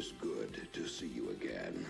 is good to see you again.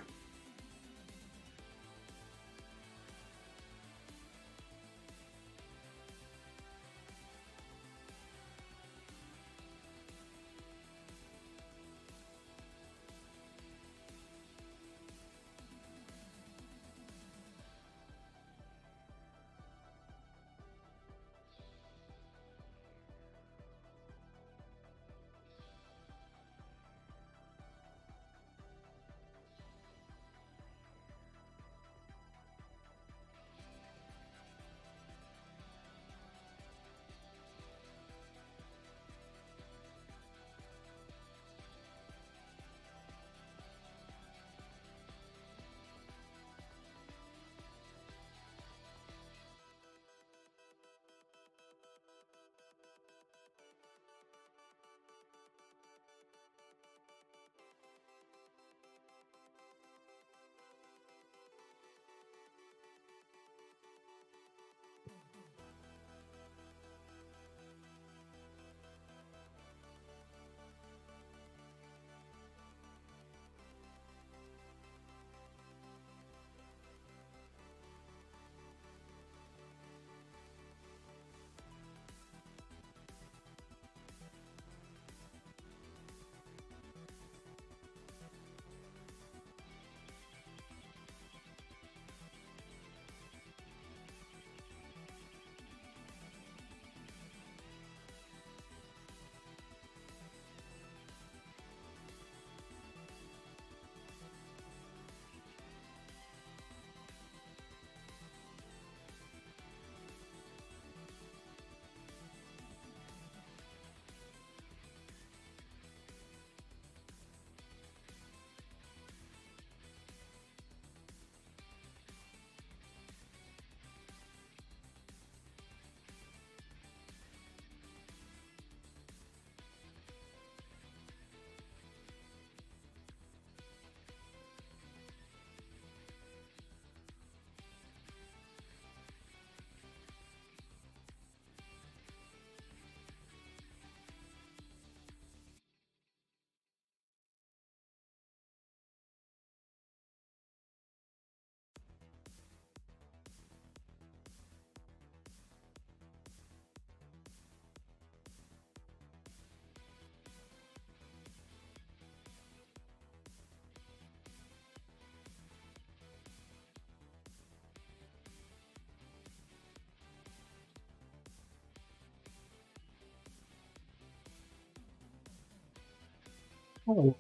Oh,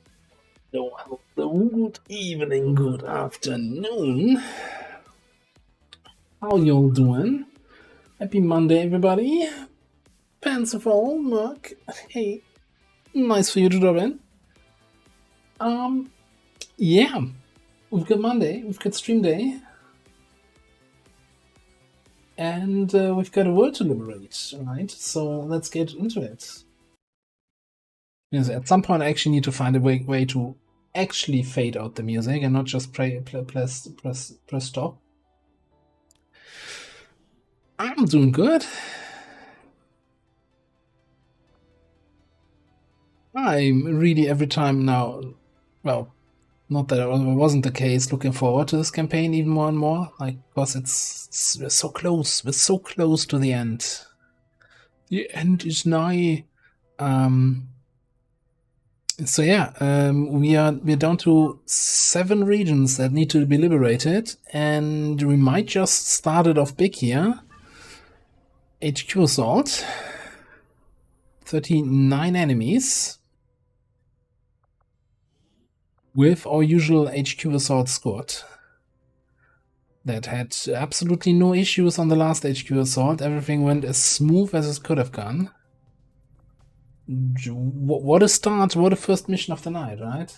good evening, good afternoon. How y'all doing? Happy Monday, everybody. Fanciful, Merc. Hey, nice for you to drop in. Yeah, we've got Monday, we've got stream day, and we've got a world to liberate, right? So let's get into it. Because at some point, I actually need to find a way to actually fade out the music and not just press stop. I'm doing good. I'm really every time now, well, not that it wasn't the case, looking forward to this campaign even more and more, like, because we're so close to the end. The end is nigh. So yeah, we're down to 7 regions that need to be liberated, and we might just start it off big here. HQ assault, 39 enemies, with our usual HQ assault squad that had absolutely no issues on the last HQ assault. Everything went as smooth as it could have gone. What a start, what a first mission of the night, right?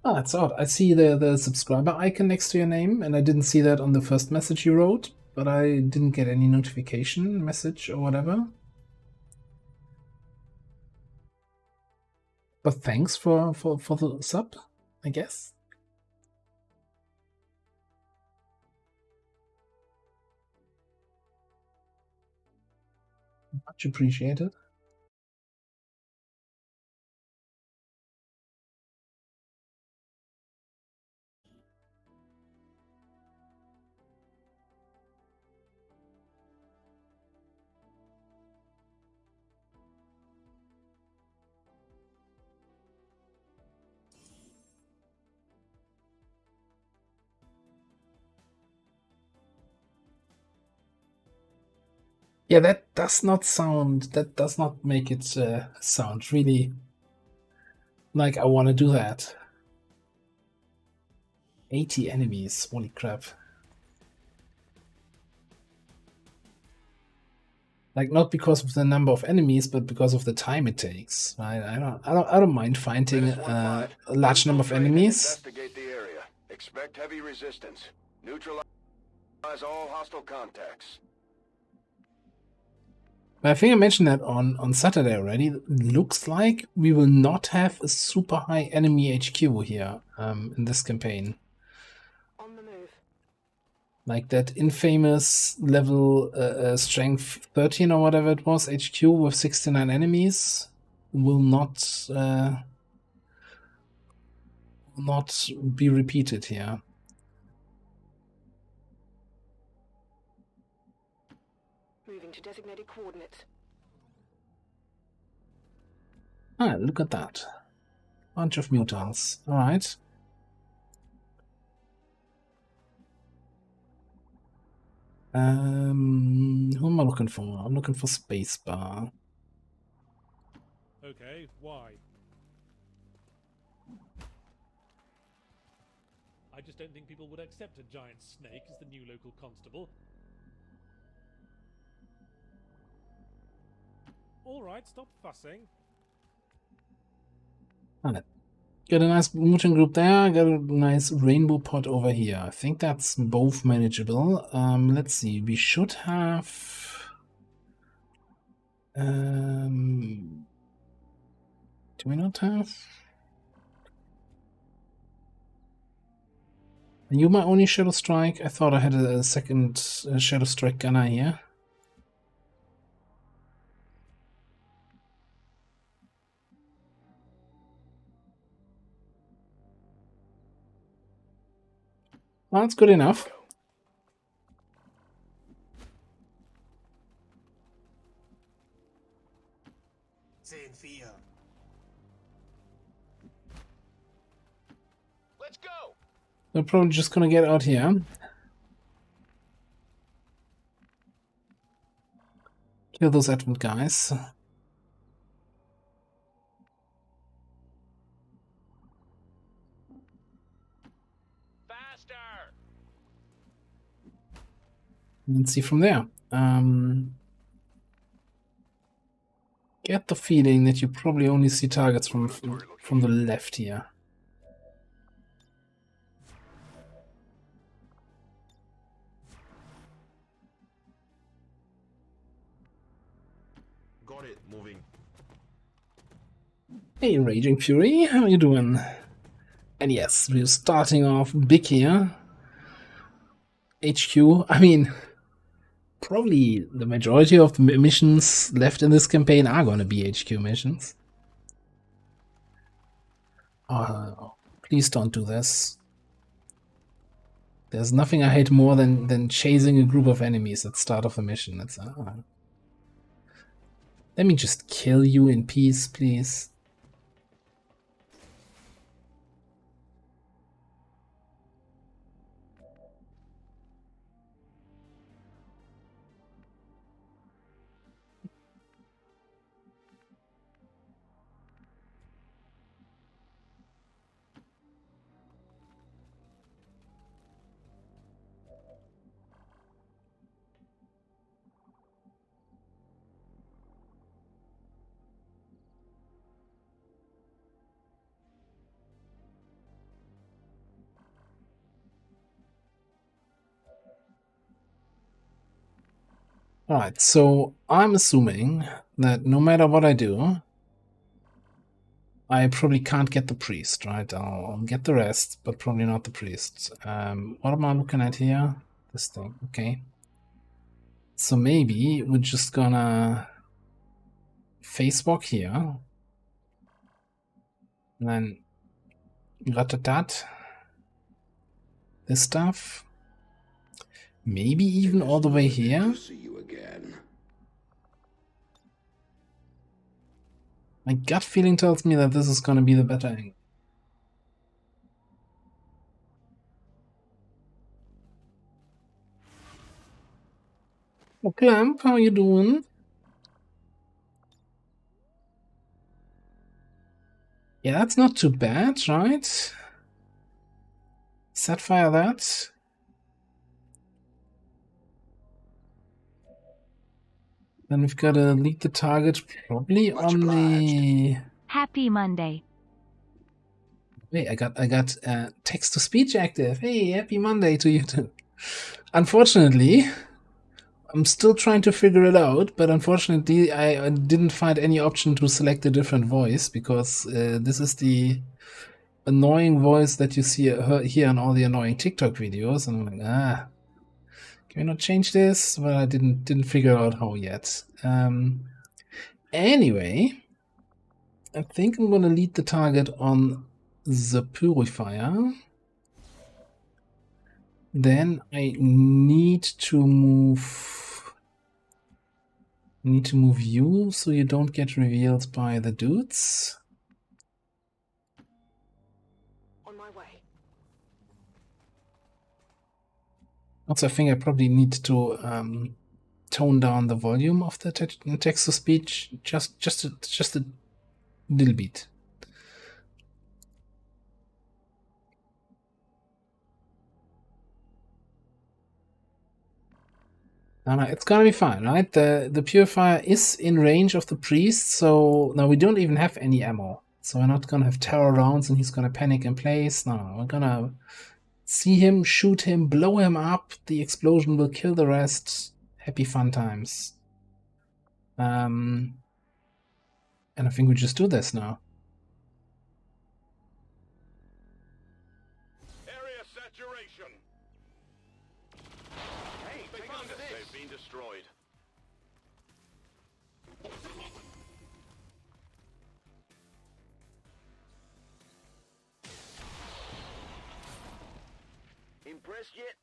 Ah, it's odd. I see the subscriber icon next to your name, and I didn't see that on the first message you wrote, but I didn't get any notification message or whatever. But thanks for the sub. I guess. Much appreciated. Yeah, that does not sound. That does not make it sound really like I want to do that. 80 enemies. Holy crap! Like not because of the number of enemies, but because of the time it takes. Right? I don't mind fighting a large number of enemies. Investigate the area. Expect heavy resistance. Neutralize all hostile contacts. I think I mentioned that on Saturday already. It looks like we will not have a super high enemy HQ here in this campaign. On the move. Like that infamous level strength 13 or whatever it was, HQ with 69 enemies will not be repeated here. Moving to designated coordinates. Ah, look at that. Bunch of mutants. Alright. Who am I looking for? I'm looking for spacebar. Okay, why? I just don't think people would accept a giant snake as the new local constable. Alright, stop fussing. Alright. Got a nice mutant group there, got a nice rainbow pod over here. I think that's both manageable. Let's see, we should have... do we not have... Are you my only Shadow Strike? I thought I had a second Shadow Strike gunner here. Well, that's good enough. Let's go. We're probably just gonna get out here. Kill those Advent guys. Faster. And see from there. Get the feeling that you probably only see targets from the left here. Got it. Moving. Hey, Raging Fury, how are you doing? And yes, we're starting off big here. HQ, I mean, probably the majority of the missions left in this campaign are gonna be HQ missions. Oh, please don't do this. There's nothing I hate more than chasing a group of enemies at the start of a mission. It's, let me just kill you in peace, please. Alright, so I'm assuming that no matter what I do, I probably can't get the priest, right? I'll get the rest, but probably not the priest. What am I looking at here? This thing, okay. So maybe we're just gonna face walk here. And then ratatat. This stuff. Maybe even all the way here. See you again. My gut feeling tells me that this is gonna be the better angle. Oh, Clamp, how you doing? Yeah, that's not too bad, right? Set fire that. Then we've got to lead the target probably Much on the... Happy Monday. Wait, I got text to speech active. Hey, happy Monday to you too. Unfortunately, I'm still trying to figure it out, but unfortunately I didn't find any option to select a different voice because this is the annoying voice that you see here on all the annoying TikTok videos, and I'm like, can we not change this? Well, I didn't figure out how yet. Anyway, I think I'm gonna lead the target on the purifier. Then I need to move you so you don't get revealed by the dudes. On my way. Also, I think I probably need to tone down the volume of the text to speech just a little bit. No, it's gonna be fine, right? The purifier is in range of the priest, so now we don't even have any ammo. So we're not gonna have terror rounds and he's gonna panic in place. No, we're gonna see him, shoot him, blow him up. The explosion will kill the rest. Happy fun times. And I think we just do this now. Area saturation. Hey, they found us. They've been destroyed. Impressed yet?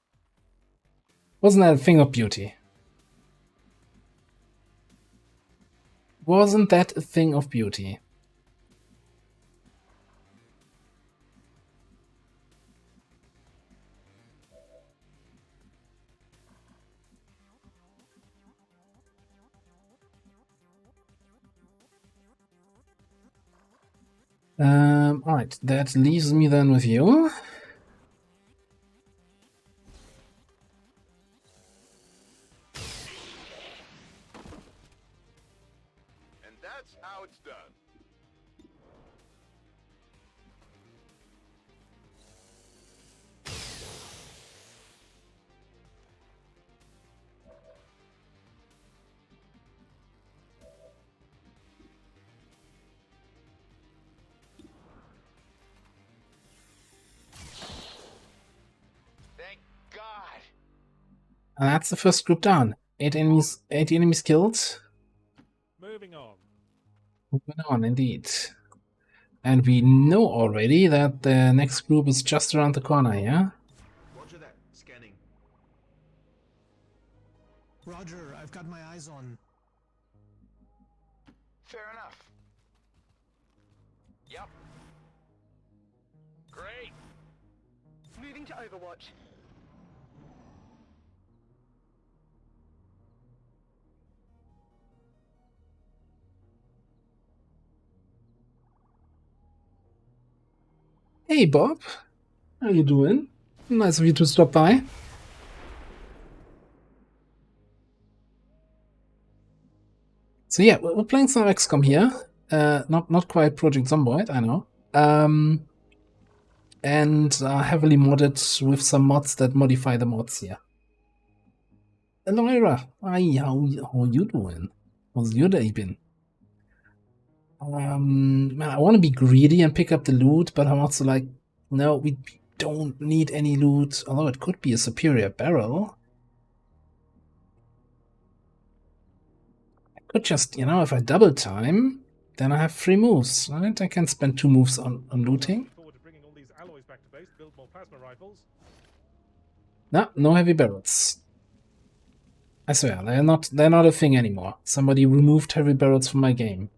Wasn't that a thing of beauty? Wasn't that a thing of beauty? Alright, that leaves me then with you. And that's how it's done. Thank God. And that's the first group down. 8 enemies killed. Moving on. Moving on, indeed. And we know already that the next group is just around the corner, yeah? Roger that. Scanning. Roger, I've got my eyes on. Fair enough. Yep. Great. Moving to Overwatch. Hey Bob, how you doing? Nice of you to stop by. So yeah, we're playing some XCOM here. Not quite Project Zomboid, I know. And heavily modded with some mods that modify the mods here. Elvira, hi, how you doing? How's your day been? Man, I want to be greedy and pick up the loot, but I'm also like, no, we don't need any loot. Although it could be a superior barrel. I could just, you know, if I double time, then I have 3 moves, right? I can spend 2 moves on looting. Looking forward to bringing all these alloys back to base, build more plasma rifles. No, no heavy barrels. I swear, they're not a thing anymore. Somebody removed heavy barrels from my game.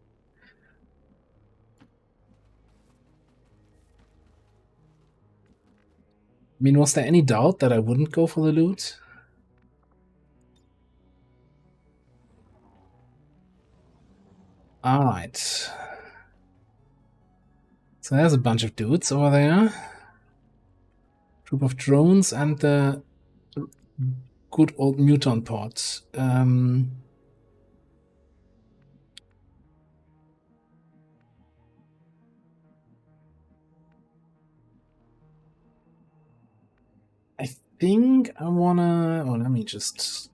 I mean, was there any doubt that I wouldn't go for the loot? Alright. So there's a bunch of dudes over there. Group of drones and the good old muton pod. I think I wanna... Oh, let me just...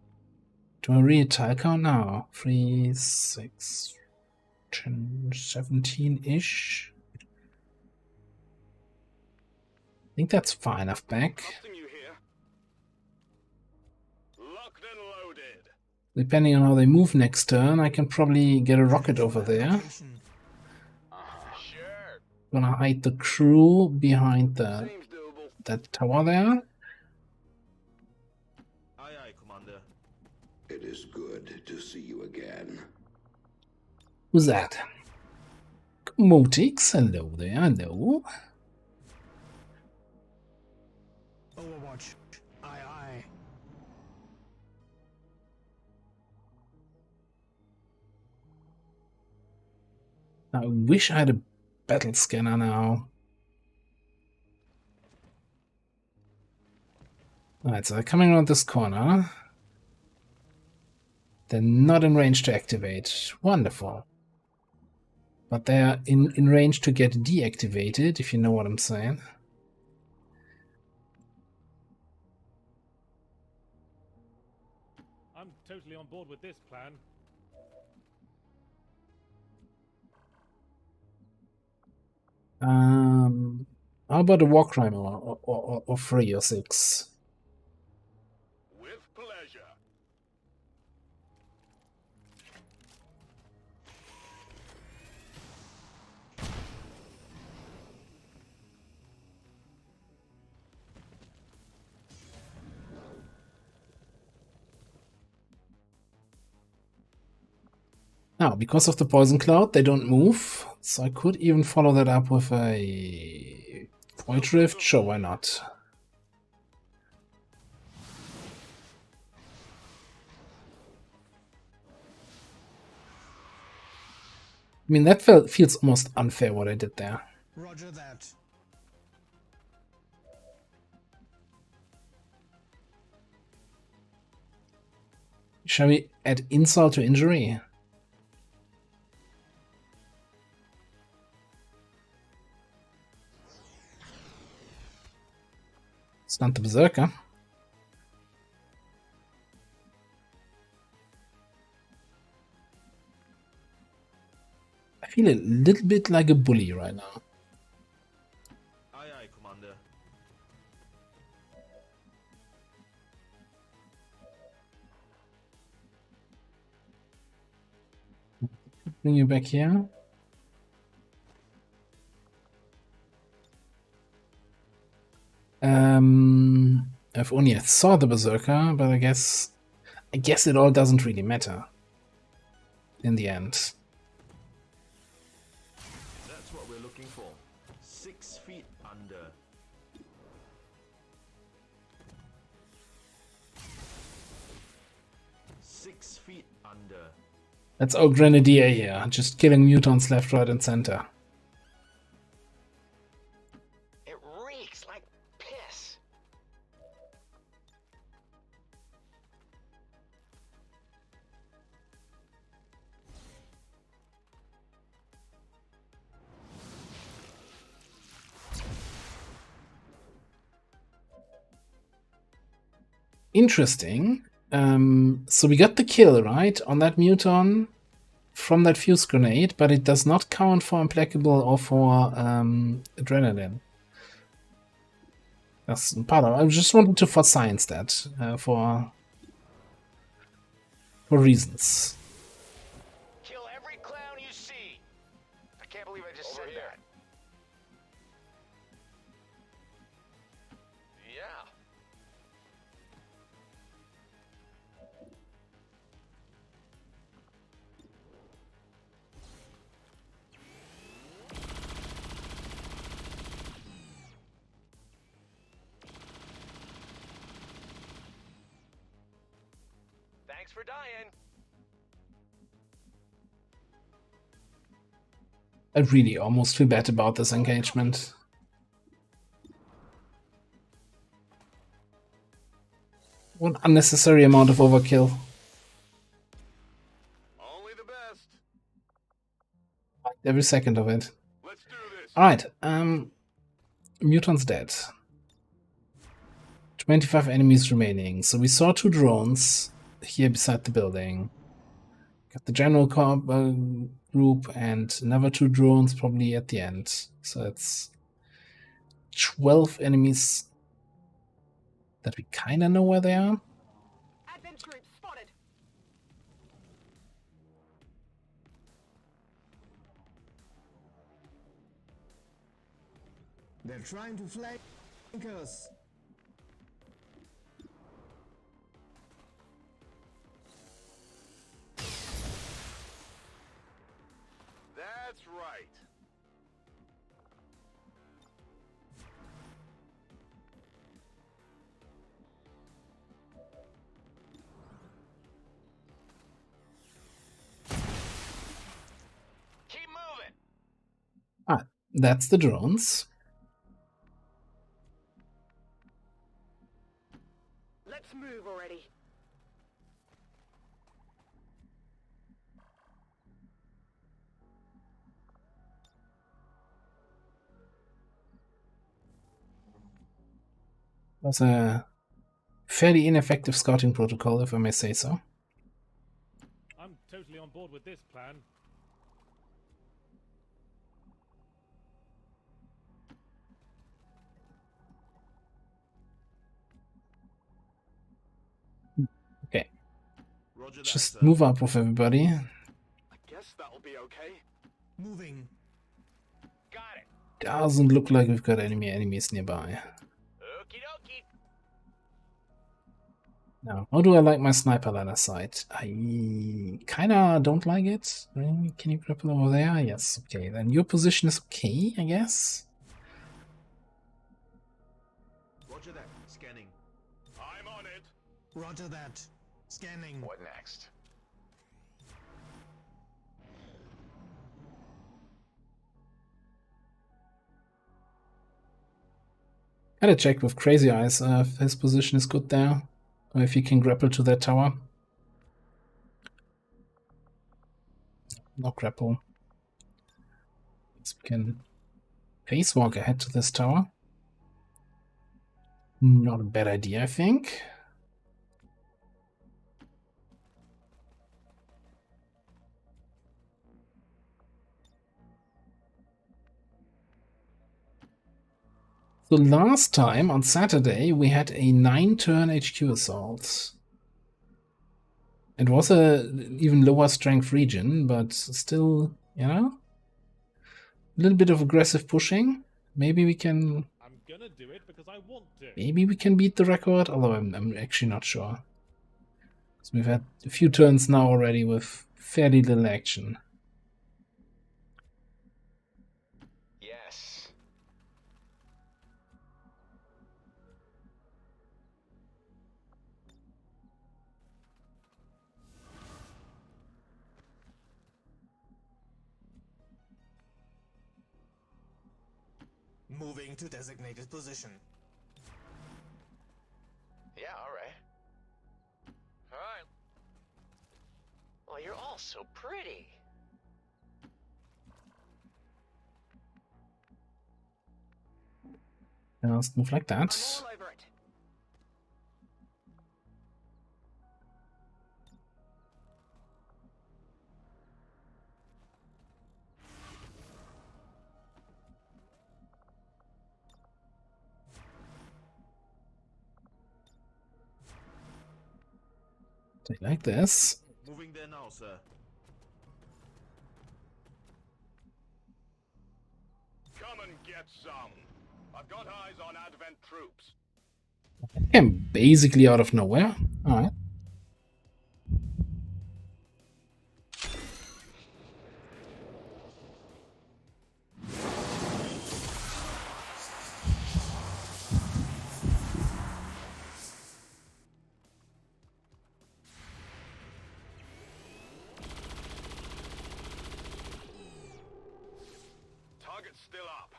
Do I read tile count now? 3, 6, 10, 17-ish? I think that's far enough back. Hosting you here. Locked and loaded. Depending on how they move next turn, I can probably get a rocket over there. Location. Sure. Gonna hide the crew behind the Seems doable. that tower there. Aye, aye, Commander. It is good to see you again. Who's that? Motix, hello there, hello. Overwatch. Aye, aye. I wish I had a battle scanner now. Alright, so they're coming around this corner. They're not in range to activate. Wonderful. But they're in range to get deactivated, if you know what I'm saying. I'm totally on board with this plan. How about a war crime or 3 or 6? With pleasure. Now, because of the poison cloud, they don't move. So I could even follow that up with a Void Rift. Sure, why not? I mean, that feels almost unfair what I did there. Roger that. Shall we add insult to injury? It's not the Berserker. I feel a little bit like a bully right now. Aye, aye, Commander. Bring you back here. I've only saw the Berserker, but I guess it all doesn't really matter in the end. That's what we're looking for. 6 feet under. Six feet under. That's our Grenadier here, just killing mutants left, right, and center. It reeks like piss. Interesting. So we got the kill, right, on that muton from that fuse grenade, but it does not count for implacable or for adrenaline. That's part of. I just wanted to for science that for reasons. Kill every clown you see. I can't believe I just said that. Yeah. Thanks for dying. I really almost feel bad about this engagement. What unnecessary amount of overkill. Only the best. Every second of it. Let's do this. Alright, Mutan's dead. 25 enemies remaining. So we saw 2 drones here beside the building. Got the general group and another 2 drones probably at the end. So it's 12 enemies that we kind of know where they are. Advent group spotted. They're trying to flank us. That's right. Keep moving. Ah, that's the drones. Let's move already. Was a fairly ineffective scouting protocol, if I may say so. I'm totally on board with this plan. Okay, Roger that, just sir. move up with everybody. I guess that'll be okay. Moving. Got it. Doesn't look like we've got any enemies nearby. Okie dokie. Now, how do I like my sniper line of sight? I kinda don't like it. Really? Can you grapple over there? Yes, okay. Then your position is okay, I guess. Roger that. Scanning. I'm on it. Roger that. Scanning. What next? Gotta check with Crazy Eyes if his position is good there. Or if he can grapple to that tower. No grapple. So we can spacewalk ahead to this tower. Not a bad idea, I think. So last time, on Saturday, we had a 9-turn HQ assault. It was a even lower strength region, but still, you know, a little bit of aggressive pushing. Maybe we can. I'm gonna do it because I want to. Maybe we can beat the record, although I'm actually not sure. So we've had a few turns now already with fairly little action. Yes. Moving to designated position. Yeah, alright. Alright. Well, you're all so pretty. And let's move like I'm that. all over it. Take like this. Moving there now, sir. Come and get some. I've got eyes on Advent troops. Came basically out of nowhere. Alright. Target's still up.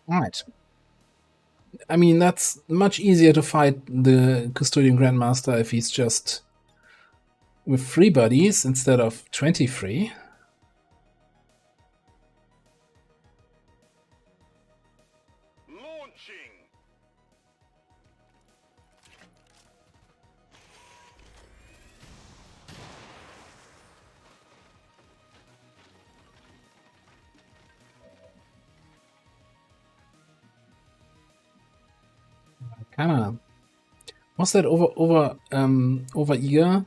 Alright. I mean, that's much easier to fight the Custodian Grandmaster if he's just with 3 buddies instead of 23. Launching. Kinda. Was that over eager?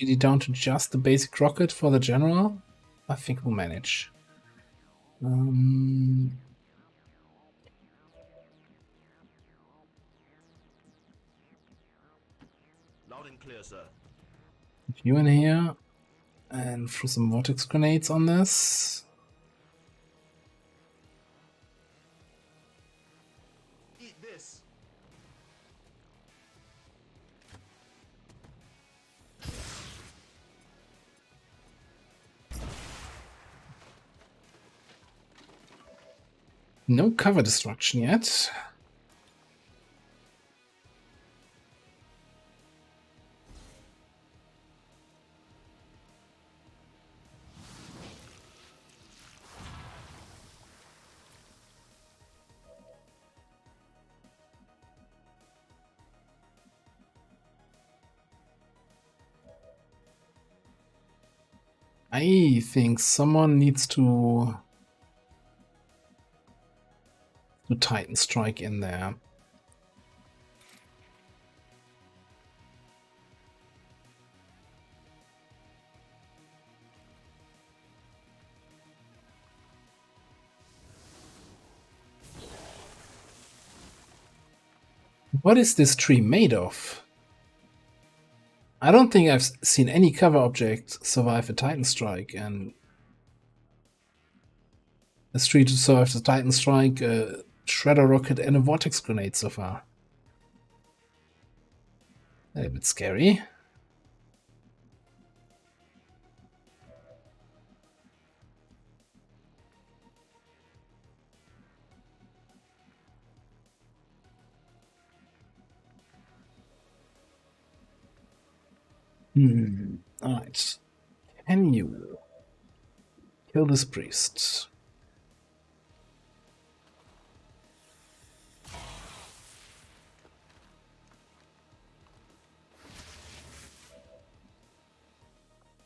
Really down to just the basic rocket for the general? I think we'll manage. Loud and clear, sir. You in here and throw some vortex grenades on this. Eat this. No cover destruction yet. I think someone needs to Titan Strike in there. What is this tree made of? I don't think I've seen any cover object survive a Titan Strike, and this tree to survive the Titan Strike, a Shredder Rocket, and a Vortex Grenade so far. A bit scary. Alright. Can you kill this priest?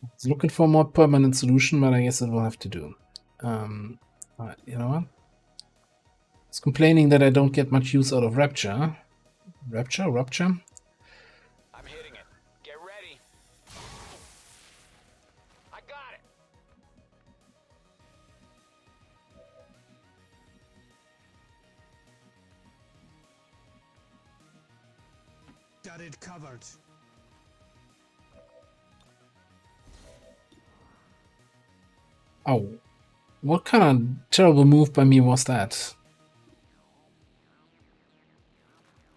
I was looking for a more permanent solution, but I guess it will have to do. Alright, you know what? It's complaining that I don't get much use out of Rapture. Rupture? I'm hitting it. Get ready. I got it. Got it covered. Oh, what kind of terrible move by me was that?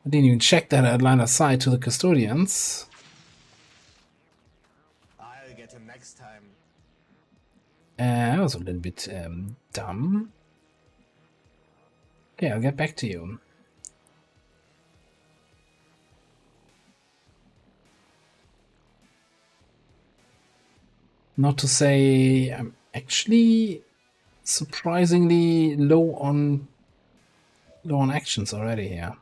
I didn't even check that I'd line of sight to the custodians. I'll get him next time. That was a little bit dumb. Okay, I'll get back to you. Not to say I'm actually surprisingly low on actions already here.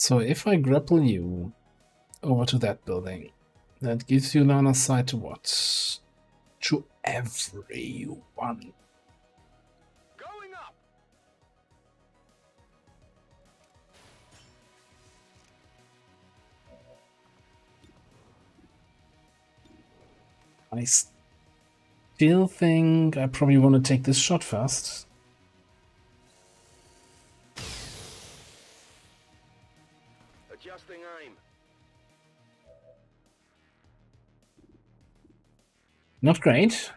So if I grapple you over to that building, that gives you line of sight to what? To everyone. Going up. I still think I probably want to take this shot first. Adjusting aim. Not great.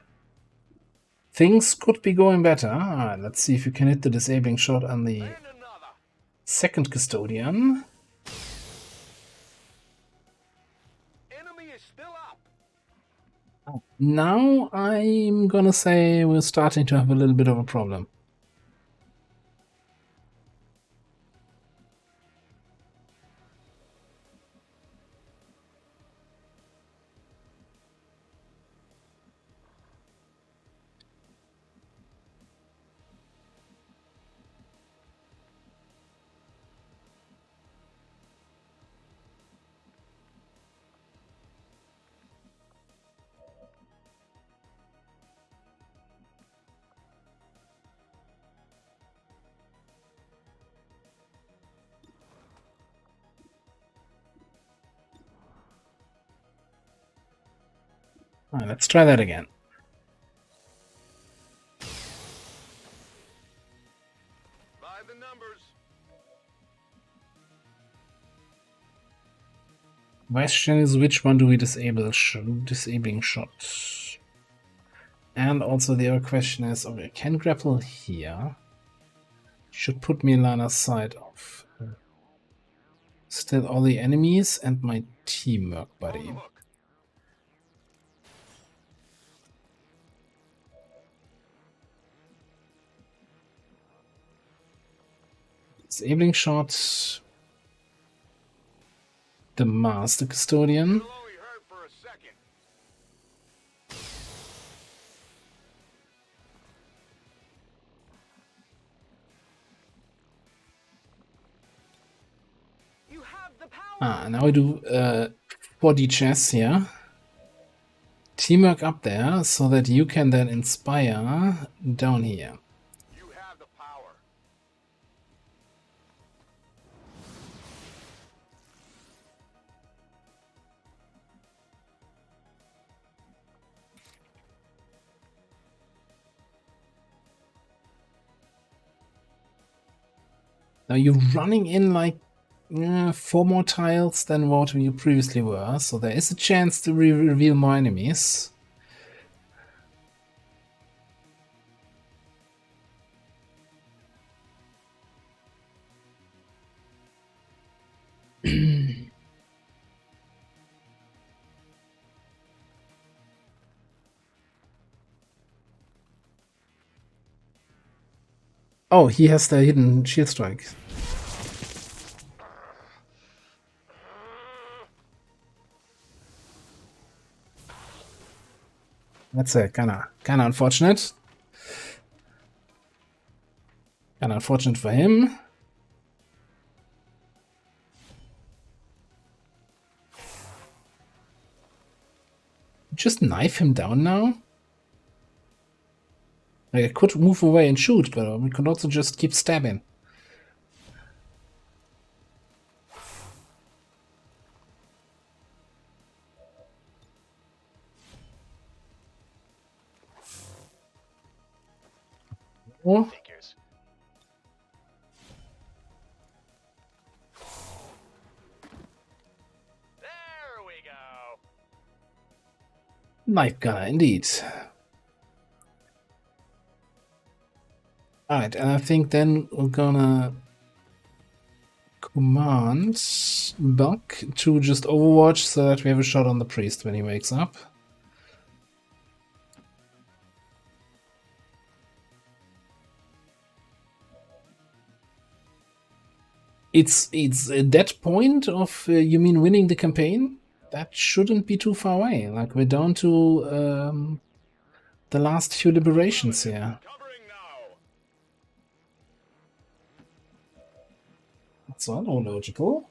Things could be going better. Alright, let's see if you can hit the disabling shot on the And another. second custodian. Enemy is still up. Now I'm gonna say we're starting to have a little bit of a problem. Alright, let's try that again. By the numbers. Question is, which one do we disable? Disabling shot. And also the other question is, okay, can grapple here. Should put me in line of sight of still all the enemies and my teamwork On the buddy. hook. Disabling shot. The master custodian. It'll only hurt for a second. You have the power. Now we do 4D chess here. Teamwork up there so that you can then inspire down here. You have the power. Now you're running in like 4 more tiles than what you previously were, so there is a chance to reveal more enemies. Oh, he has the hidden shield strike. That's kinda unfortunate. Kinda unfortunate for him. Just knife him down now? Like, I could move away and shoot, but we could also just keep stabbing. Oh, Figures. There we go. knife gunner, indeed. Alright, and I think then we're gonna command Buck to just overwatch so that we have a shot on the priest when he wakes up. It's at that point of, you mean winning the campaign? That shouldn't be too far away. Like, we're down to the last few liberations here. Covering now. That's all logical.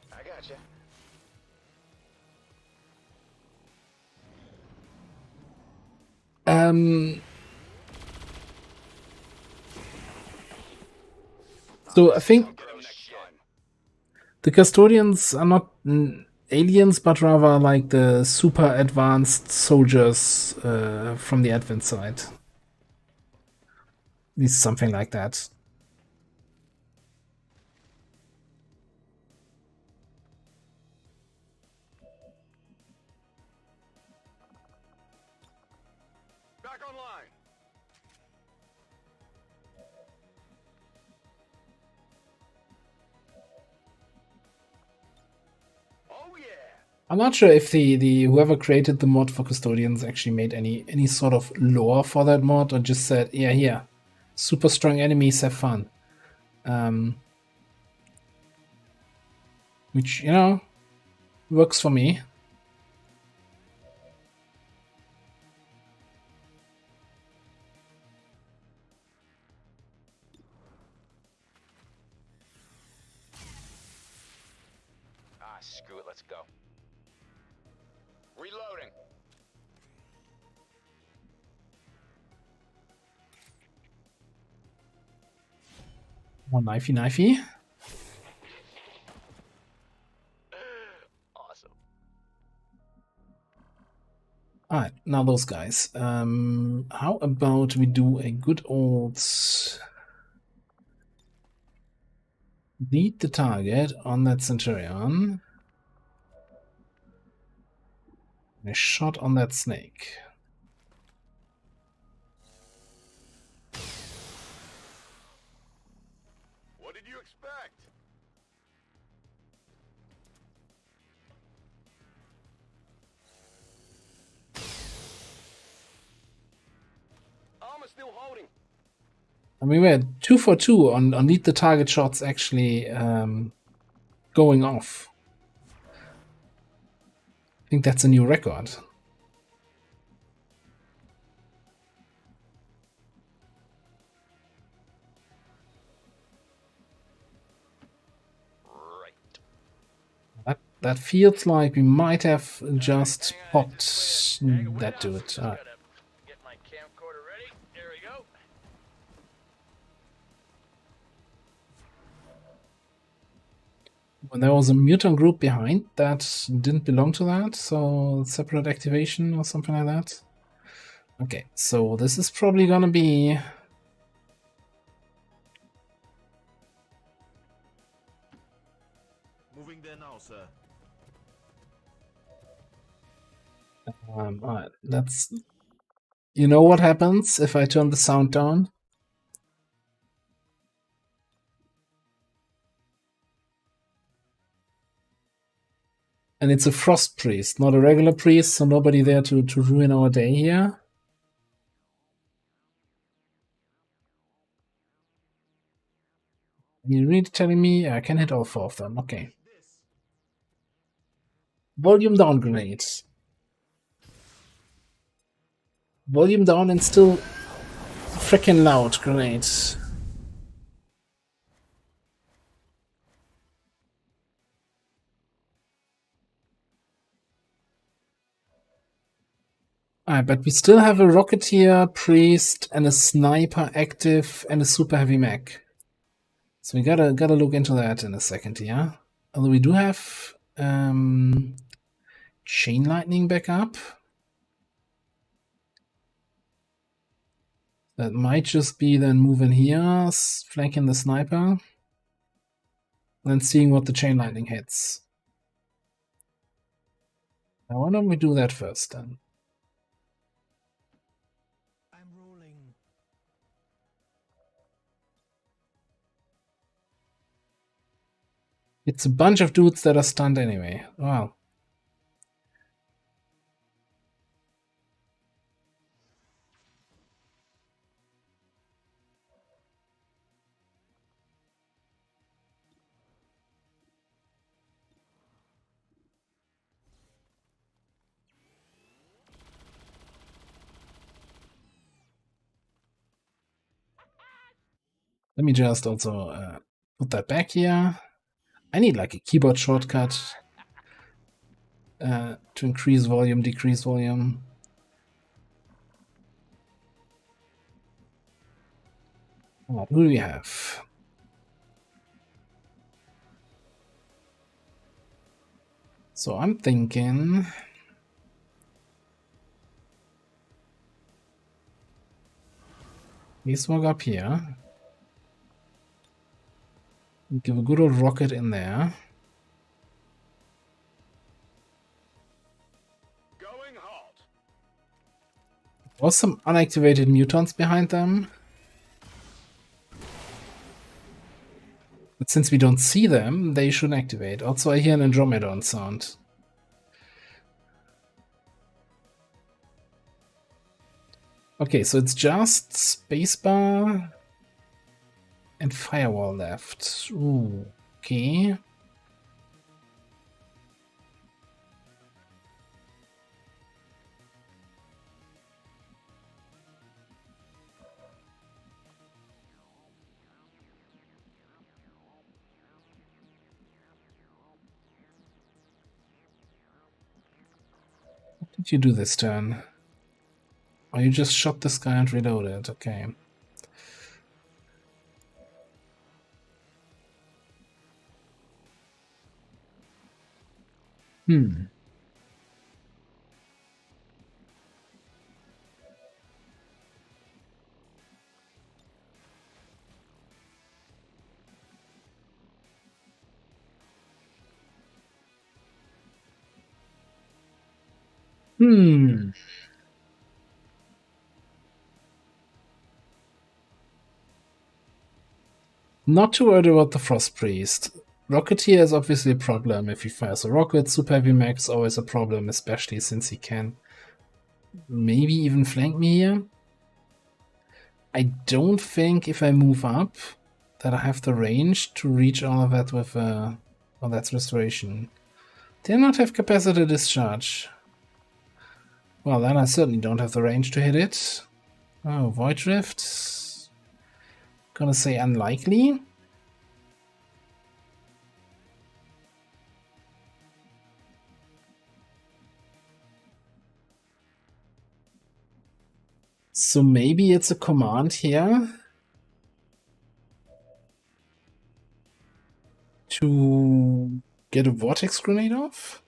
So I think Get 'em next time. the custodians are not aliens, but rather like the super advanced soldiers from the Advent side. At least something like that. Back online. Oh yeah. I'm not sure if the whoever created the mod for custodians actually made any sort of lore for that mod, or just said, yeah, here, super strong enemies, have fun. Which, you know, works for me. Ah, screw it, let's go. Reloading. More knifey. Awesome. Alright, now those guys. How about we do a good old lead the target on that Centurion. A shot on that snake. What did you expect? Armor still holding. I mean, we're 2 for 2 on lead the target shots actually going off. I think that's a new record. Right. That feels like we might have just popped that dude. Alright. Get my camcorder ready. There we go. When there was a mutant group behind that didn't belong to that, so separate activation or something like that. Okay, so this is probably gonna be Moving there now, sir. alright, that's, you know what happens if I turn the sound down? And it's a frost priest, not a regular priest, so nobody there to ruin our day here. You're really telling me I can hit all 4 of them? Okay. Volume down grenades. Volume down and still freaking loud grenades. Alright, but we still have a Rocketeer, Priest, and a Sniper active, and a Super Heavy Mech. So we gotta look into that in a second here. Although we do have Chain Lightning back up. That might just be then moving here, flanking the Sniper, then seeing what the Chain Lightning hits. Now why don't we do that first then? I'm rolling. It's a bunch of dudes that are stunned anyway. Wow. Let me just also put that back here. I need like a keyboard shortcut to increase volume, decrease volume. Alright, who do we have? So I'm thinking we swag up here. Give a good old rocket in there. Going halt. There was some unactivated mutants behind them. But since we don't see them, they shouldn't activate. Also, I hear an Andromedon sound. Okay, so it's just spacebar and firewall left. Ooh, okay. What did you do this turn? Oh, you just shot this guy and reloaded. Okay. Hmm. Hmm. Not too worried about the Frost Priest. Rocketeer is obviously a problem if he fires a rocket. Super Heavy Mech is always a problem, especially since he can maybe even flank me here. I don't think if I move up that I have the range to reach all of that with well, that's restoration. Did I not have capacitor discharge? Well, then I certainly don't have the range to hit it. Oh, Void Drift. Gonna say unlikely. So maybe it's a command here to get a vortex grenade off?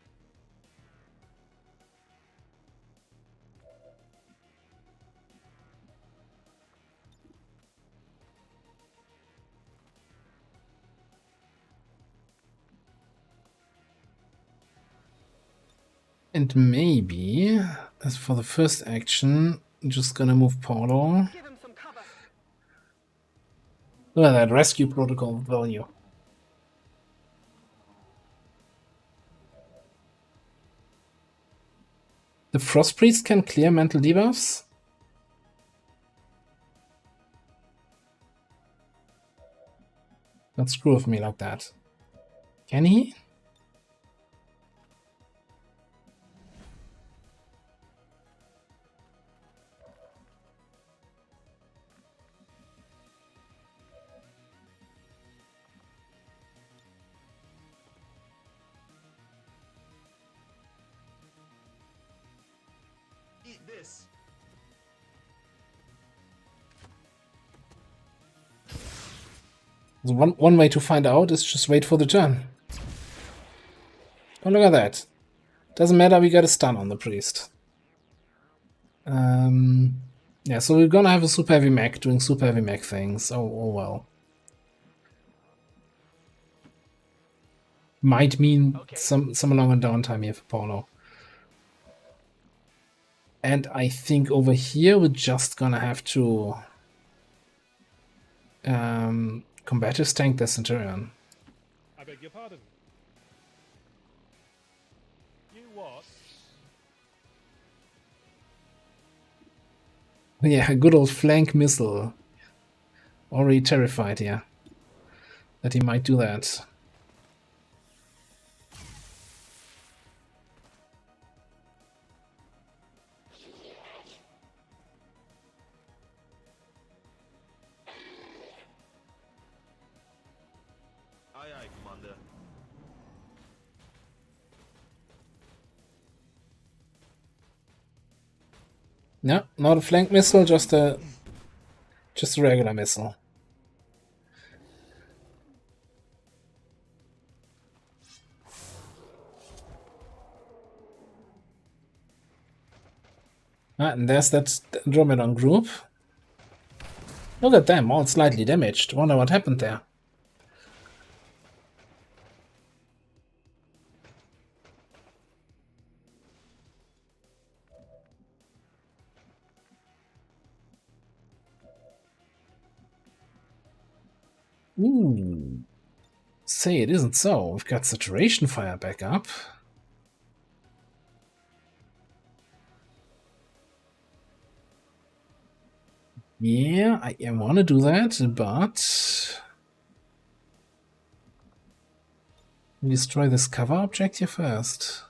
And maybe, as for the first action, I'm just gonna move Paulo. Give him some cover. Look at that rescue protocol value. The Frost Priest can clear mental debuffs? Don't screw with me like that. Can he? Eat this. So one way to find out is just wait for the turn. Oh, look at that. Doesn't matter, we got a stun on the priest. Yeah, so we're gonna have a super heavy mech doing super heavy mech things. Oh well. Might mean some longer downtime here for Paulo. And I think over here we're just gonna have to combative tank the Centurion. I beg your pardon. You what? Yeah, a good old flank missile. Already terrified here that he might do that. Aye, aye, Commander. No, not a flank missile, just a regular missile. Ah, and there's that Andromedon group. Look at them, all slightly damaged. Wonder what happened there. Ooh. Say it isn't so. We've got saturation fire back up. Yeah, I want to do that, but destroy this cover object here first.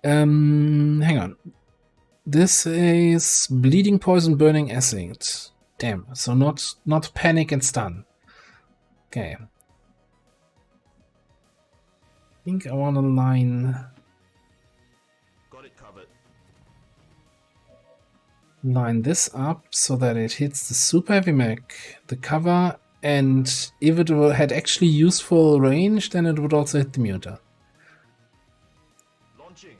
Hang on. This is bleeding, poison, burning, acid. Damn. So not panic and stun. Okay. I think I want to line Got it covered. this up so that it hits the super heavy mech, the cover, and if it had actually useful range, then it would also hit the muter. Launching.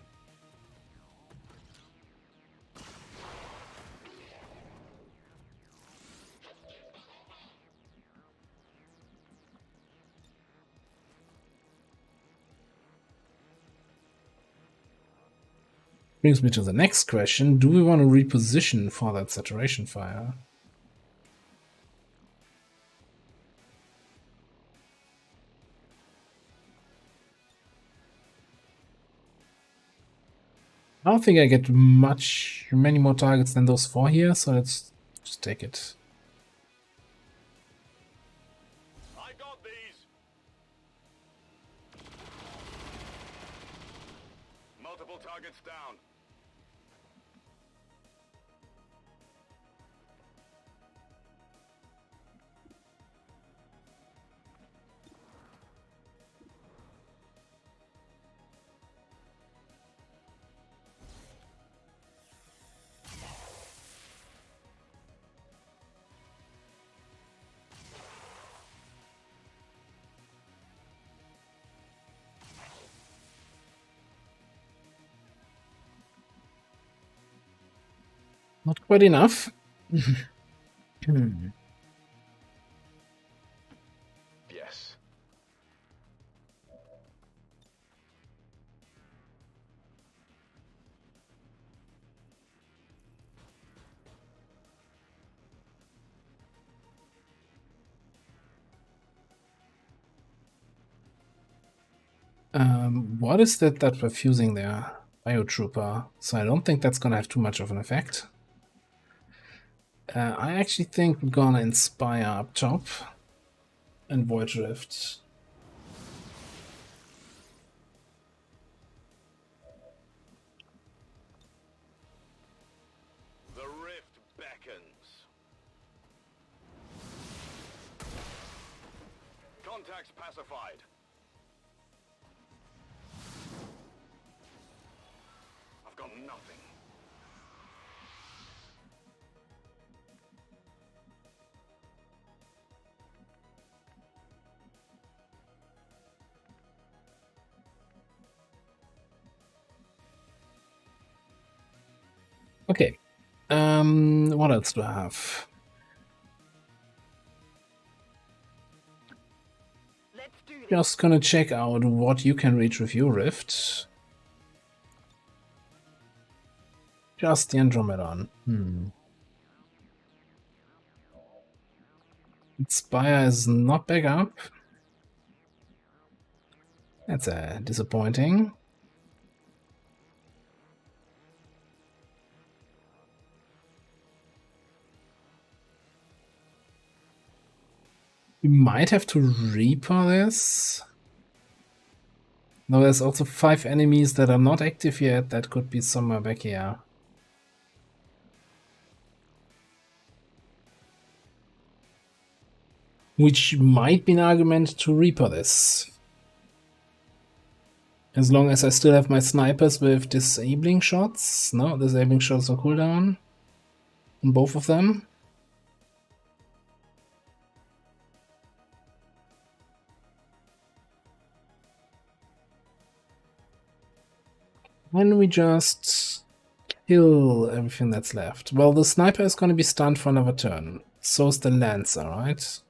Brings me to the next question. Do we want to reposition for that saturation fire? I don't think I get many more targets than those 4 here, so let's just take it. I got these. Multiple targets down. Not quite enough. Yes. What is that we're fusing there? Biotrooper. So I don't think that's gonna have too much of an effect. I actually think we're gonna inspire up top and Void Rift. The rift beckons. Contacts pacified. I've got nothing. Okay. What else do I have? Let's do this. Just gonna check out what you can reach with your Rift. Just the Andromedon. Inspire is not back up. That's disappointing. We might have to Reaper this. No, there's also 5 enemies that are not active yet. That could be somewhere back here. Which might be an argument to Reaper this. As long as I still have my snipers with disabling shots. No, disabling shots on cooldown. On both of them. When we just kill everything that's left. Well, the sniper is going to be stunned for another turn. So's the lancer, right?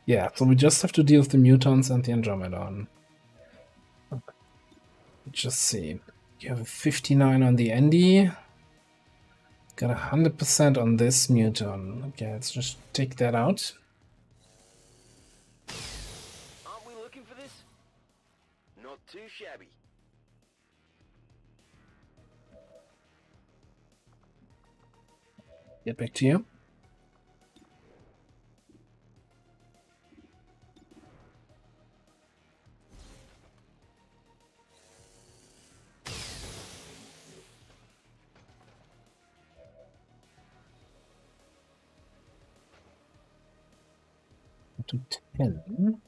Yeah, so we just have to deal with the mutants and the Andromedon. Just see. You have a 59 on the Andy. Got 100% on this mutant. Okay, let's just take that out. Aren't we looking for this? Not too shabby. Get back to you. To 10.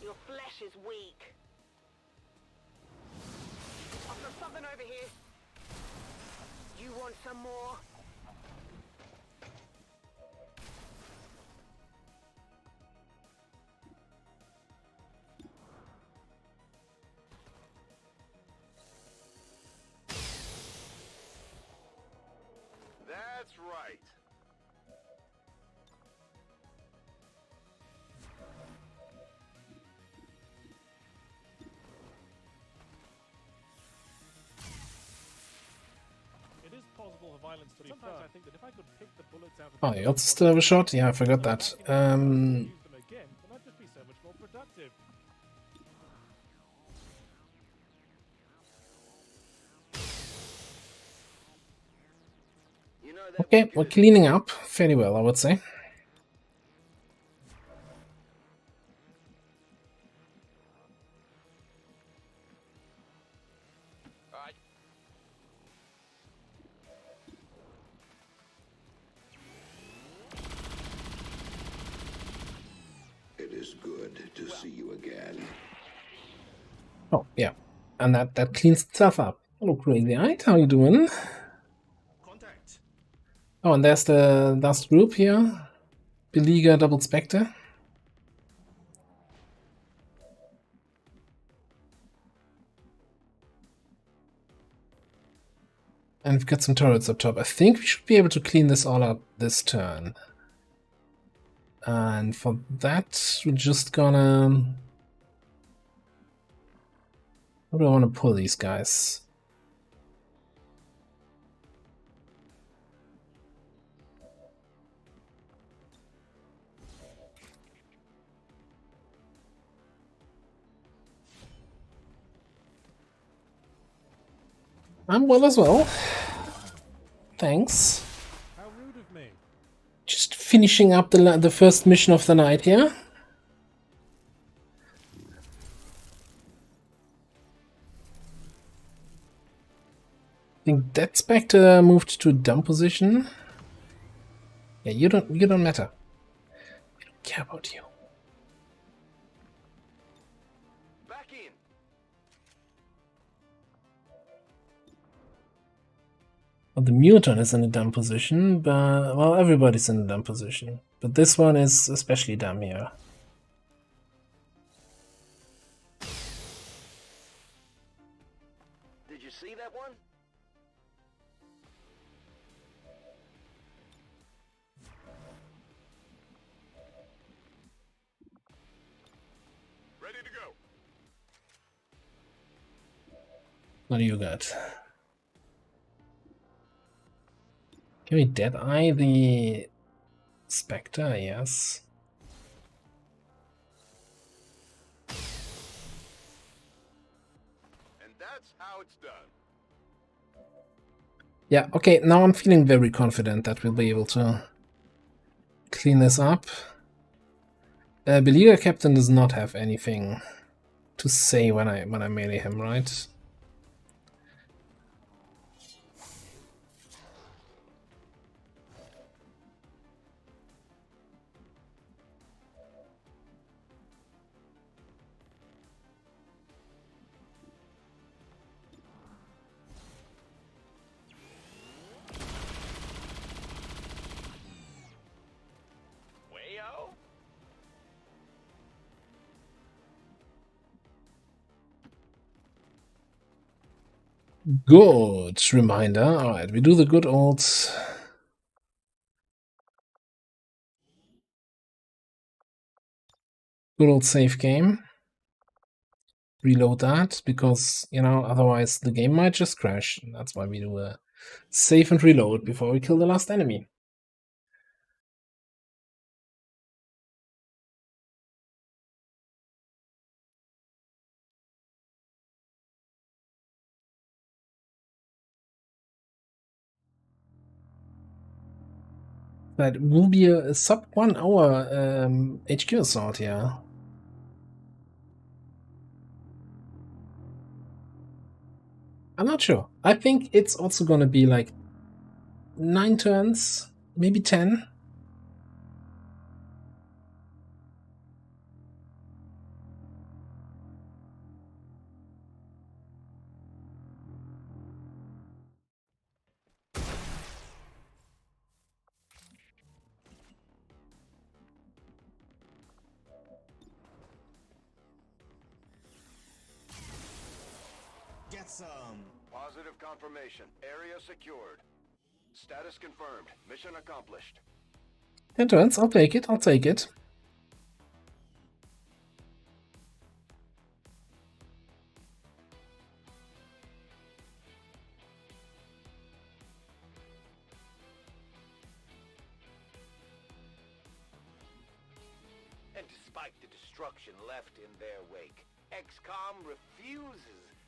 Your flesh is weak. I've got something over here. You want some more? That's right. It is possible for violence to be sometimes I think that if I could pick the bullets out of Oh, you also still have a shot? Yeah, I forgot that. use them again, then I'd just be so much more productive. You know that Okay, wicket we're is- cleaning up fairly well, I would say. Alright. It is good to see you again. Oh, yeah. And that cleans itself up. Hello, Crazy Eyed. How you doing? Contact. Oh, and there's the last group here. Beleaguer, Double Spectre. And we've got some turrets up top. I think we should be able to clean this all up this turn. And for that, we're just gonna... How do I want to pull these guys? I'm well as well. Thanks. How rude of me. Just finishing up the first mission of the night here. I think that Spectre moved to a dumb position. Yeah, you don't matter. I don't care about you. Back in. Well, the mutant is in a dumb position, but well, everybody's in a dumb position. But this one is especially dumb here. Did you see that one? Ready to go. What do you got? Can we Deadeye the Spectre? Yes. And that's how it's done. Yeah, okay, now I'm feeling very confident that we'll be able to clean this up. Beleaguer Captain does not have anything to say when I melee him, right? Good reminder. Alright, we do the good old save game. Reload that, because, you know, otherwise the game might just crash. That's why we do a save and reload before we kill the last enemy. That will be a sub 1 hour HQ assault, yeah. I'm not sure. I think it's also gonna be like 9 turns, maybe 10. Get some. Positive confirmation. Area secured. Status confirmed. Mission accomplished. 10 turns, I'll take it, I'll take it. And despite the destruction left in their wake, XCOM refuses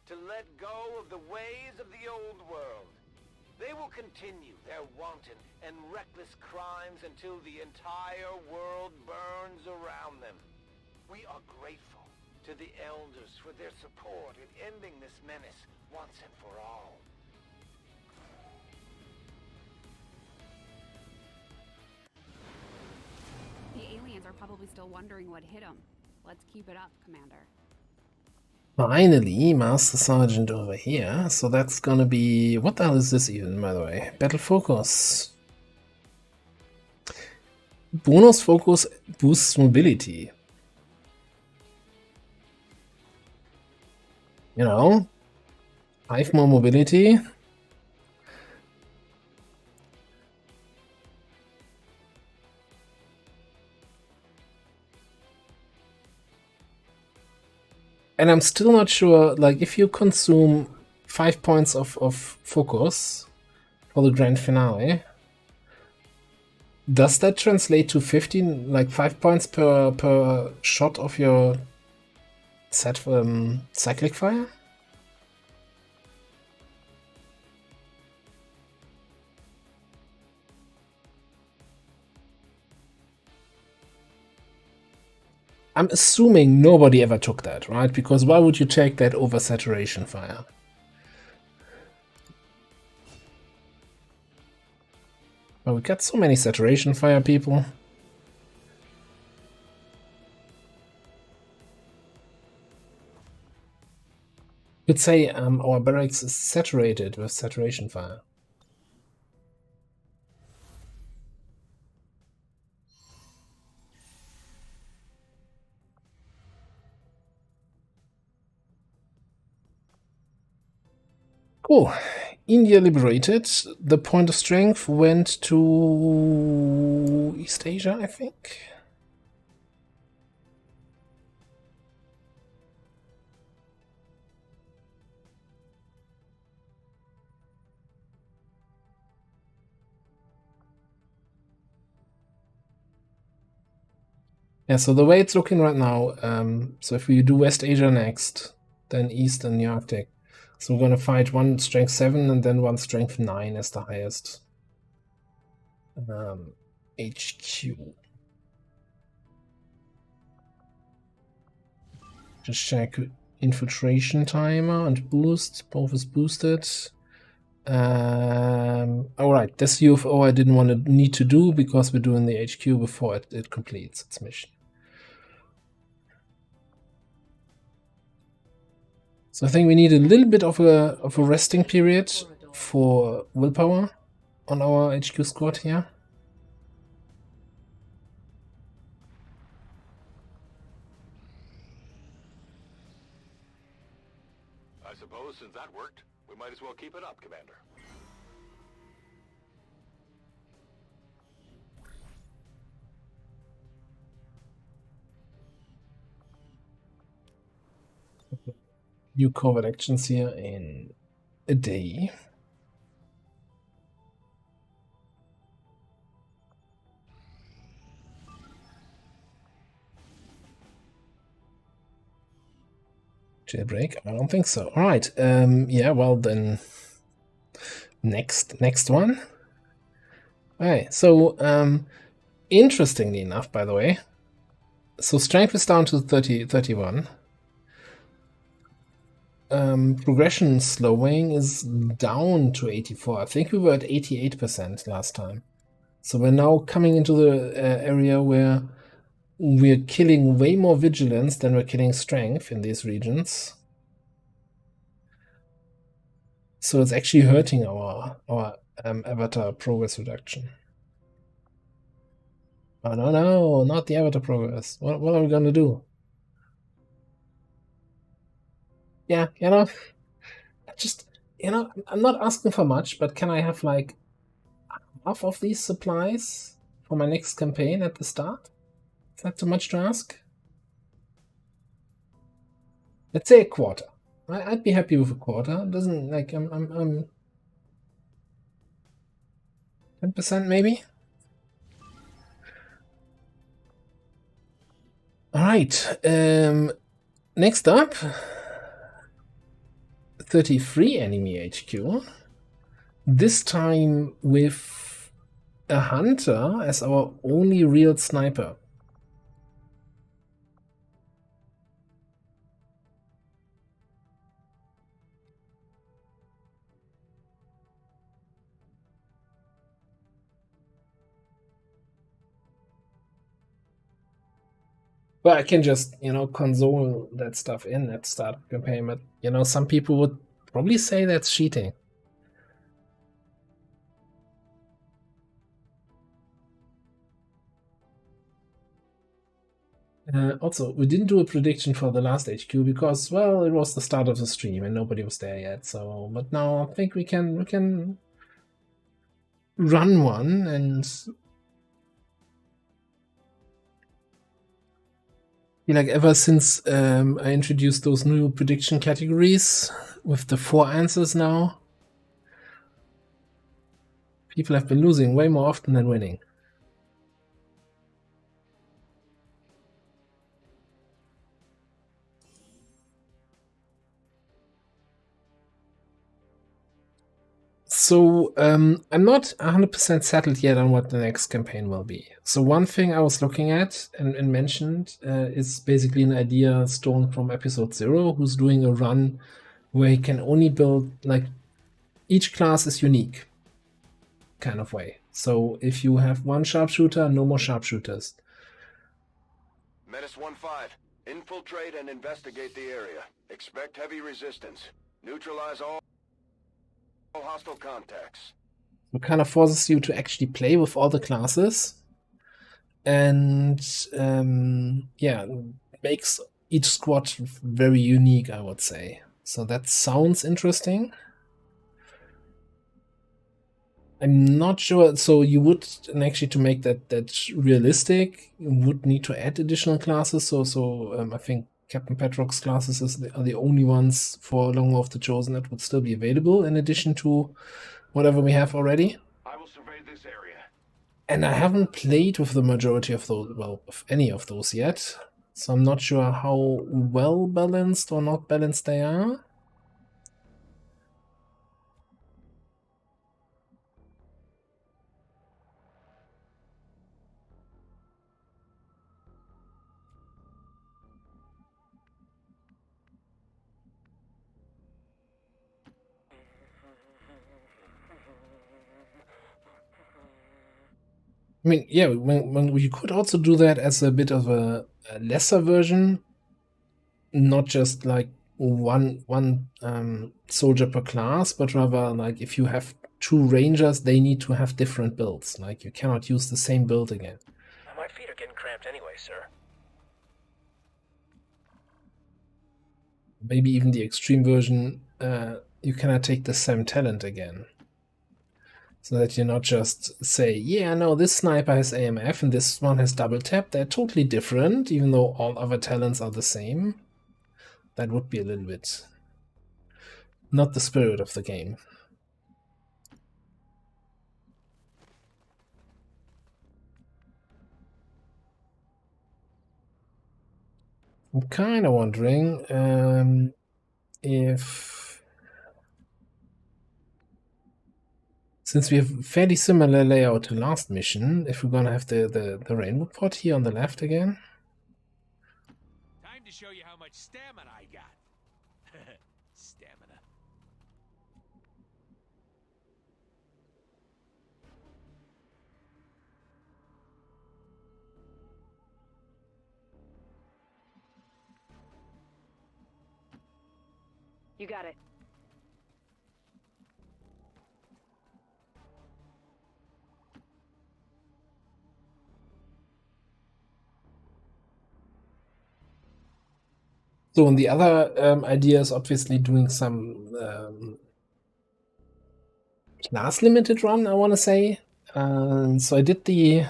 to let go of the ways of the old world. They will continue their wanton and reckless crimes until the entire world burns around them. We are grateful to the elders for their support in ending this menace once and for all. The aliens are probably still wondering what hit them. Let's keep it up, Commander. Finally, Master Sergeant over here. So that's gonna be... What the hell is this even, by the way? Battle Focus. Bonus Focus boosts mobility. You know, 5 more mobility. And I'm still not sure, like, if you consume 5 points of focus for the grand finale, does that translate to 15, like 5 points per shot of your cyclic fire? I'm assuming nobody ever took that, right? Because why would you take that over saturation fire? Well, we got so many saturation fire people. You'd say our barracks is saturated with saturation fire. Cool. India liberated. The point of strength went to East Asia, I think. Yeah, so the way it's looking right now, so if we do West Asia next, then East and the Arctic. So we're gonna fight one strength 7 and then one strength 9 as the highest. HQ. Just check infiltration timer and boost. Both is boosted. Alright, this UFO I didn't need to do because we're doing the HQ before it completes its mission. So I think we need a little bit of a resting period for willpower on our HQ squad here. I suppose since that worked, We might as well keep it up, Commander. New covert actions here in a day. Jailbreak? I don't think so. All right. Yeah. Well then. Next one. All right. So interestingly enough, by the way, so strength is down to 31. Progression slowing is down to 84. I think we were at 88% last time. So we're now coming into the area where we're killing way more vigilance than we're killing strength in these regions. So it's actually hurting our avatar progress reduction. Oh no, not the avatar progress. What are we gonna do? Yeah, I'm not asking for much, but can I have like half of these supplies for my next campaign at the start? Is that too much to ask? Let's say a quarter. I'd be happy with a quarter. It doesn't like I'm 10% maybe. All right. Next up, 33 enemy HQ. This time with a hunter as our only real sniper. Well, I can just, console that stuff in at start of campaign, but, some people would probably say that's cheating. Also, we didn't do a prediction for the last HQ because, well, it was the start of the stream and nobody was there yet. So, but now I think we can run one and like ever since I introduced those new prediction categories with the 4 answers now, people have been losing way more often than winning. So I'm not 100% settled yet on what the next campaign will be. So one thing I was looking at and mentioned is basically an idea stolen from episode 0, who's doing a run where he can only build, like, each class is unique kind of way. So if you have one sharpshooter, no more sharpshooters. Menace 1-5. Infiltrate and investigate the area. Expect heavy resistance. Neutralize all hostile contacts. It kind of forces you to actually play with all the classes. And yeah, makes each squad very unique, I would say. So that sounds interesting. I'm not sure. So you would, and actually to make that realistic, you would need to add additional classes. So I think Captain Petrock's classes are the only ones for Long War of the Chosen that would still be available in addition to whatever we have already. I will survey this area. And I haven't played with the majority of those, well, with any of those yet. So I'm not sure how well balanced or not balanced they are. I mean, yeah, when you could also do that as a bit of a lesser version, not just like one soldier per class, but rather like if you have 2 rangers, they need to have different builds. Like you cannot use the same build again. My feet are getting cramped anyway, sir. Maybe even the extreme version, you cannot take the same talent again. So that you not just say, yeah, no, this sniper has AMF and this one has double tap. They're totally different, even though all other talents are the same. That would be a little bit not the spirit of the game. I'm kind of wondering if, since we have fairly similar layout to last mission, if we're gonna have the rainbow pot here on the left again. Time to show you how much stamina I got. Stamina. You got it. So, and the other idea is obviously doing some class limited run, I want to say. So I did the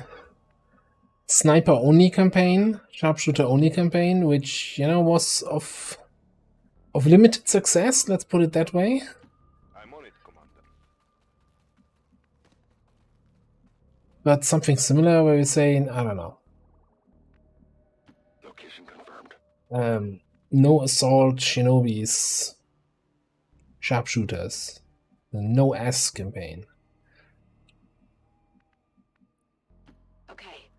sniper only campaign, sharpshooter only campaign, which, you know, was of limited success, let's put it that way. I'm on it, Commander. But something similar where we say, I don't know. Location confirmed. No assault shinobis, sharpshooters, the no S campaign. Okay.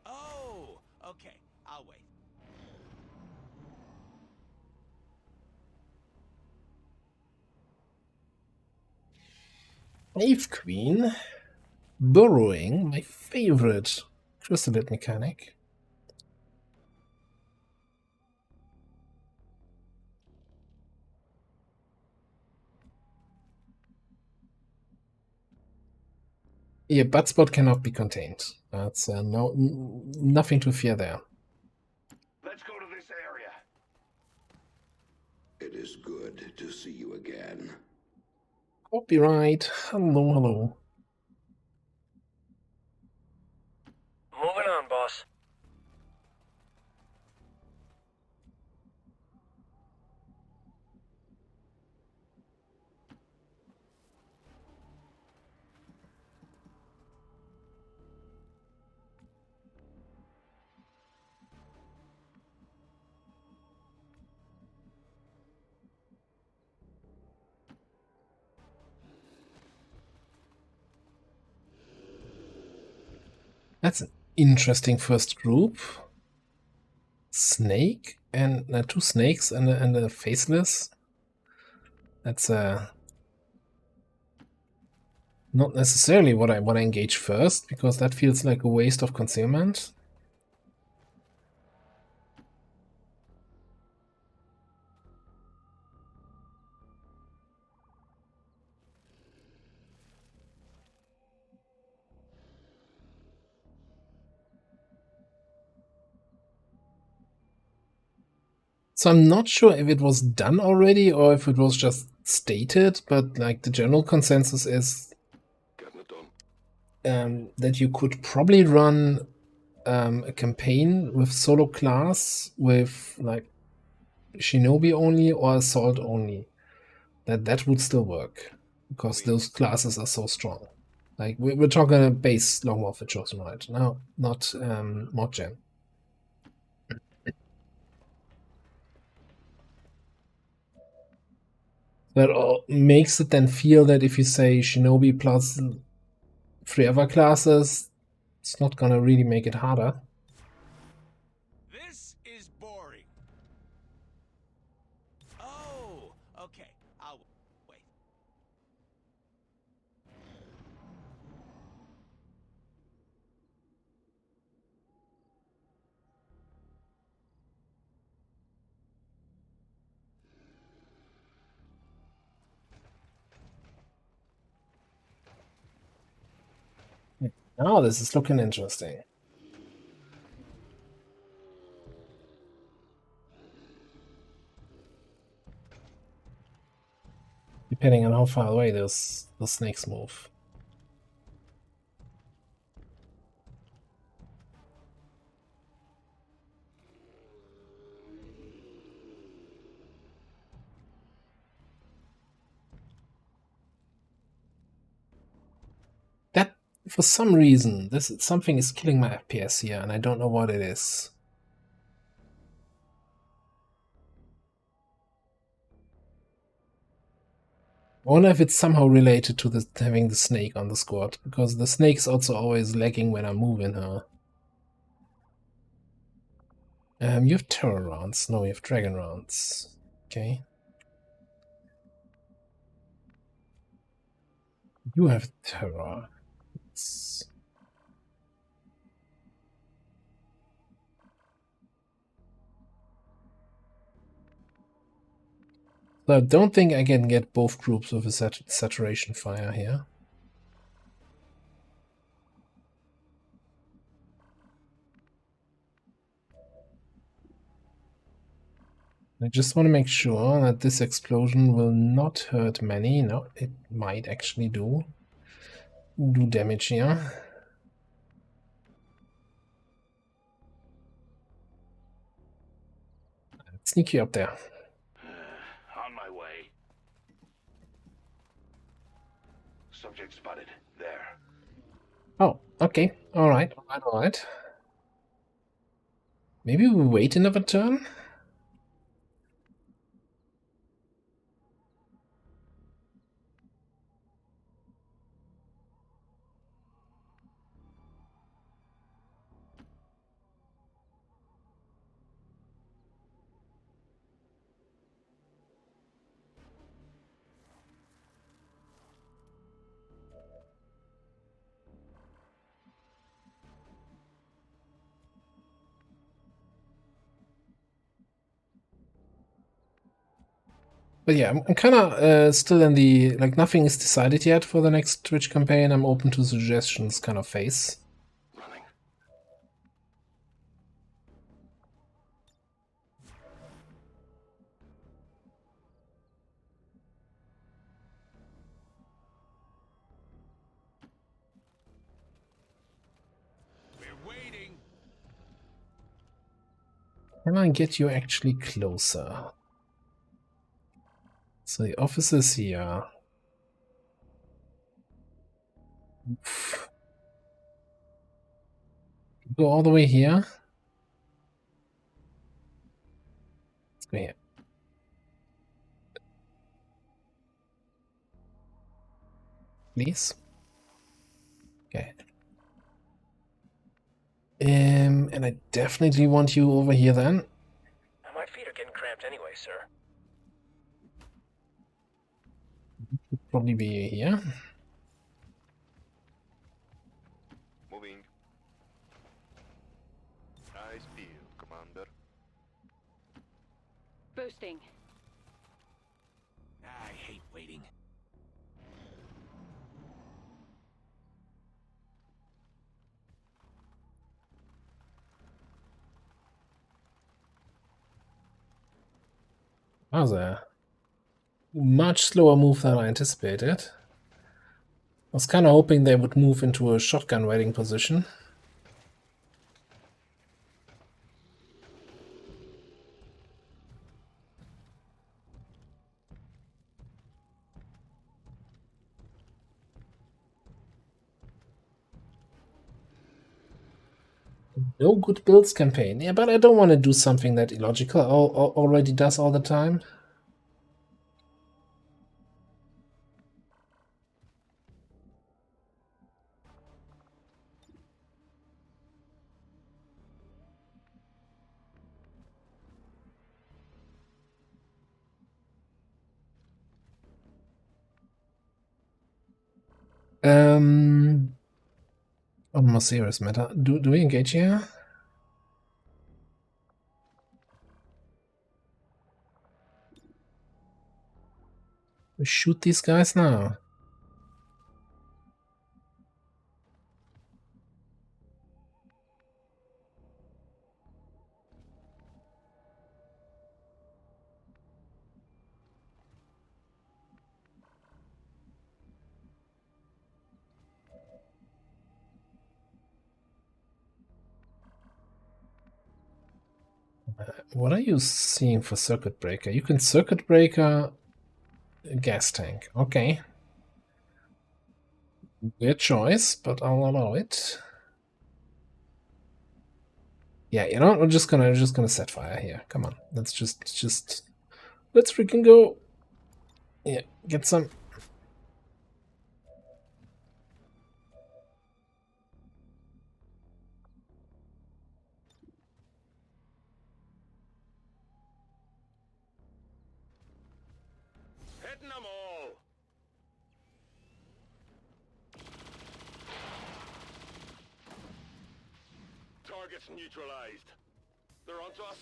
Oh, okay. I'll wait. Wave Queen, burrowing, my favorite chrysalid mechanic. Yeah, butt spot cannot be contained. That's nothing to fear there. Let's go to this area. It is good to see you again. Copyright. Hello, hello. Moving on, boss. That's an interesting first group. Snake and two snakes and a faceless. That's not necessarily what I want to engage first, because that feels like a waste of concealment. So I'm not sure if it was done already or if it was just stated, but like the general consensus is that you could probably run a campaign with solo class with like shinobi only or assault only. That would still work because those classes are so strong. Like we're talking a base Long War for Chosen right now, not Mod Jam. That makes it then feel that if you say Shinobi plus 3 other classes, it's not gonna really make it harder. This is boring. Oh, okay. I'll wait. Now this is looking interesting. depending on how far away those snakes move. That, for some reason, something is killing my FPS here, and I don't know what it is. I wonder if it's somehow related to having the snake on the squad, because the snake's also always lagging when I'm moving her. You have terror rounds. No, you have dragon rounds. Okay. You have terror. So I don't think I can get both groups with a saturation fire here. I just want to make sure that this explosion will not hurt many. No, it might actually do damage here. Sneak you up there. On my way. Subject spotted. There. Oh, okay. Alright. Maybe we wait another turn? But yeah, I'm kind of still in the, like, nothing is decided yet for the next Twitch campaign. I'm open to suggestions kind of phase. Running. We're waiting. Can I get you actually closer? So the office is here. Oof. Go all the way here. Let's go here. Please. Okay. And I definitely want you over here then. My feet are getting cramped anyway, sir. Should probably be here. Moving. Eyes peeled, Commander. Boosting. I hate waiting. That was a much slower move than I anticipated. I was kind of hoping they would move into a shotgun waiting position. No good builds campaign. Yeah, but I don't want to do something that illogical already does all the time. On a more serious matter, do we engage here? We shoot these guys now. What are you seeing for circuit breaker? You can circuit breaker a gas tank. Okay. Weird choice, but I'll allow it. Yeah, you know what? We're just gonna set fire here. Come on. Let's let's freaking go. Yeah, get some. Hitting them all. Targets neutralized. They're onto us.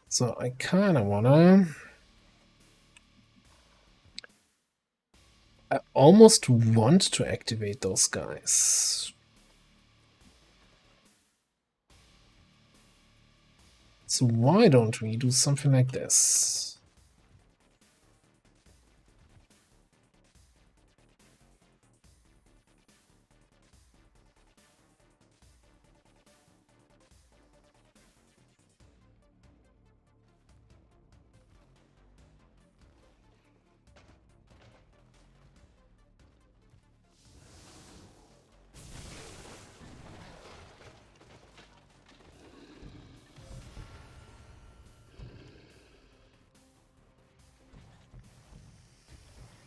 So I kind of wanna. I almost want to activate those guys. So why don't we do something like this?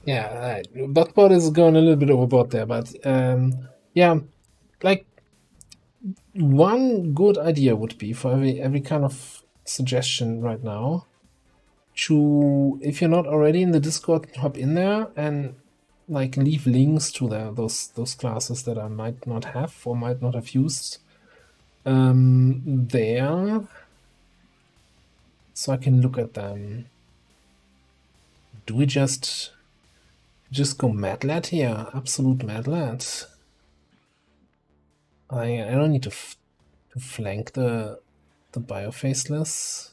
Yeah, Botbot is going a little bit overboard there, but yeah, like one good idea would be for every kind of suggestion right now to, if you're not already in the Discord, hop in there and like leave links to those classes that I might not have or might not have used there, so I can look at them. Do we just go mad lad here? Absolute mad lad. I don't need to flank the biofaceless.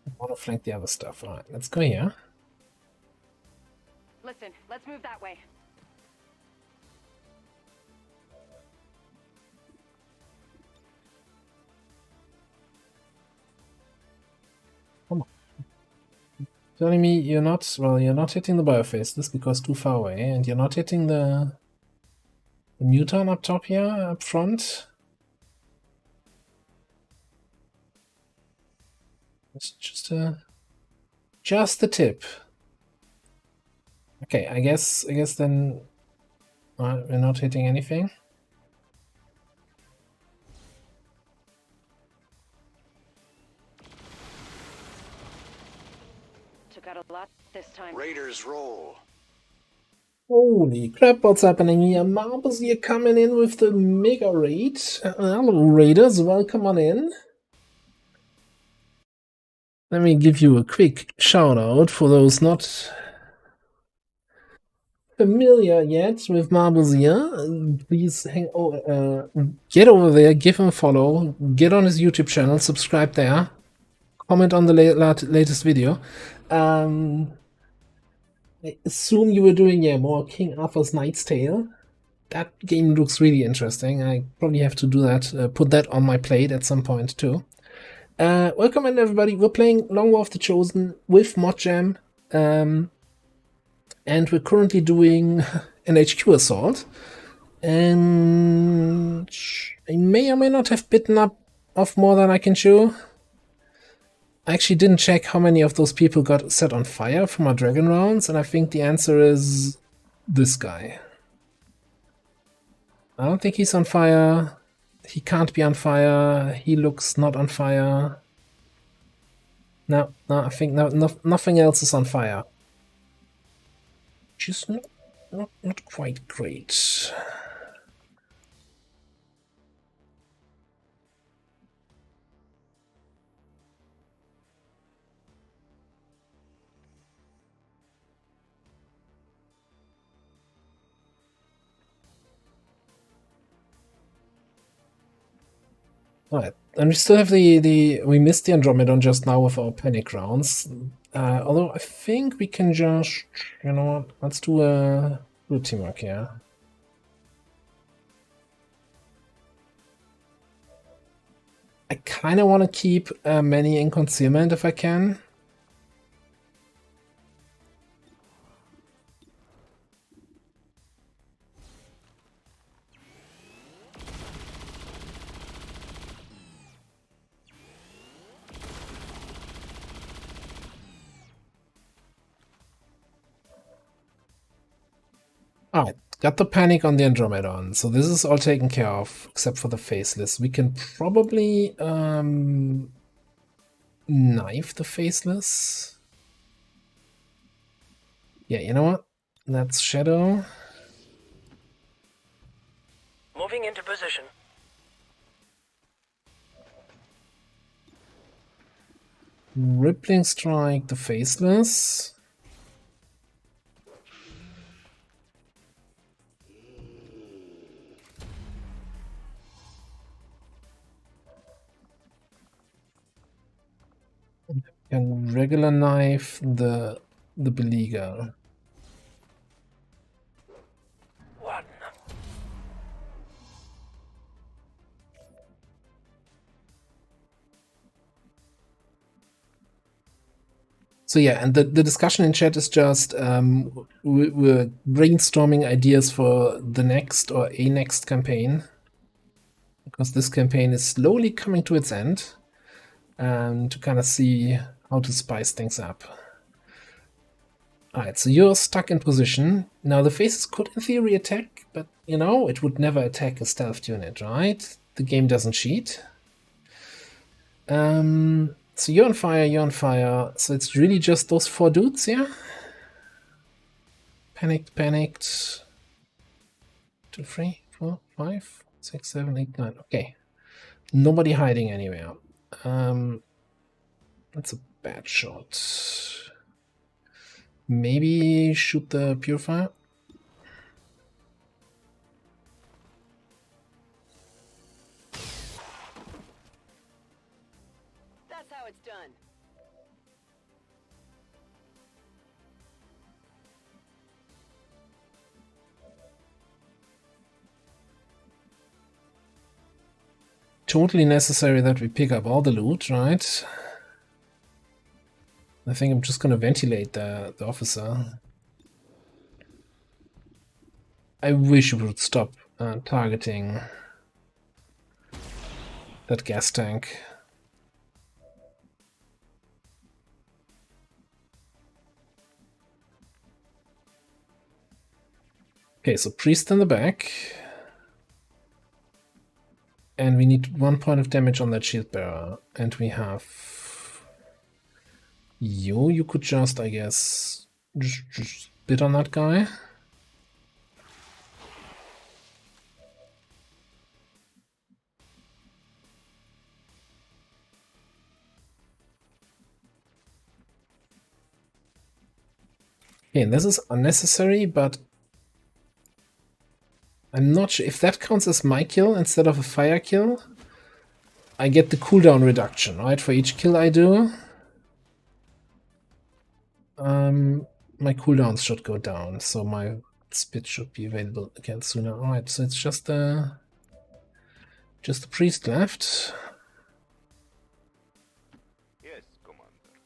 I want to flank the other stuff. All right, let's go here. Listen, let's move that way. Come on. Telling me you're not hitting the biofaceless because too far away, and you're not hitting the muton up top here, up front. It's just a tip. Okay, I guess then we're not hitting anything. Took out a lot this time. Raiders roll. Holy crap, what's happening here? Marbles here coming in with the mega raid. Hello Raiders, welcome on in. Let me give you a quick shout out for those not familiar yet with Marbles here. Please get over there, give him a follow, get on his YouTube channel, subscribe there, comment on the latest video. I assume you were doing more King Arthur's Knight's Tale. That game looks really interesting. I probably have to do that, put that on my plate at some point too. Welcome in everybody. We're playing Long War of the Chosen with Mod Jam, and we're currently doing an HQ assault. And I may or may not have bitten up off more than I can chew. I actually didn't check how many of those people got set on fire from our dragon rounds, and I think the answer is this guy. I don't think he's on fire. He can't be on fire. He looks not on fire. No, I think nothing else is on fire. Just not quite great. Alright, and we still have we missed the Andromedon just now with our panic rounds. Although I think we can just, you know what, let's do a teamwork here. I kind of want to keep many in concealment if I can. Alright, got the panic on the Andromedon, so this is all taken care of, except for the faceless. We can probably knife the faceless. Yeah, you know what? That's Shadow. Moving into position. Rippling Strike the faceless. And regular knife the beleaguer. What? So yeah, and the discussion in chat is just we're brainstorming ideas for the next or a next campaign, because this campaign is slowly coming to its end, to kind of see how to spice things up. Alright, so you're stuck in position. Now the faces could in theory attack, but you know, it would never attack a stealth unit, right? The game doesn't cheat. So you're on fire, so it's really just those 4 dudes here? Panicked. 2, 3, 4, 5, 6, 7, 8, 9. Okay. Nobody hiding anywhere. That's a bad shot. Maybe shoot the purifier? That's how it's done. Totally necessary that we pick up all the loot, right? I think I'm just gonna ventilate the officer. I wish we would stop targeting that gas tank. Okay, so priest in the back. And we need 1 point of damage on that shield bearer. And we have you could just, I guess, just bid on that guy. Okay, and this is unnecessary, but I'm not sure if that counts as my kill instead of a fire kill. I get the cooldown reduction, right? For each kill I do. My cooldowns should go down, so my spit should be available again sooner. Alright, so it's just the priest left. Yes, Commander.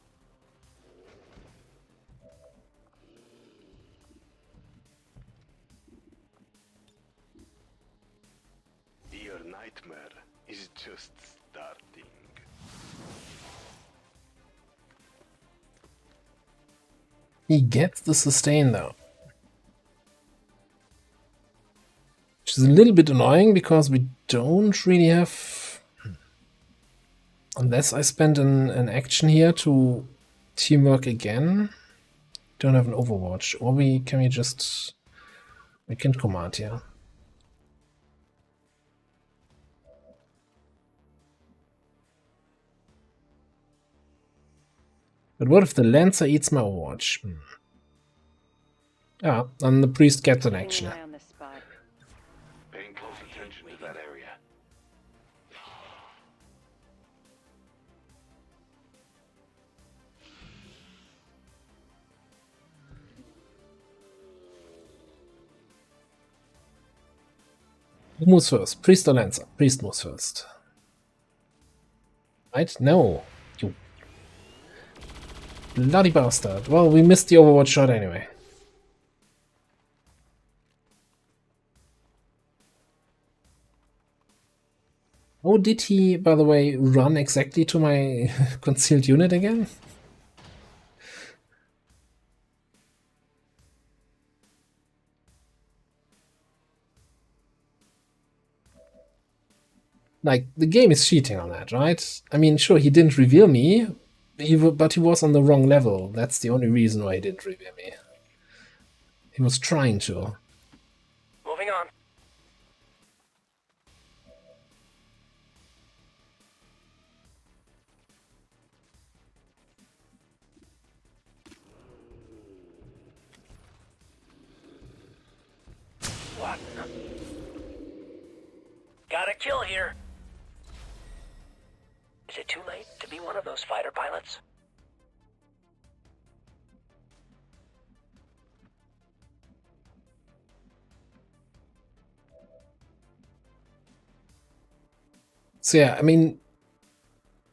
Your nightmare is just starting. He gets the sustain though. Which is a little bit annoying because we don't really have... Unless I spend an action here to teamwork again. Don't have an Overwatch. Or can we just We can command here. But what if the Lancer eats my Overwatch? Yeah, and the Priest gets an action. Paying close attention to that area. Who moves first? Priest or Lancer? Priest moves first. Right? No. You bloody bastard. Well, we missed the Overwatch shot anyway. Oh, did he, by the way, run exactly to my concealed unit again? Like, the game is cheating on that, right? I mean, sure, he didn't reveal me, but he was on the wrong level. That's the only reason why he didn't reveal me. He was trying to. Moving on. What? Got a kill here. Is it too late to be one of those fighter pilots? So yeah, I mean,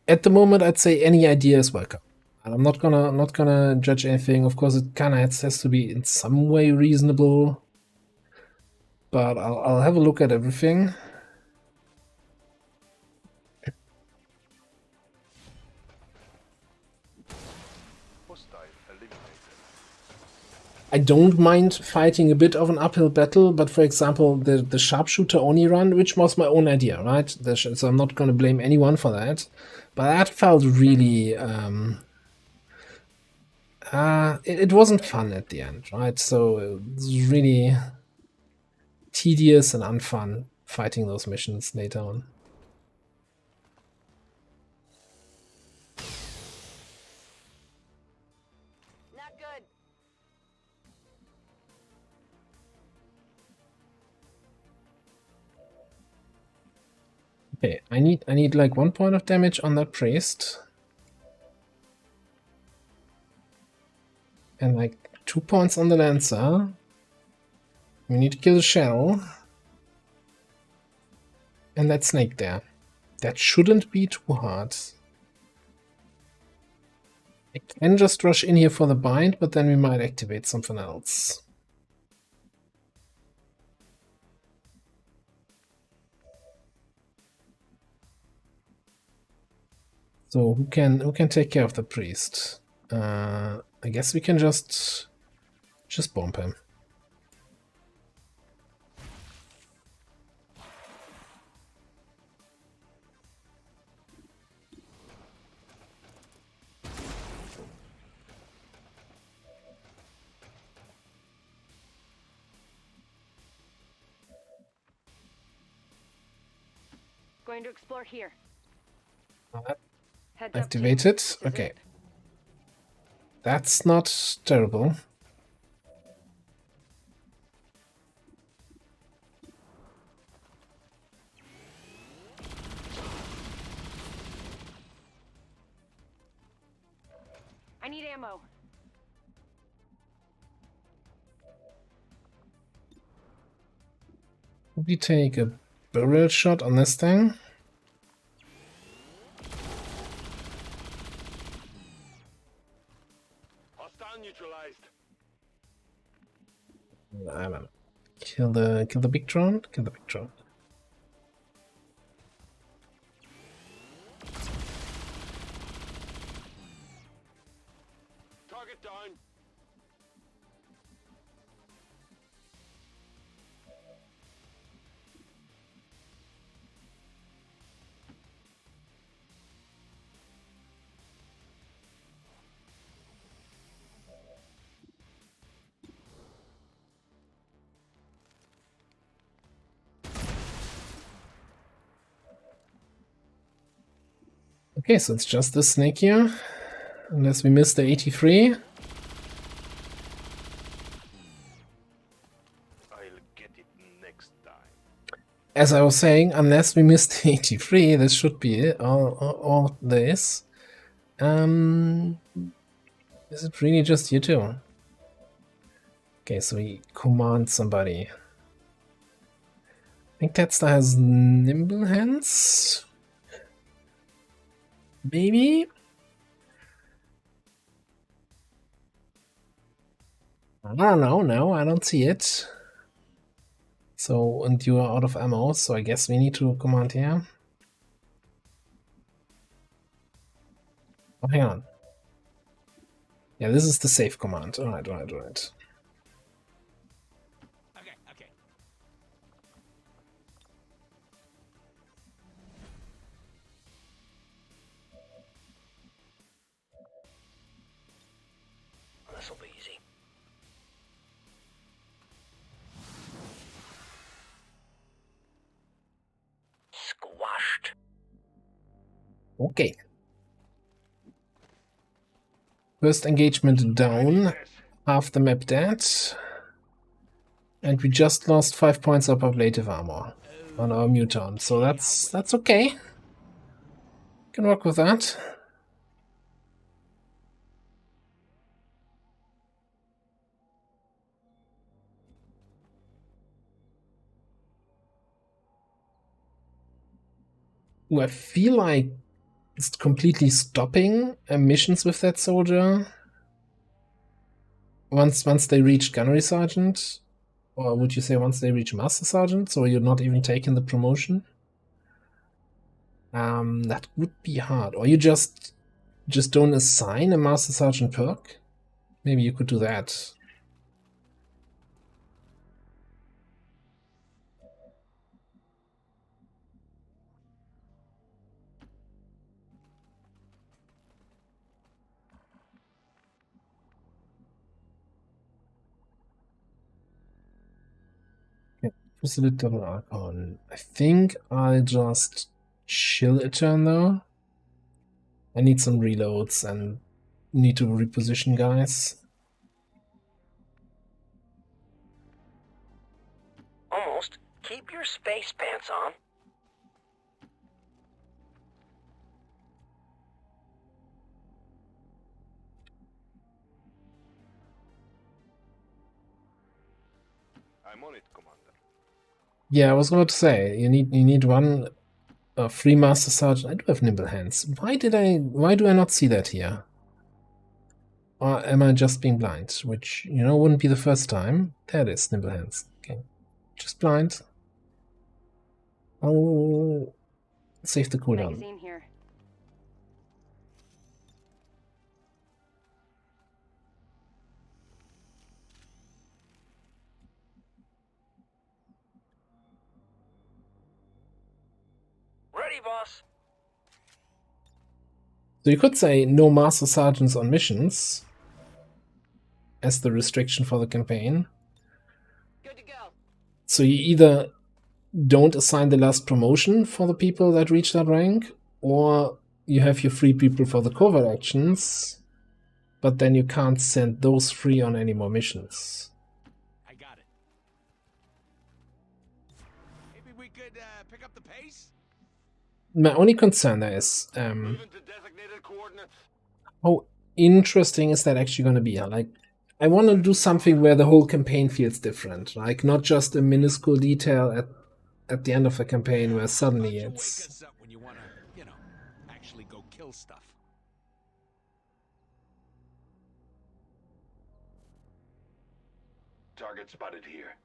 at the moment, I'd say any idea is welcome. And I'm not gonna judge anything. Of course, it kind of has to be in some way reasonable. But I'll have a look at everything. I don't mind fighting a bit of an uphill battle, but for example, the sharpshooter Oni run, which was my own idea, right? So I'm not going to blame anyone for that. But that felt really... it wasn't fun at the end, right? So it was really tedious and unfun fighting those missions later on. Okay, I need like 1 point of damage on that priest. And like 2 points on the Lancer. We need to kill the shell. And that snake there. That shouldn't be too hard. I can just rush in here for the bind, but then we might activate something else. So who can take care of the priest? I guess we can just bomb him. Going to explore here. Activated. Okay. That's not terrible. I need ammo. Would we take a barrel shot on this thing? I don't know. Kill the big drone. Kill the big drone. Target down. Okay, so it's just this snake here. Unless we miss the 83. I'll get it next time. As I was saying, unless we miss the 83, this should be it. All this. Is it really just you two? Okay, so we command somebody. I think Tetster has nimble hands. Maybe? I don't know, no, I don't see it. So, and you are out of ammo, so I guess we need to command here. Oh, hang on. Yeah, this is the safe command. Alright. Okay. This'll be easy. Squashed. Okay. First engagement down. Half the map dead. And we just lost 5 points of ablative armor on our mutant, so that's okay. Can work with that. Ooh, I feel like it's completely stopping missions with that soldier once they reach gunnery sergeant. Or would you say once they reach Master Sergeant, so you're not even taking the promotion? That would be hard. Or you just don't assign a Master Sergeant perk? Maybe you could do that. Absolute double Archon. I think I'll just chill a turn though. I need some reloads and need to reposition guys. Almost. Keep your space pants on. I'm on it, Commander. Yeah, I was going to say you need one free Master Sergeant. I do have nimble hands. Why do I not see that here? Or am I just being blind? Which, you know, wouldn't be the first time. There it is, nimble hands. Okay. Just blind. Oh, save the cooldown. Magazine here. Ready, boss. So you could say no Master Sergeants on missions as the restriction for the campaign. Good to go. So you either don't assign the last promotion for the people that reach that rank, or you have your free people for the covert actions, but then you can't send those free on any more missions. I got it. Maybe we could pick up the pace? My only concern there is Moving to designated coordinates. how interesting is that actually going to be? Like, I want to do something where the whole campaign feels different, like not just a minuscule detail at the end of the campaign where suddenly Wake it's... us up when you wanna, actually go kill stuff. Target spotted here.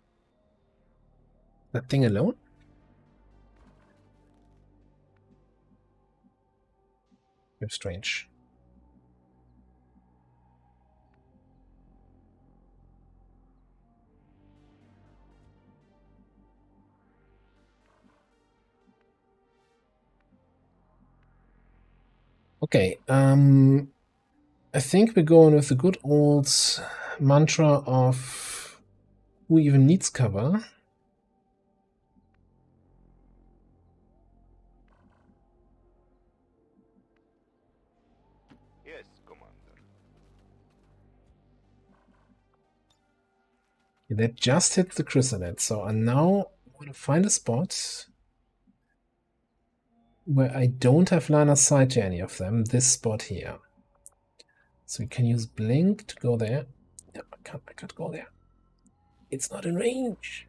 That thing alone? You're strange. Okay, I think we're going with the good old mantra of who even needs cover. That just hit the chrysalid, so I now want to find a spot where I don't have line of sight to any of them. This spot here. So we can use blink to go there. No, I can't go there. It's not in range.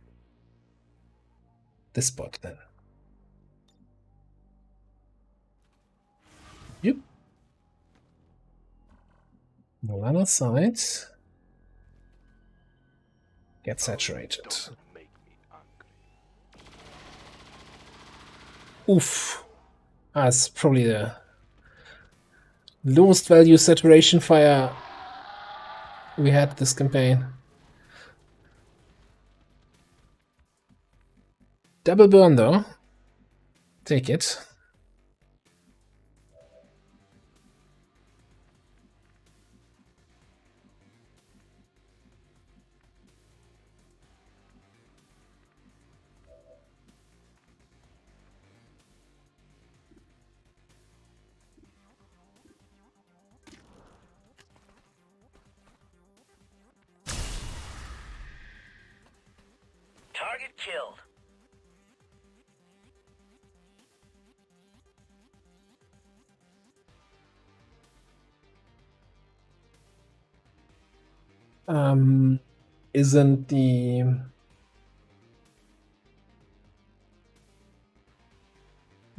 This spot then. Yep. No line of sight. Get saturated. Don't make me angry. Oof. That's probably the lowest value saturation fire we had this campaign. Double burn though. Take it. Target killed. Isn't the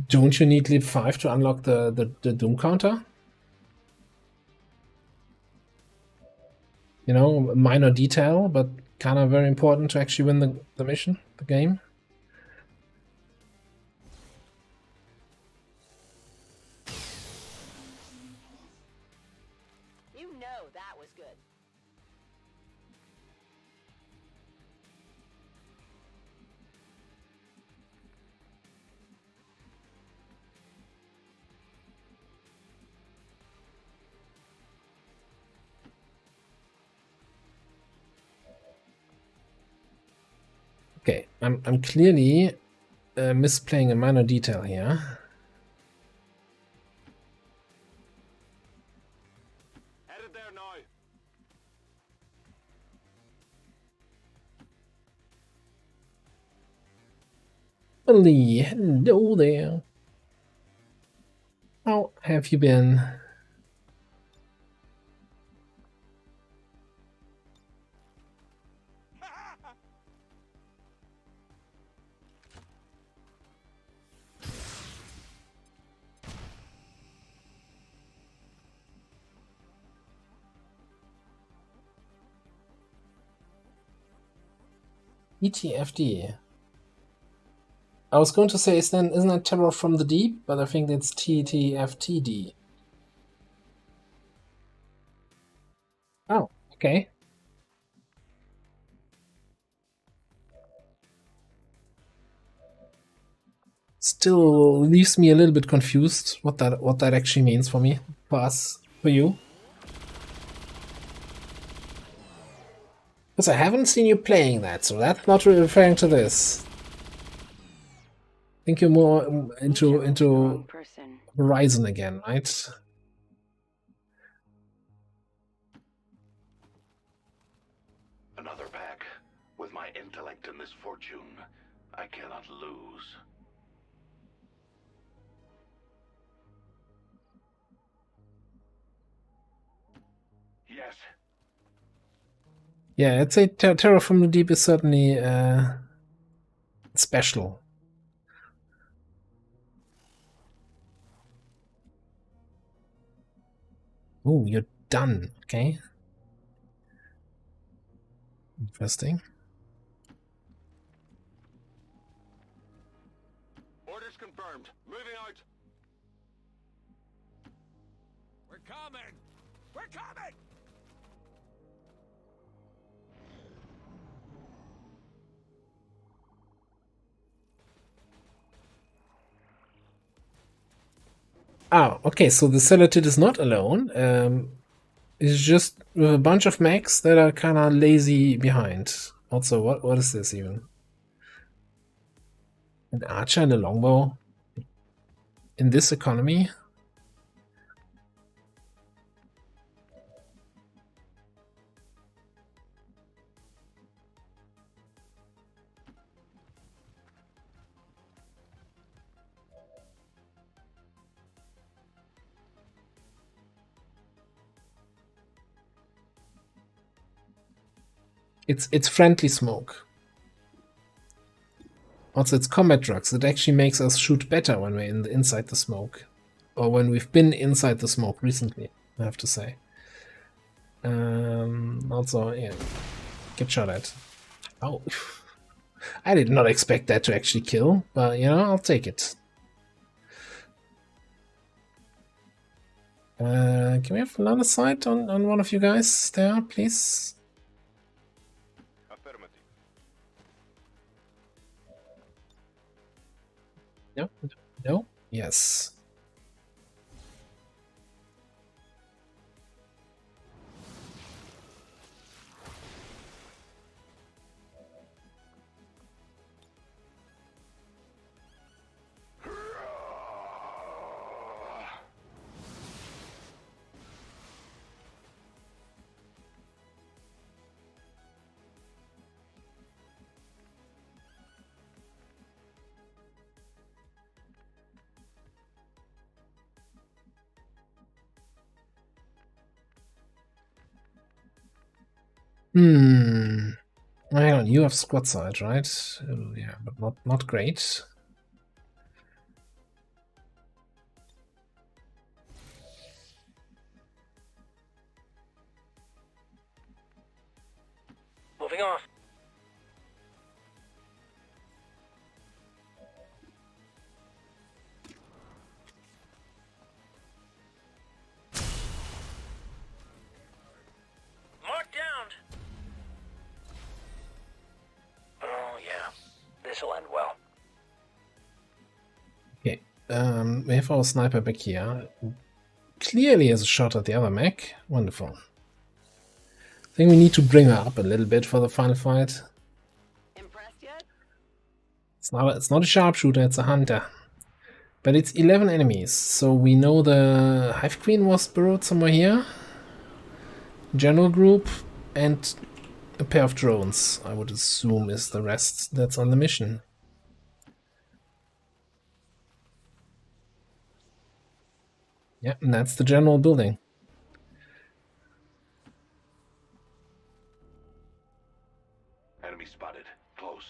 don't you need leap 5 to unlock the Doom counter? You know, minor detail, but kind of very important to actually win the mission, the game. You know that was good. Okay, I'm clearly misplaying a minor detail here. Headed there now. Lee, hello there. How have you been? ETFD. I was going to say, isn't that Terror from the Deep? But I think it's TTFTD. Oh, okay. Still leaves me a little bit confused what that actually means for me, for us, for you. Because I haven't seen you playing that, so that's not referring to this. I think you're more into Horizon again, right? Another pack. With my intellect and this fortune, I cannot lose. Yes. Yeah, I'd say Terror from the Deep is certainly special. Oh, you're done. Okay. Interesting. Orders confirmed. Moving out. We're coming! We're coming! Oh, okay, so the Celatid is not alone. It's just with a bunch of mechs that are kind of lazy behind. Also, what is this even? An archer and a longbow? In this economy? It's friendly smoke. Also, it's combat drugs. It actually makes us shoot better when we're inside the smoke. Or when we've been inside the smoke recently, I have to say. Also, yeah, get shot at. Oh, I did not expect that to actually kill, but you know, I'll take it. Can we have another sight on one of you guys there, please? Affirmative. No? No? Yes. Hang on, you have squad sight, right? Yeah, but not great. Moving off. Mark down. Oh yeah, this'll end well. Okay, we have our sniper back here. Clearly has a shot at the other mech. Wonderful. I think we need to bring her up a little bit for the final fight. Impressed yet? It's not a sharpshooter, it's a hunter. But it's 11 enemies, so we know the Hive Queen was burrowed somewhere here. General group and a pair of drones, I would assume, is the rest that's on the mission. Yeah, and that's the general building. Enemy spotted. Close.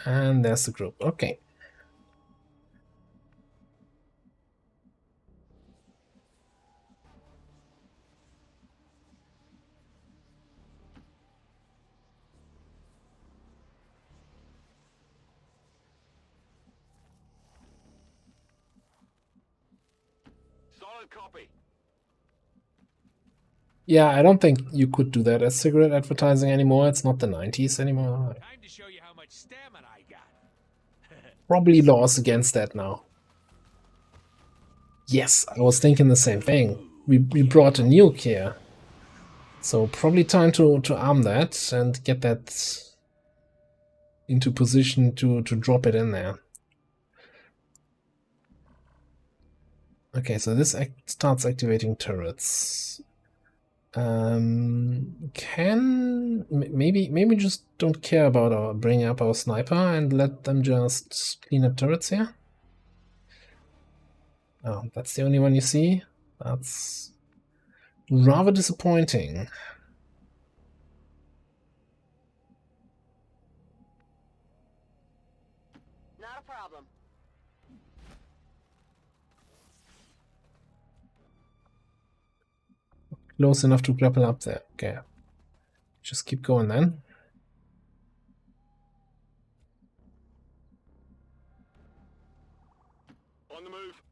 And there's the group. Okay. Solid copy. Yeah, I don't think you could do that as cigarette advertising anymore. It's not the 90s anymore. Time to show you how much stamina I got. Probably laws against that now. Yes, I was thinking the same thing. We brought a nuke here. So probably time to arm that and get that into position to drop it in there. Okay, so this starts activating turrets. Maybe just don't care about bringing up our sniper and let them just clean up turrets here? Oh, that's the only one you see? That's rather disappointing. Not a problem. Close enough to grapple up there. Okay. Just keep going then. On the move.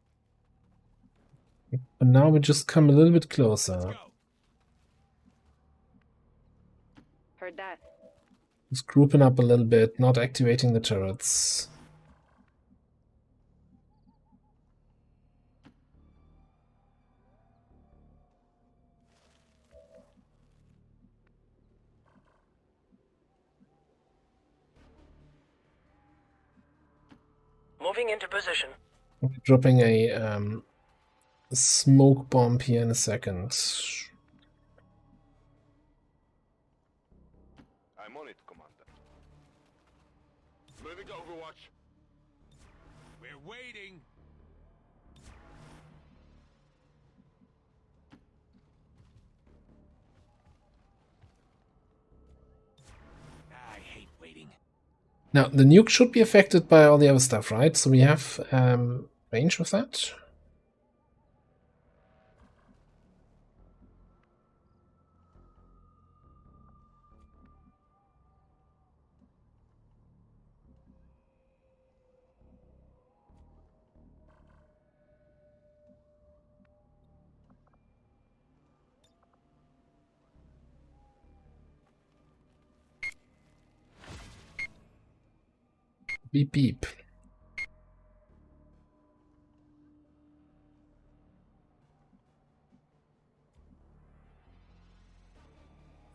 But now we just come a little bit closer. Heard that. Just grouping up a little bit, not activating the turrets. Moving into position. Dropping a smoke bomb here in a second. I'm on it, Commander. Moving to Overwatch. We're waiting. Now, the nuke should be affected by all the other stuff, right? So we have range with that. Beep beep.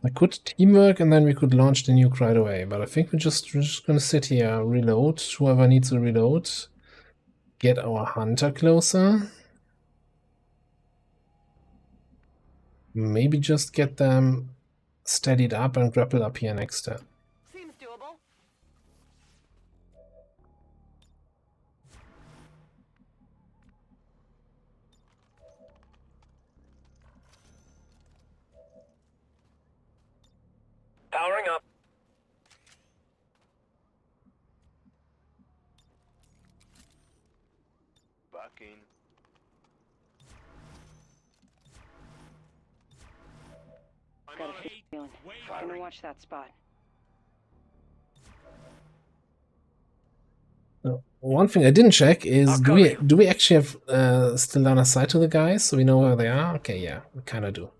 I could teamwork and then we could launch the nuke right away, but I think we're just gonna sit here, reload, whoever needs to reload, get our hunter closer. Maybe just get them steadied up and grapple up here next to. Seems doable. Powering up. Back in. Got a feeling. Gonna watch that spot. One thing I didn't check is do we actually have still line of sight to the guys so we know where they are? Okay, yeah, we kind of do.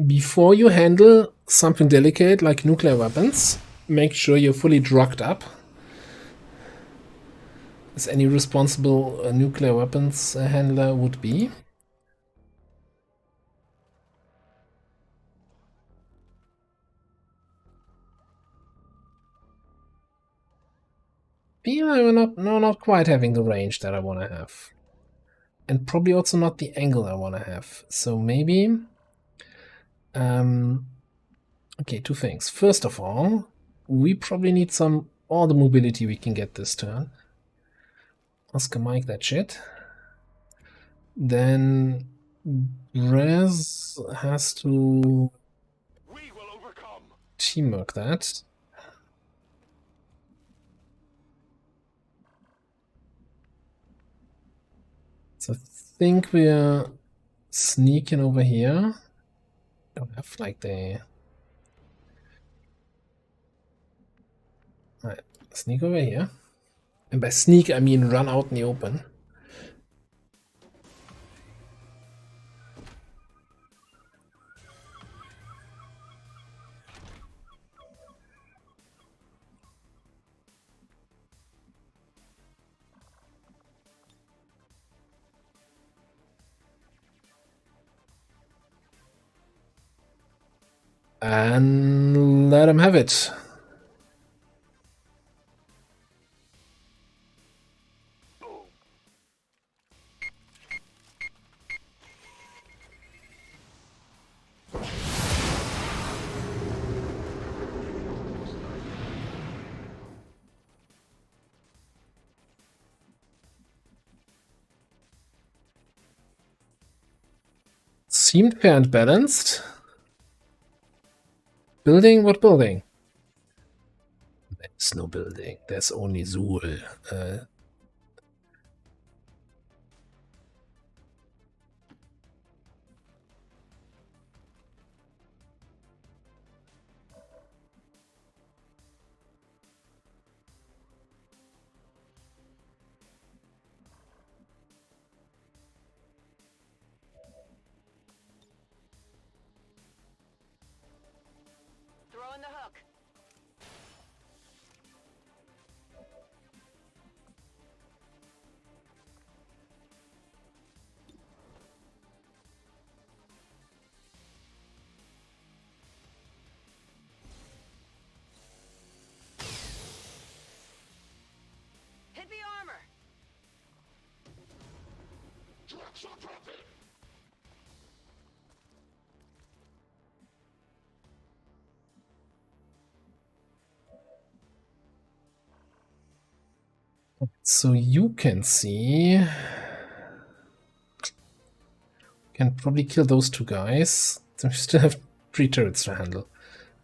Before you handle something delicate like nuclear weapons, make sure you're fully drugged up. As any responsible nuclear weapons handler would be. Yeah, not quite having the range that I want to have. And probably also not the angle I want to have. So maybe... okay, two things. First of all, we probably need all the mobility we can get this turn. Oscar Mike that shit. Then Rez has to teamwork that. So I think we're sneaking over here. Don't have like the... Alright, sneak over here. And by sneak I mean run out in the open. And let him have it. Seemed fair and balanced. Building? What building? There's no building. There's only Zul. Throwing the hook. So you can see... Can probably kill those two guys. So we still have 3 turrets to handle.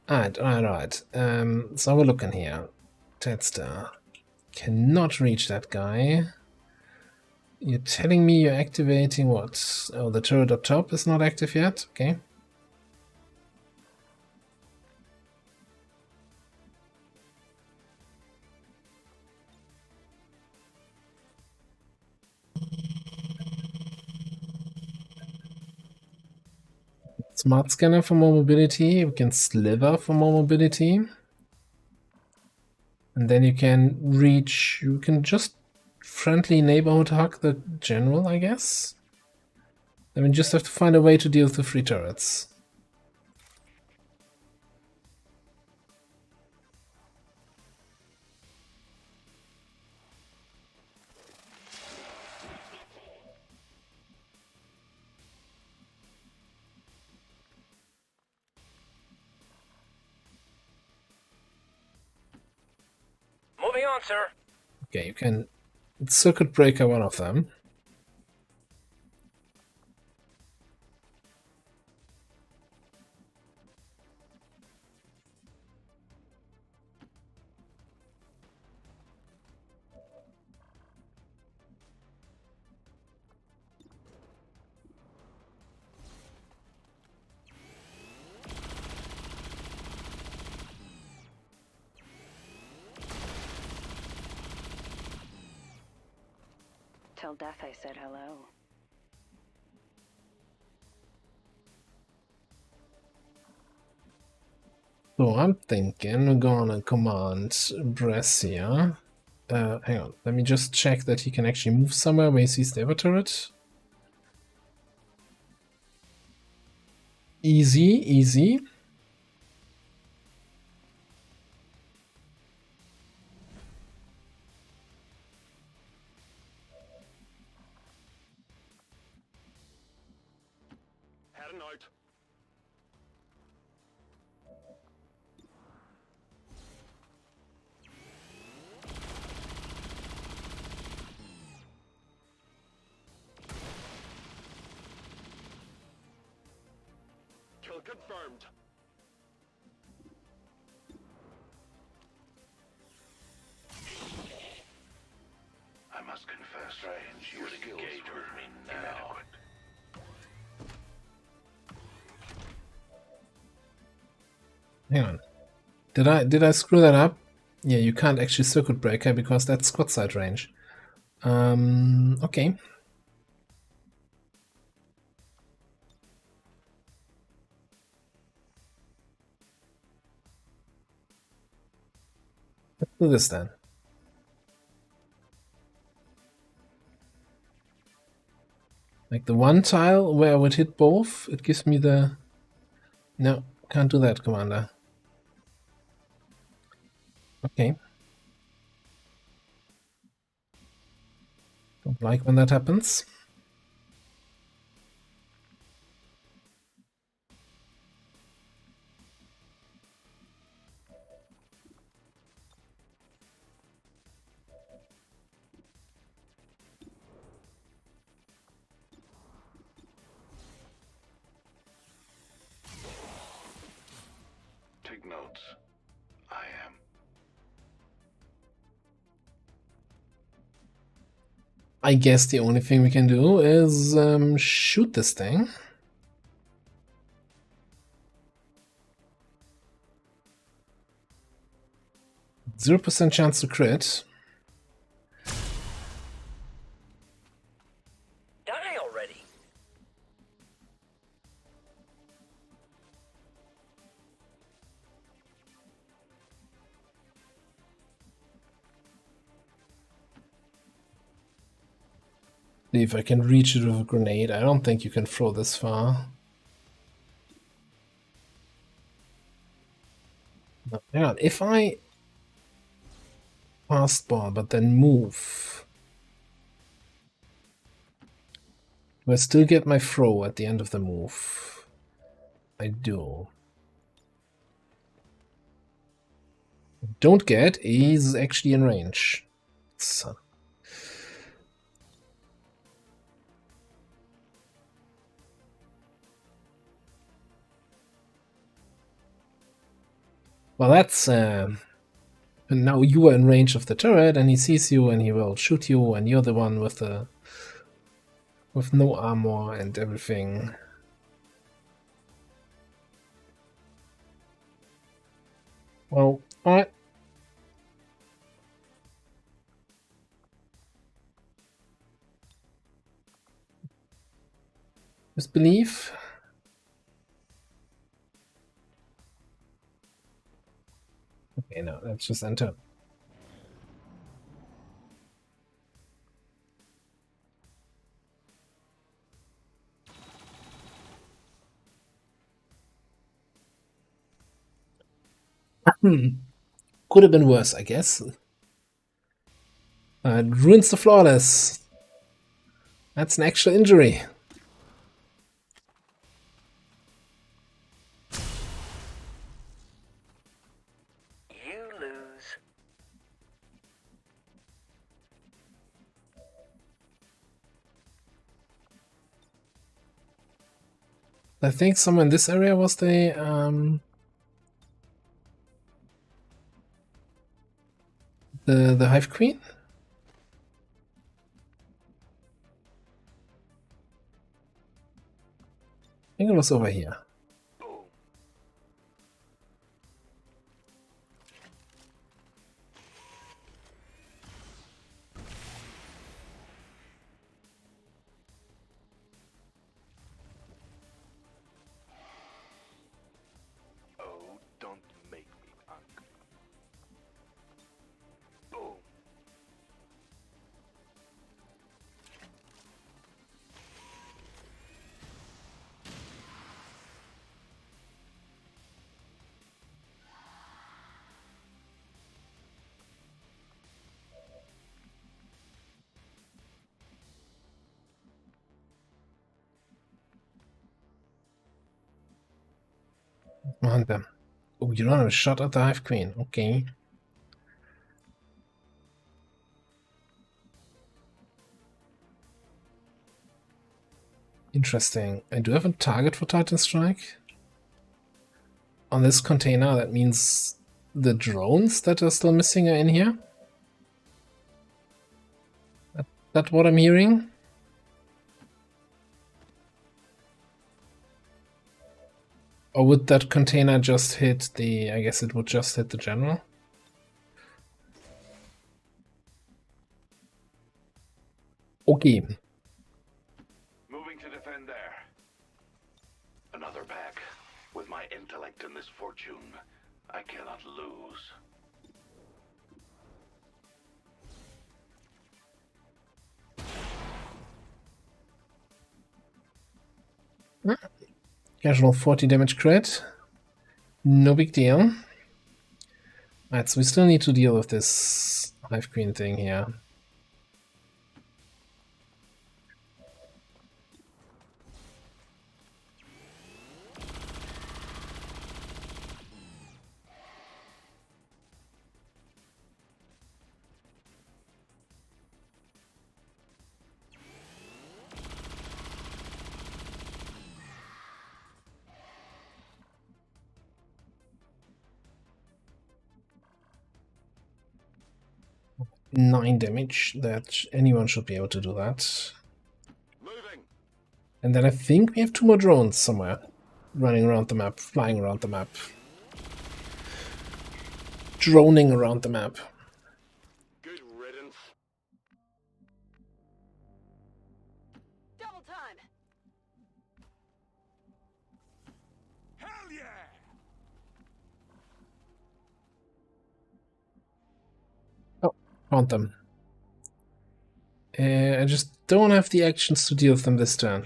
Alright. So we're looking here. Deadstar. Cannot reach that guy. You're telling me you're activating what? Oh, the turret up top is not active yet? Okay. Smart scanner for more mobility. We can sliver for more mobility. And then you can reach... You can just friendly neighborhood hug the general, I guess? Then we just have to find a way to deal with the 3 turrets. Moving on, sir. Okay, you can circuit breaker one of them. Till death I said hello. So I'm thinking we're gonna command Brescia. Hang on, let me just check that he can actually move somewhere where he sees the Ever turret. Easy. Heading out. Kill confirmed. I must confess, your skills with me now. Hang on. Did I screw that up? Yeah, you can't actually circuit breaker because that's squad side range. Okay. Let's do this then. Like the one tile where I would hit both, it gives me the... No, can't do that, Commander. Okay. Don't like when that happens. Take notes. I am. I guess the only thing we can do is shoot this thing. %0 chance to crit. Die already. See if I can reach it with a grenade. I don't think you can throw this far. No, hang on. If I fastball but then move, do I still get my throw at the end of the move? I do. Don't get, he's actually in range. Son of Well, that's and now you are in range of the turret, and he sees you, and he will shoot you, and you're the one with no armor and everything. Well, alright. Disbelief. Okay, now let's just enter. Could have been worse, I guess. It ruins the flawless. That's an actual injury. You lose. I think somewhere in this area was the Hive Queen. I think it was over here. Oh, don't make me punk. Boom. On them. Oh, you don't have a shot at the Hive Queen. Okay. Interesting. I do have a target for Titan Strike. On this container, that means the drones that are still missing are in here. That's what I'm hearing. Or would that container just hit the... I guess it would just hit the general. Okay. Moving to defend there. Another pack. With my intellect and this fortune, I cannot lose. Casual 40 damage crit. No big deal. Alright, so we still need to deal with this Hive Queen thing here. Nine damage. That anyone should be able to do that. Moving. And then I think we have 2 more drones somewhere running around the map, flying around the map, droning around the map. Good riddance. Double time. Hell yeah! Oh, found them. I just don't have the actions to deal with them this turn.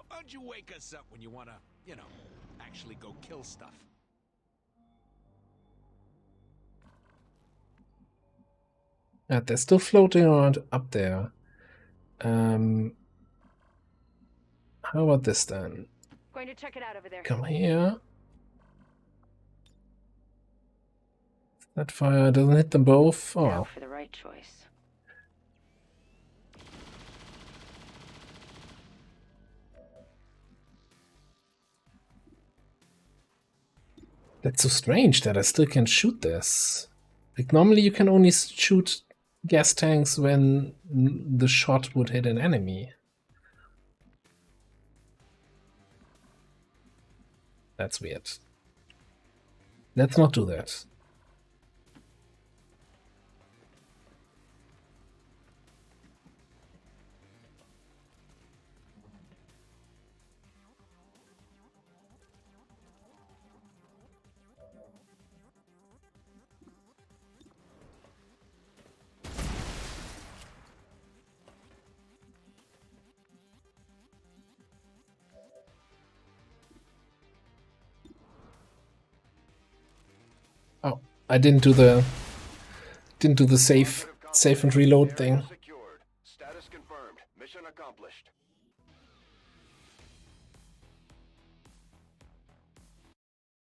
Why don't you wake us up when you wanna, you know, actually go kill stuff? They're still floating around up there. How about this then? Going to check it out over there. Come here. That fire doesn't hit them both. Oh Now well. for the right choice. That's so strange that I still can shoot this. Like, normally you can only shoot gas tanks when the shot would hit an enemy. That's weird. Let's not do that. Oh, I didn't do the save and reload thing. Secured. Status confirmed. Mission accomplished.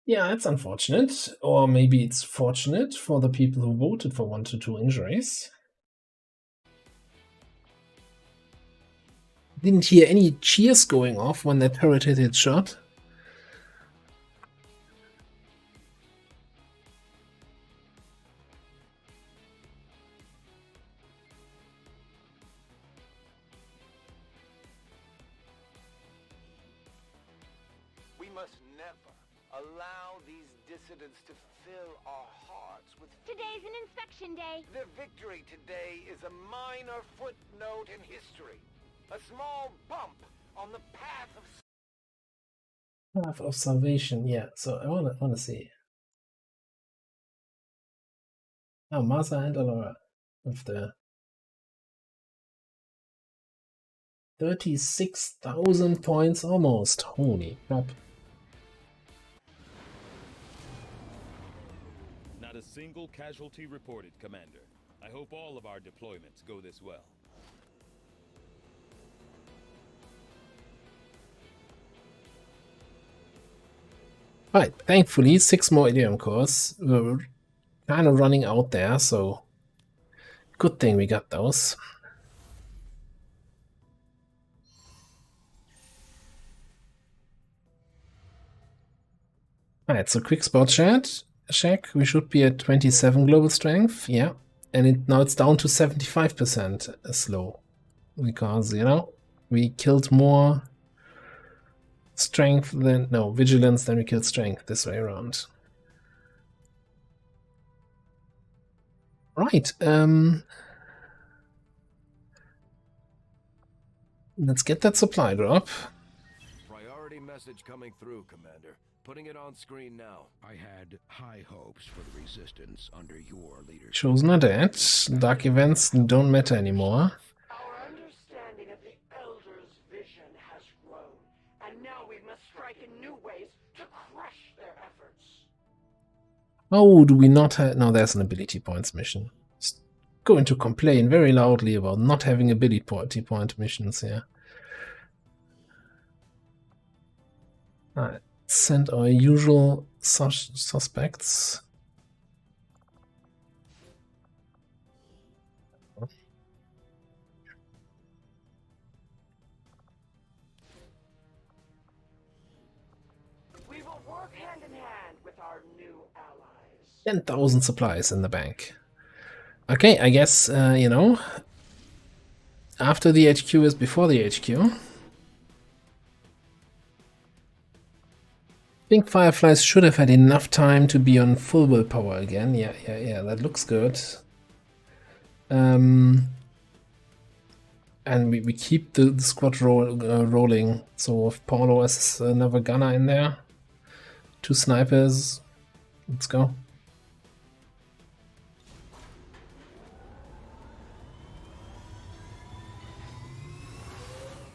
Yeah, it's unfortunate, or maybe it's fortunate for the people who voted for 1 to 2 injuries. Didn't hear any cheers going off when that turret hit its shot. We must never allow these dissidents to fill our hearts with... Today's an inspection day. Their victory today is a minor footnote in history. A small bump on the path Path of salvation, yeah. So I wanna see. Oh, Masa and Alora with the 36,000 points almost. Holy crap. Not a single casualty reported, Commander. I hope all of our deployments go this well. Right, thankfully 6 more idiom cores. We're kind of running out there, so good thing we got those. Alright, so quick spot check. We should be at 27 global strength, yeah. And now it's down to 75% slow. Because, you know, we killed more strength than... no, vigilance than we killed strength this way around. Right, let's get that supply drop. Priority message coming through, Commander. Putting it on screen now. I had high hopes for the Resistance under your leadership. Chosen are dead. Dark events don't matter anymore. Our understanding of the Elder's vision has grown, and now we must strike in new ways to crush their efforts. Oh, do we not have... no, there's an ability points mission. Just going to complain very loudly about not having ability point missions here. Alright, send our usual suspects. We will work hand in hand with our new allies. 10,000 supplies in the bank. Okay, I guess, you know, after the HQ is before the HQ. I think Fireflies should have had enough time to be on full willpower again. Yeah, that looks good. And we keep the squad rolling. So if Paulo has another gunner in there, 2 snipers, let's go.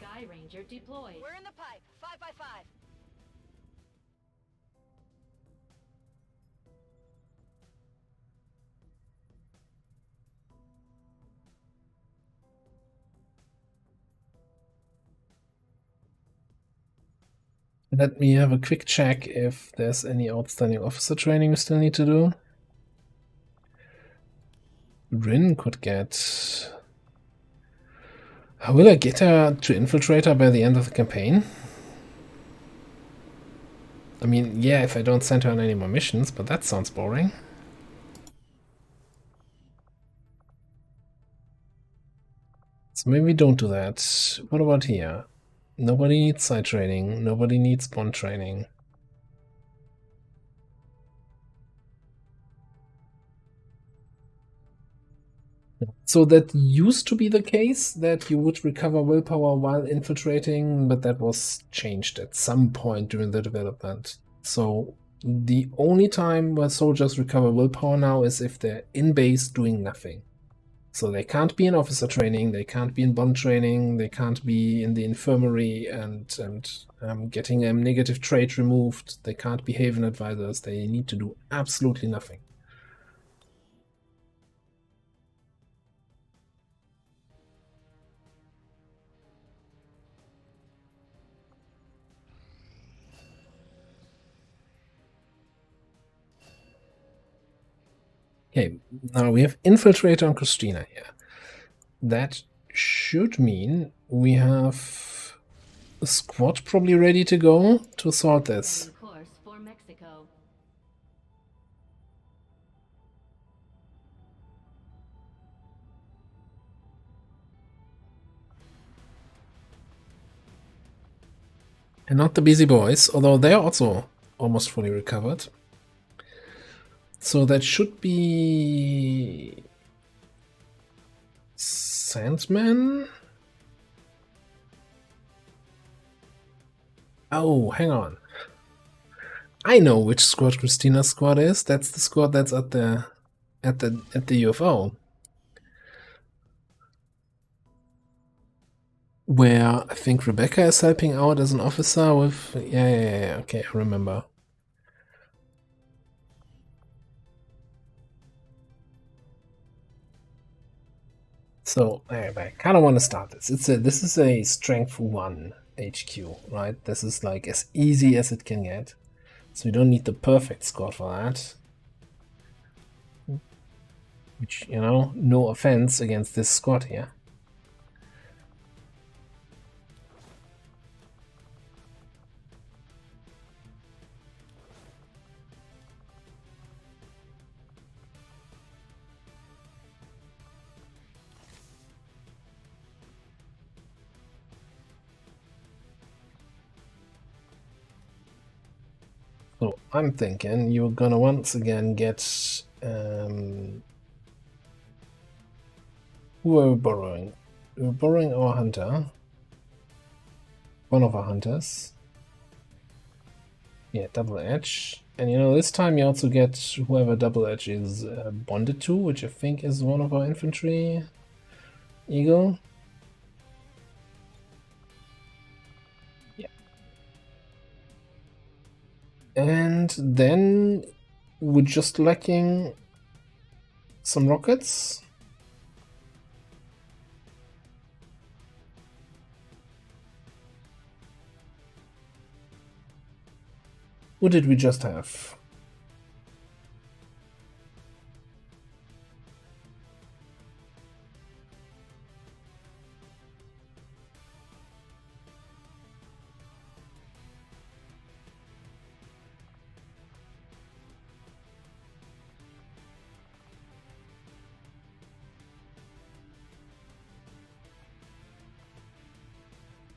Sky Ranger deployed. We're in the pipe. 5x5. Let me have a quick check if there's any outstanding officer training we still need to do. Rin could get... will I get her to Infiltrator by the end of the campaign? I mean, yeah, if I don't send her on any more missions, but that sounds boring. So maybe don't do that. What about here? Nobody needs side training. Nobody needs bond training. So that used to be the case, that you would recover willpower while infiltrating, but that was changed at some point during the development. So the only time where soldiers recover willpower now is if they're in base doing nothing. So they can't be in officer training, they can't be in bond training, they can't be in the infirmary and getting a negative trait removed, they can't be Haven advisors, they need to do absolutely nothing. Okay, now we have Infiltrator and Christina here. That should mean we have a squad probably ready to go to sort this. Course for Mexico. And not the Busy Boys, although they're also almost fully recovered. So that should be Sandman? Oh, hang on. I know which squad Christina's squad is. That's the squad that's at the UFO. Where I think Rebecca is helping out as an officer with... Yeah, okay, I remember. So, I kind of want to start this. This is a Strength 1 HQ, right? This is like as easy as it can get. So we don't need the perfect squad for that. Which, you know, no offense against this squad here. So I'm thinking you're gonna once again get who are we borrowing? We're borrowing our hunter. One of our hunters. Yeah, double edge. And you know, this time you also get whoever double edge is bonded to, which I think is one of our infantry. Eagle. Yeah. And then we're just lacking some rockets. What did we just have?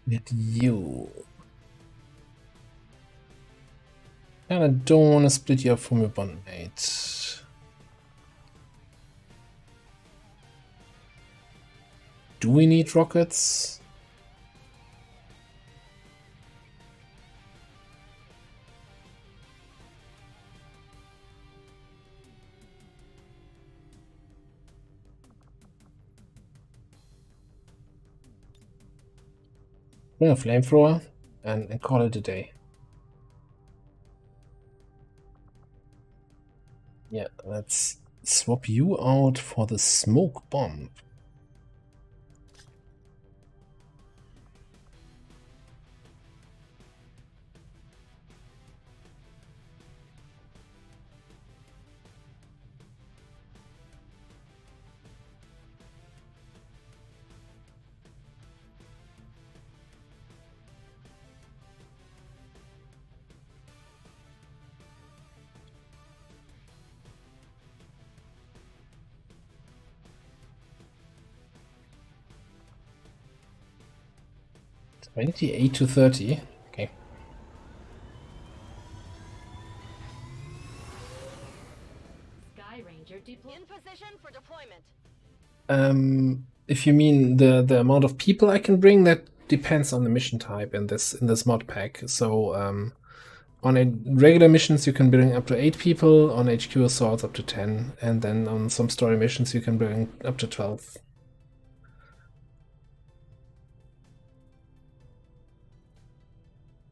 With you. And I don't want to split you up from your bondmate. Do we need rockets? Bring a flamethrower and call it a day. Yeah, let's swap you out for the smoke bomb. 28 to 30. Okay. Sky Ranger in position for deployment. If you mean the amount of people I can bring, that depends on the mission type in this mod pack. So on regular missions you can bring up to 8 people, on HQ assaults up to 10, and then on some story missions you can bring up to 12.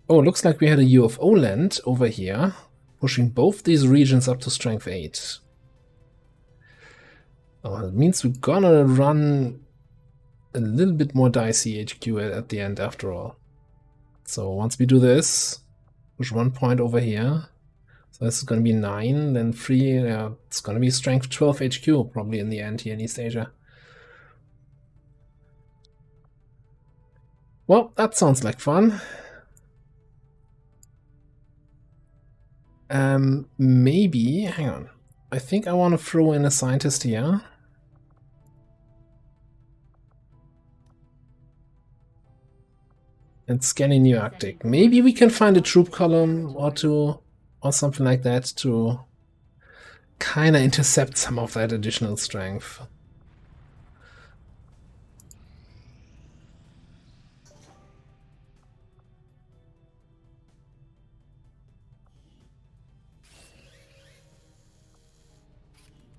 Oh, looks like we had a UFO land over here, pushing both these regions up to strength 8. Oh, that means we're gonna run a little bit more dicey HQ at the end after all. So once we do this, push 1 point over here. So this is gonna be 9, then 3, yeah, it's gonna be strength 12 HQ probably in the end here in East Asia. Well, that sounds like fun. Maybe, hang on. I think I want to throw in a scientist here. And scanning New Arctic. Maybe we can find a troop column or two, or something like that to kind of intercept some of that additional strength.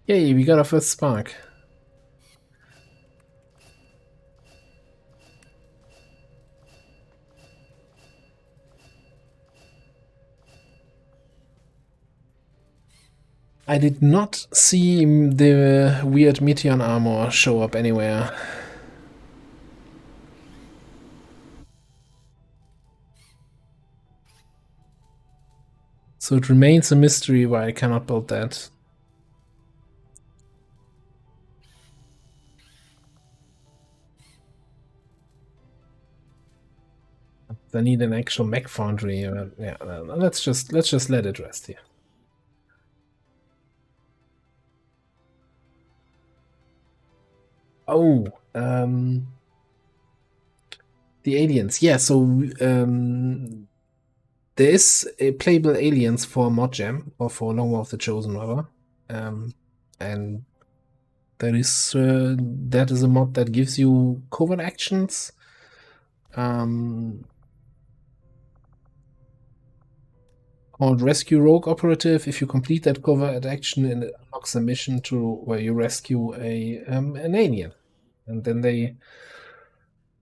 Yay, we got our first spark. I did not see the weird Meteor armor show up anywhere. So it remains a mystery why I cannot build that. I need an actual mech foundry. Yeah, let's just let it rest here. Oh, the aliens. Yeah, so there is a playable aliens for Mod Jam, or for Long War of the Chosen, rather. And that is a mod that gives you covert actions. Called Rescue Rogue Operative. If you complete that covert action, it unlocks a mission to where you rescue an alien, and then they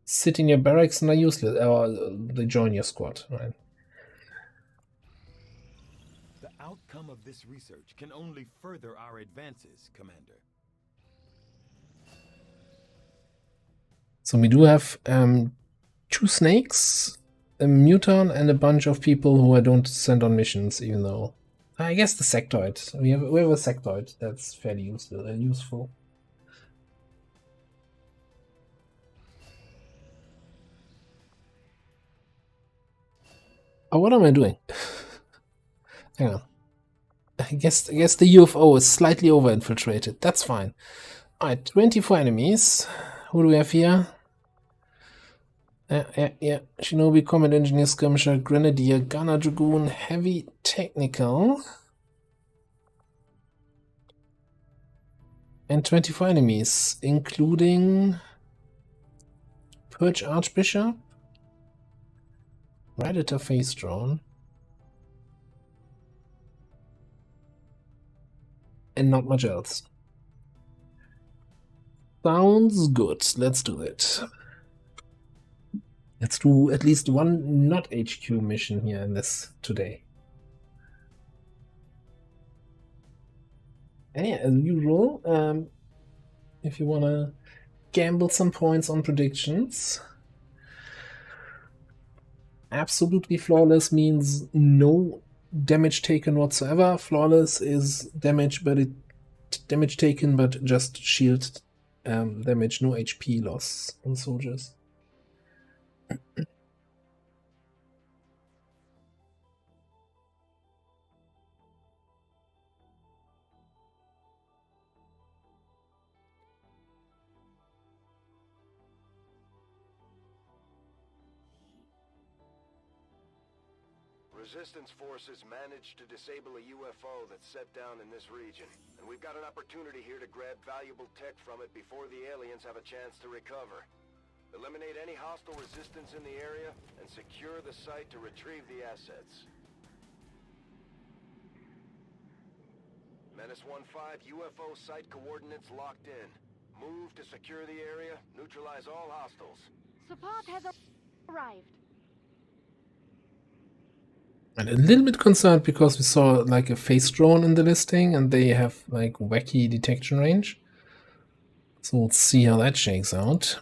sit in your barracks and are useless, or they join your squad, right? The outcome of this research can only further our advances, Commander. So we do have 2 snakes, a muton, and a bunch of people who I don't send on missions, even though I guess the sectoid. We have a sectoid that's fairly useful. Oh, what am I doing? Hang on. I guess the UFO is slightly over-infiltrated. That's fine. Alright, 24 enemies. Who do we have here? Yeah. Shinobi, Combat Engineer, Skirmisher, Grenadier, Gunner, Dragoon, Heavy Technical. And 24 enemies, including Purge Archbishop, Predator Face Drone, and not much else. Sounds good. Let's do it. Let's do at least one not HQ mission here in this today. And yeah, as usual, if you wanna gamble some points on predictions, absolutely flawless means no damage taken whatsoever. Flawless is damage, but damage taken, but just shield damage, no HP loss on soldiers. Resistance forces managed to disable a UFO that's set down in this region. And we've got an opportunity here to grab valuable tech from it before the aliens have a chance to recover. Eliminate any hostile resistance in the area and secure the site to retrieve the assets. Menace 1-5, UFO site coordinates locked in. Move to secure the area, neutralize all hostiles. Support has arrived. And a little bit concerned because we saw like a face drone in the listing and they have like wacky detection range. So we'll see how that shakes out.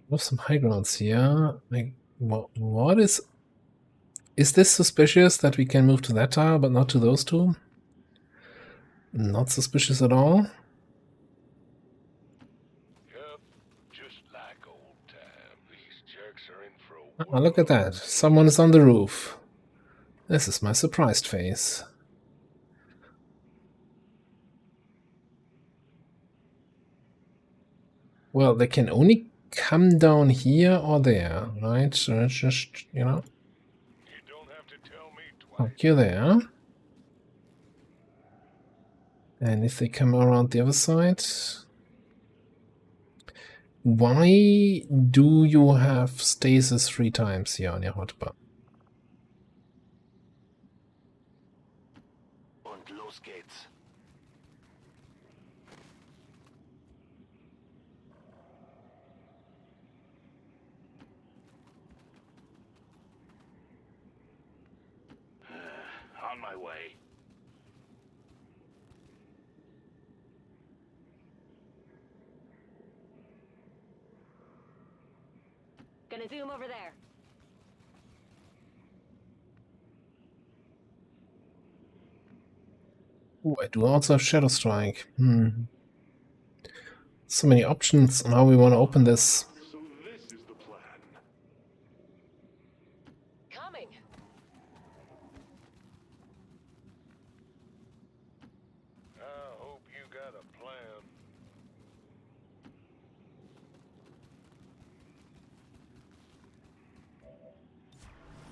We have some high grounds here. Like, what is this suspicious that we can move to that tile but not to those two? Not suspicious at all. Oh, look at that. Someone is on the roof. This is my surprised face. Well, they can only come down here or there, right? So it's just, you know. Like you're there. And if they come around the other side... Why do you have stasis 3 times here on your hotbar? Und los geht's. On my way. Gonna zoom over there. Oh, I do also have Shadow Strike. So many options on how we want to open this. So this is the plan. Coming. I hope you got a plan.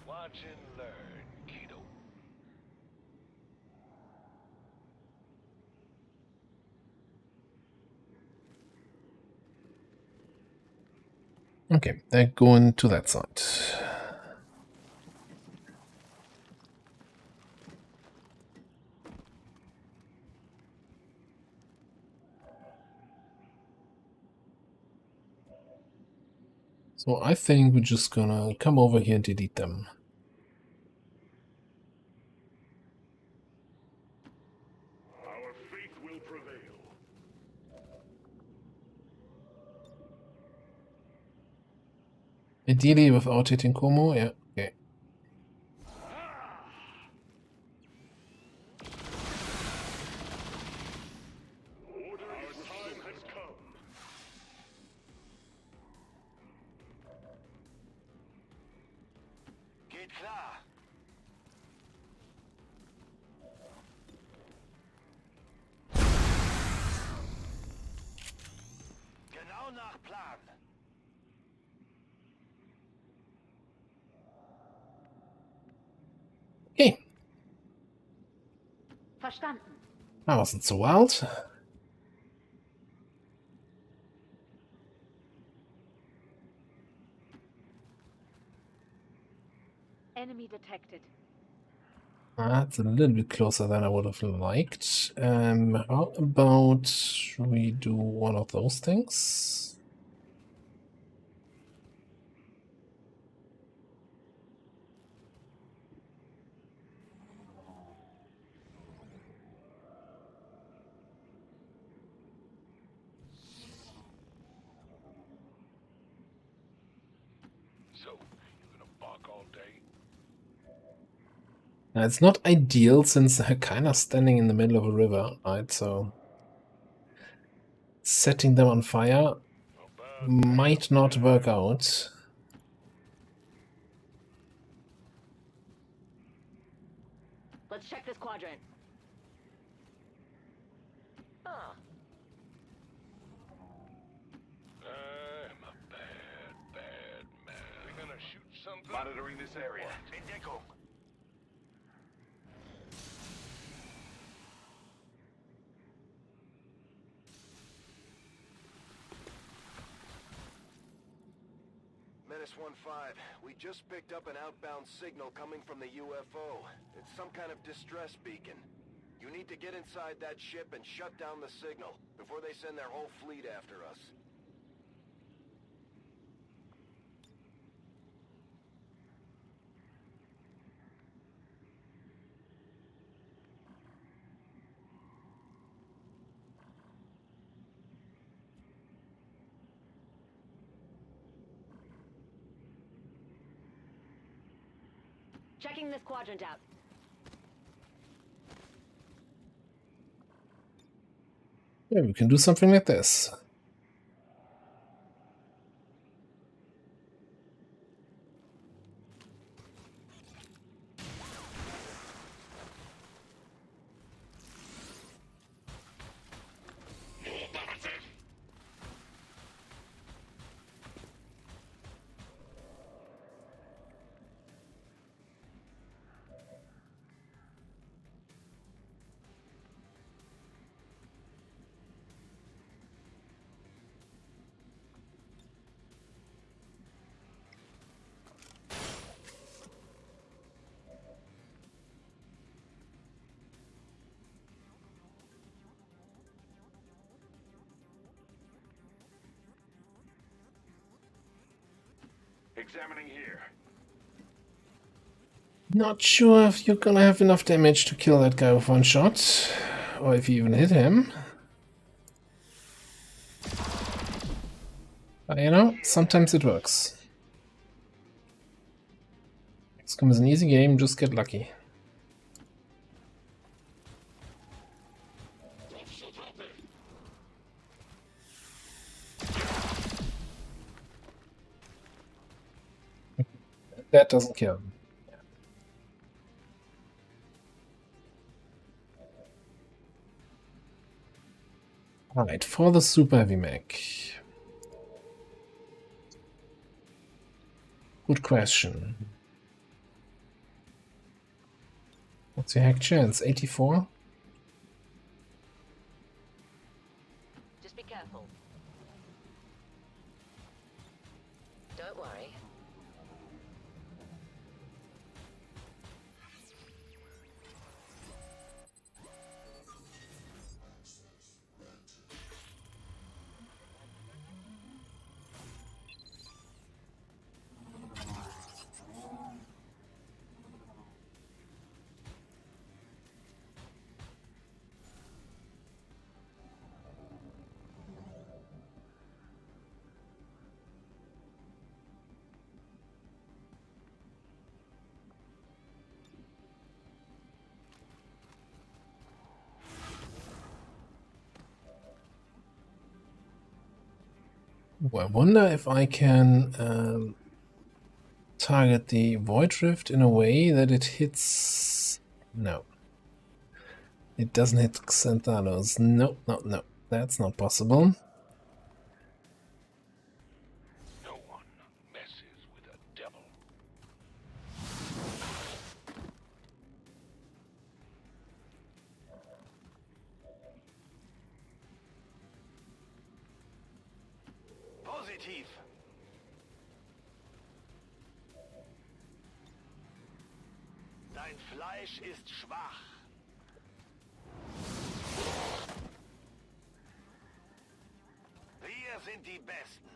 Watch and learn, kiddo. Okay, they're going to that side. So I think we're just gonna come over here and delete them. Our faith will prevail. Ideally without hitting Como, yeah, okay. Our time has come. Geht klar. Genau nach Plan. Okay, Verstanden. that wasn't so wild. Enemy detected. That's a little bit closer than I would have liked. How about we do one of those things? So, you're gonna bark all day? Now, it's not ideal since they're kind of standing in the middle of a river, right? So setting them on fire might not work out. Let's check this quadrant. Huh. I'm a bad man. We're gonna shoot something? Monitoring this area. Deco. Menace 1-5, we just picked up an outbound signal coming from the UFO. It's some kind of distress beacon. You need to get inside that ship and shut down the signal before they send their whole fleet after us. Checking this quadrant out. Yeah, we can do something like this. Examining here. Not sure if you're gonna have enough damage to kill that guy with one shot, or if you even hit him. But you know, sometimes it works. XCOM is an easy game, just get lucky. That doesn't kill him. Alright, for the Super Heavy Mech. Good question. What's your hack chance? 84? Just be careful. Don't worry. I wonder if I can target the Void Rift in a way that it hits... No. It doesn't hit Xanthanos. No, no, no. That's not possible. No one messes with a devil. Positiv. Dein Fleisch ist schwach. Wir sind die Besten.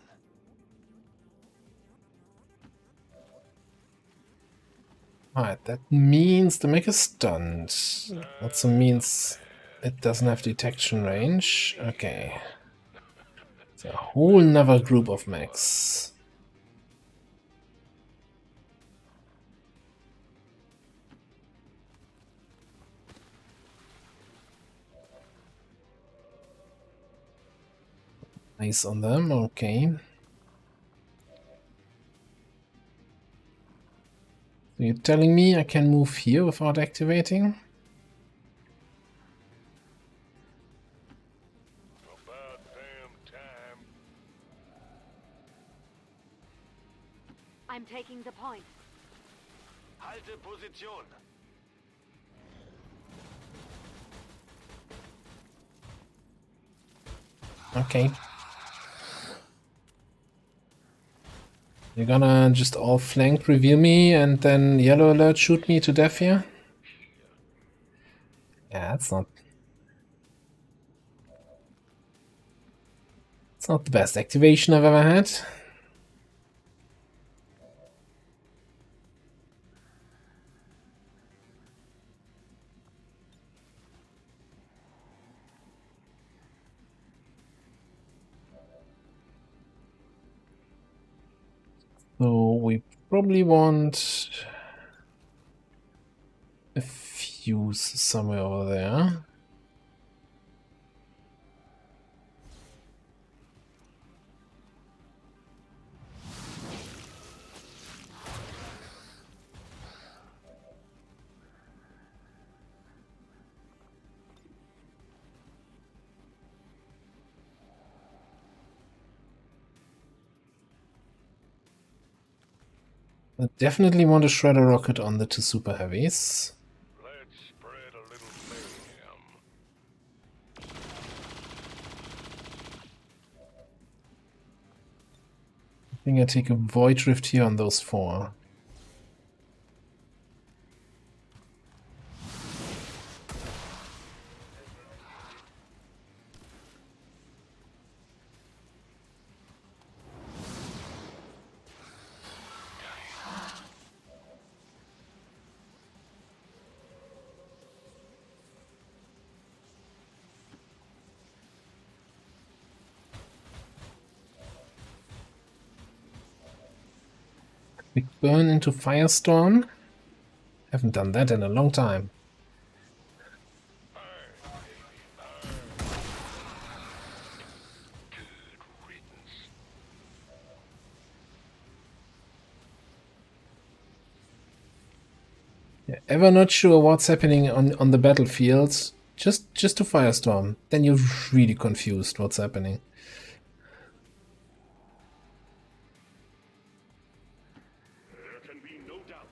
Alright, that means the mech is stunned. Also means it doesn't have detection range. Okay. It's a whole nother group of mechs. Nice on them, okay. So you're telling me I can move here without activating? About damn time. I'm taking Taking the point. Halte Position. Okay. You're gonna just all flank reveal me and then yellow alert shoot me to death here? Yeah, that's not... It's not the best activation I've ever had. So we probably want a fuse somewhere over there. I definitely want a shredder rocket on the two super heavies. Let's spread a little mayhem. I think I take a void rift here on those four. Quick burn into Firestorm. Haven't done that in a long time. Yeah, ever not sure what's happening on the battlefield? Just to Firestorm. Then you're really confused what's happening. There can be no doubt.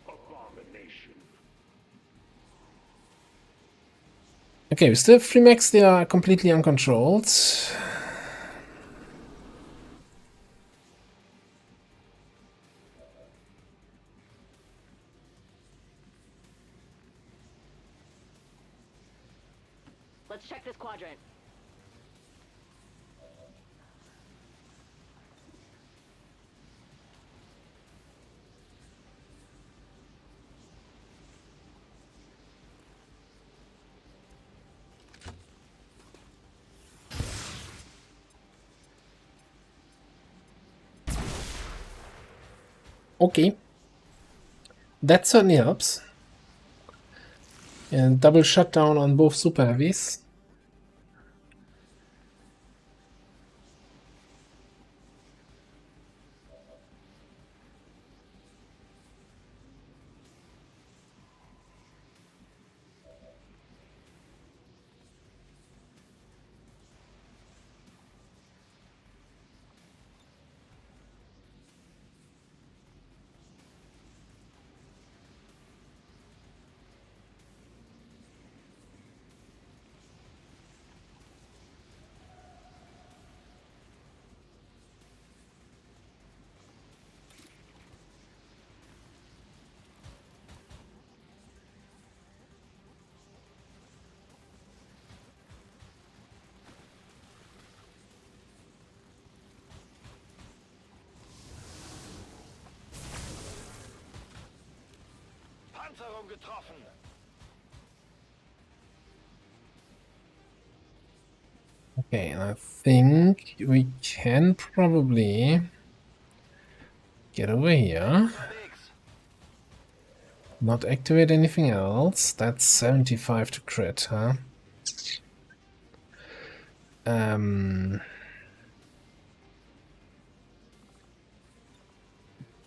Abomination. Okay, we still have 3 mechs, they are completely uncontrolled. Let's check this quadrant. Okay. That certainly helps. And double shutdown on both super heavies. Panzerung getroffen. Okay, and I think we can probably get over here. Not activate anything else. That's 75 to crit, huh?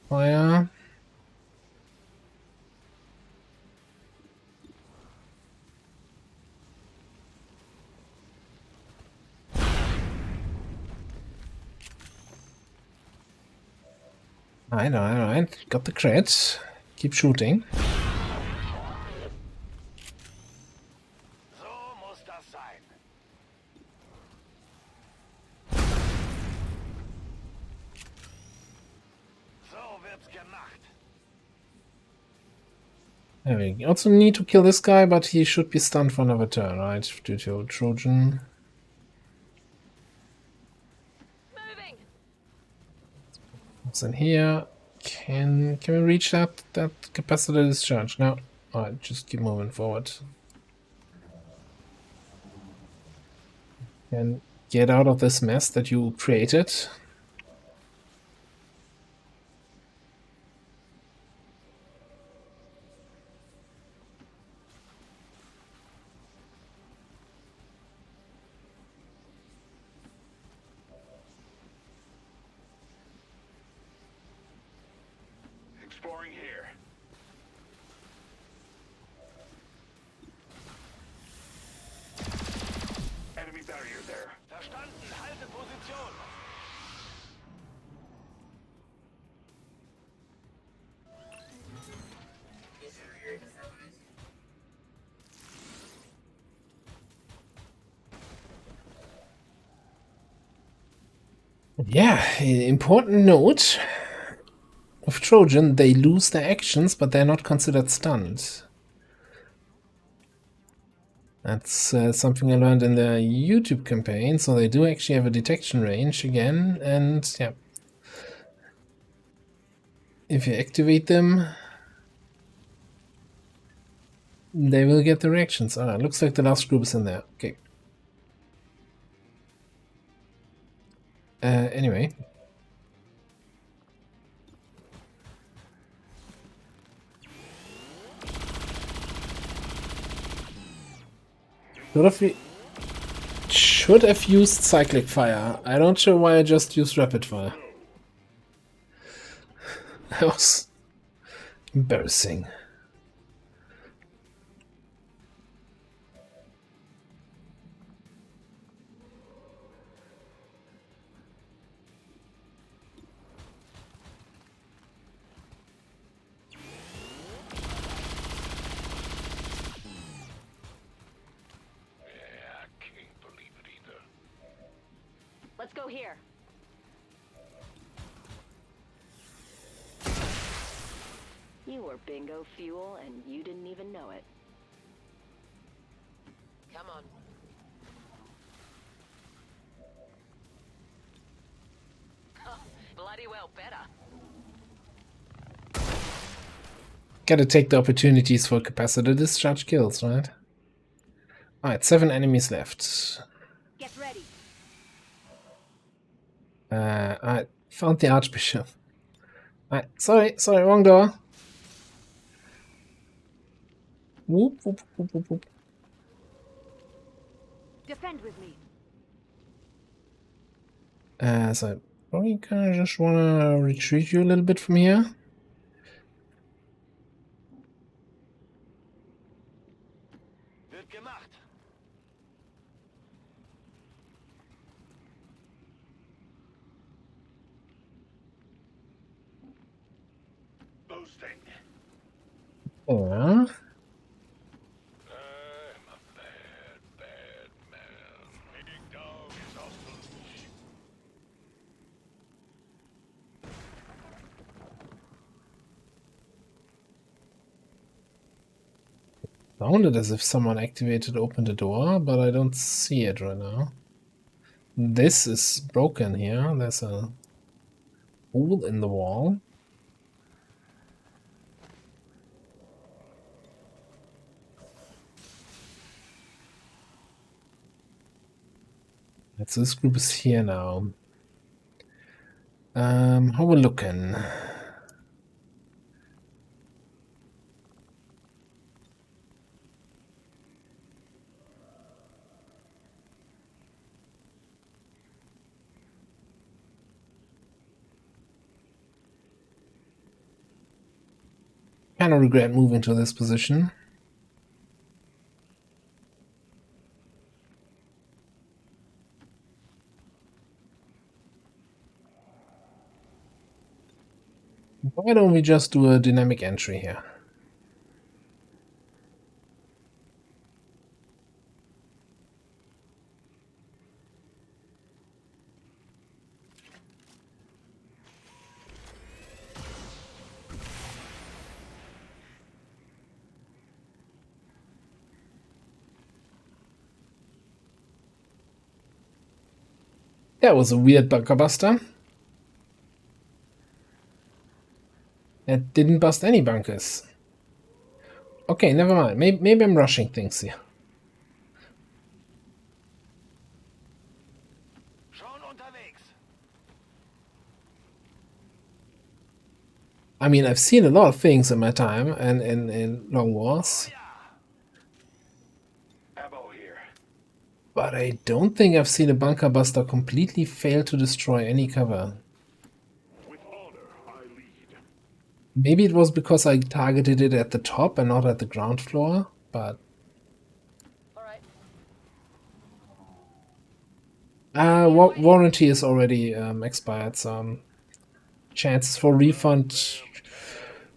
Fire. Alright. Got the crit. Keep shooting. So muss das sein. So wird's gemacht. There we also need to kill this guy, but he should be stunned for another turn, right? Due to Trojan. What's in here? Can we reach that capacitor discharge? No. Alright, just keep moving forward. And get out of this mess that you created. Exploring here. Enemy barrier there. Verstanden. Halte Position. Yeah, important note. With Trojan, they lose their actions, but they're not considered stunned. That's something I learned in the YouTube campaign, so they do actually have a detection range again, and yeah. If you activate them, they will get the reactions. Ah, looks like the last group is in there. Okay. Anyway. Should have used cyclic fire. I'm not sure why I just used rapid fire. That was embarrassing. Let's go here. You were bingo fuel and you didn't even know it. Come on. Bloody well better. Gotta take the opportunities for capacitor discharge kills, right? Alright, 7 enemies left. Get ready. I found the Archbishop. Alright, sorry, wrong door. Whoop, whoop, whoop, whoop, whoop. Defend with me. So I probably kinda just wanna retreat you a little bit from here. Wird gemacht. Boosting. Yeah. I'm a bad man. Big dog is also Sounded as if someone opened the door, but I don't see it right now. This is broken here. There's a hole in the wall. So this group is here now. How we looking? Kind of regret moving to this position. Why don't we just do a dynamic entry here? That was a weird bunker buster. That didn't bust any bunkers. Okay, never mind. Maybe I'm rushing things here. I mean, I've seen a lot of things in my time and in Long Wars. But I don't think I've seen a bunker buster completely fail to destroy any cover. Maybe it was because I targeted it at the top and not at the ground floor, but... warranty is already expired, so chances for refund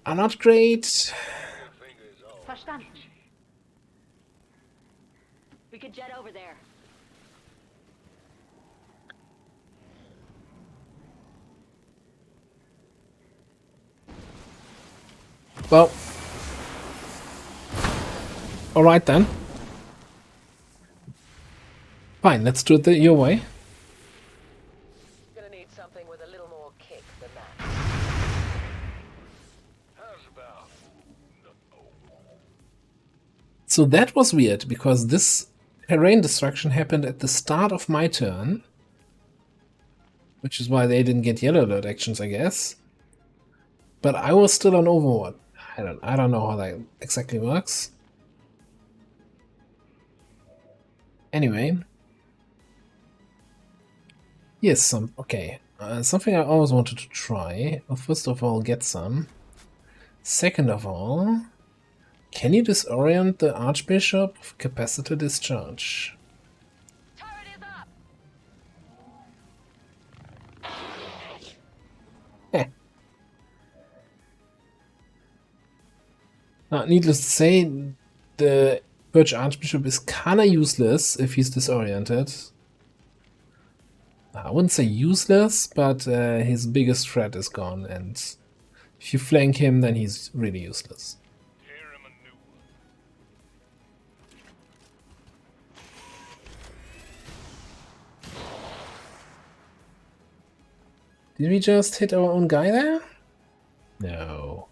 are not great. Verstanden. We could jet over there. Well, alright then. Fine, let's do it your way. Gonna need something with a little more kick than that. How's about? So that was weird, because this terrain destruction happened at the start of my turn. Which is why they didn't get yellow alert actions, I guess. But I was still on Overwatch. I don't know how that exactly works. Anyway. Yes, something I always wanted to try. Well, first of all, get some. Second of all, can you disorient the Archbishop of Capacitor Discharge? Needless to say, the Birch Archbishop is kinda useless if he's disoriented. I wouldn't say useless, but his biggest threat is gone, and if you flank him, then he's really useless. Did we just hit our own guy there? No.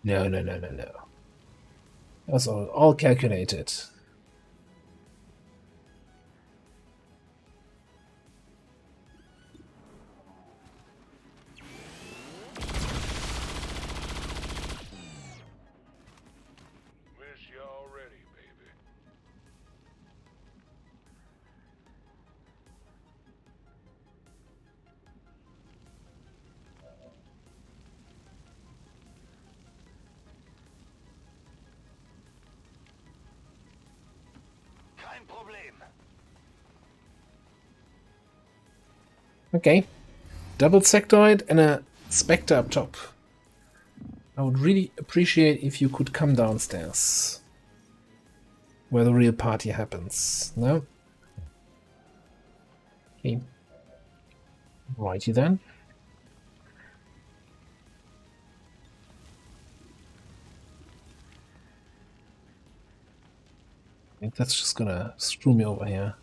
No. That was all calculated. Wish y'all ready, baby. Okay. Double sectoid and a Spectre up top. I would really appreciate if you could come downstairs. Where the real party happens. No? Okay. Righty then. I think that's just gonna screw me over here.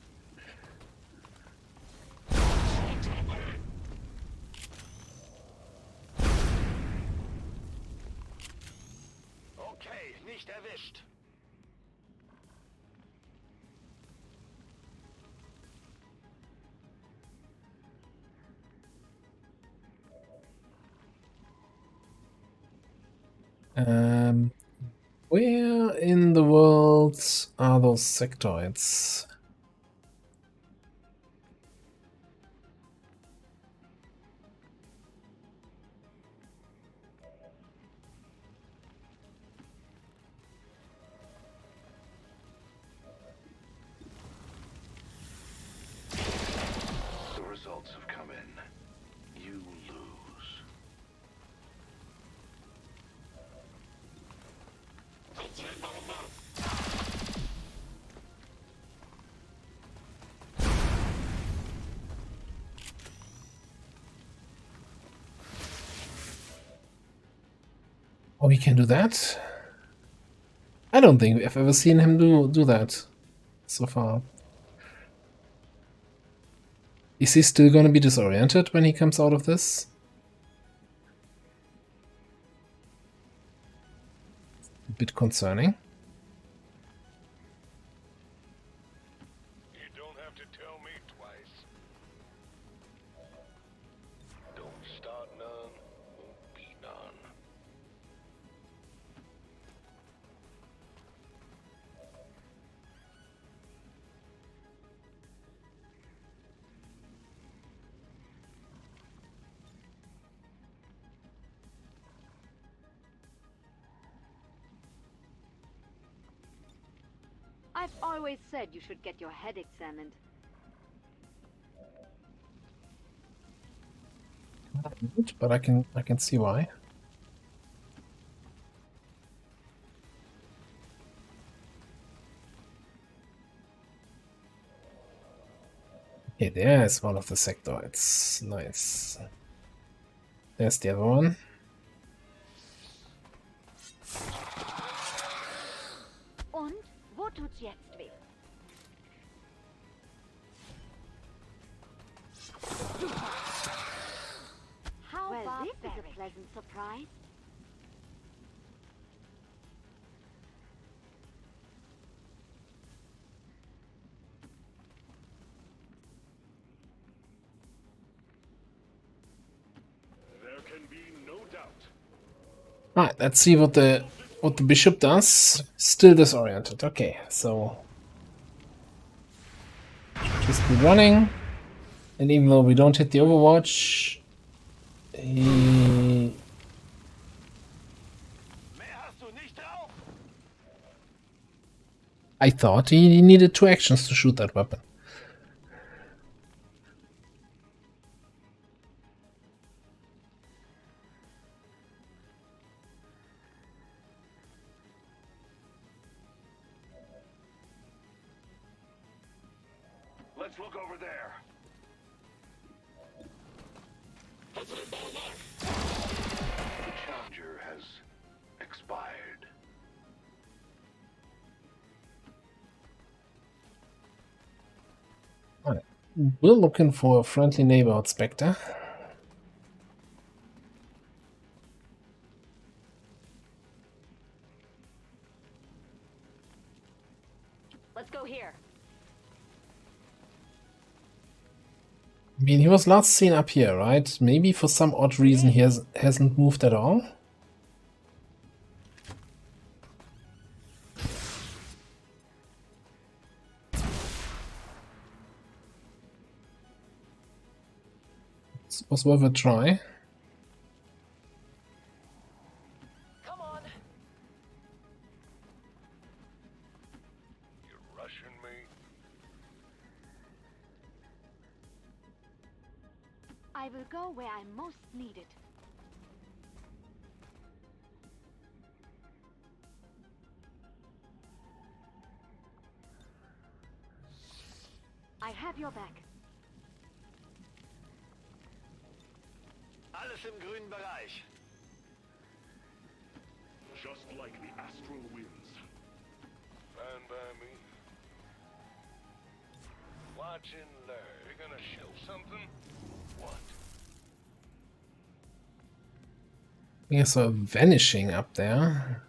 Okay, nicht erwischt. Where in the world are those sectoids? The results have come in. You lose. Oh, he can do that? I don't think I've ever seen him do that so far. Is he still gonna be disoriented when he comes out of this? A bit concerning. You don't have to tell me twice. Don't start none, won't be none. I've always said you should get your head examined. But I can see why. Okay, there's one of the sectoids. Nice. There's the other one. Und wo tut's jetzt weh? How well, this is a pleasant surprise. There can be no doubt. Alright, let's see what the bishop does. Still disoriented. Okay, so just be running, and even though we don't hit the Overwatch, he... I thought he needed 2 actions to shoot that weapon. Let's look over there. The Challenger has expired. Alright. We're looking for a friendly neighborhood Spectre. Let's go here. I mean, he was last seen up here, right? Maybe for some odd reason he hasn't moved at all. It was worth a try. Come on. You're rushing me. I will go where I'm most needed. I have your back. Alles im grünen Bereich. Just like the astral winds. Fine by me. Watch and learn. You're gonna show something? What? There's so vanishing up there.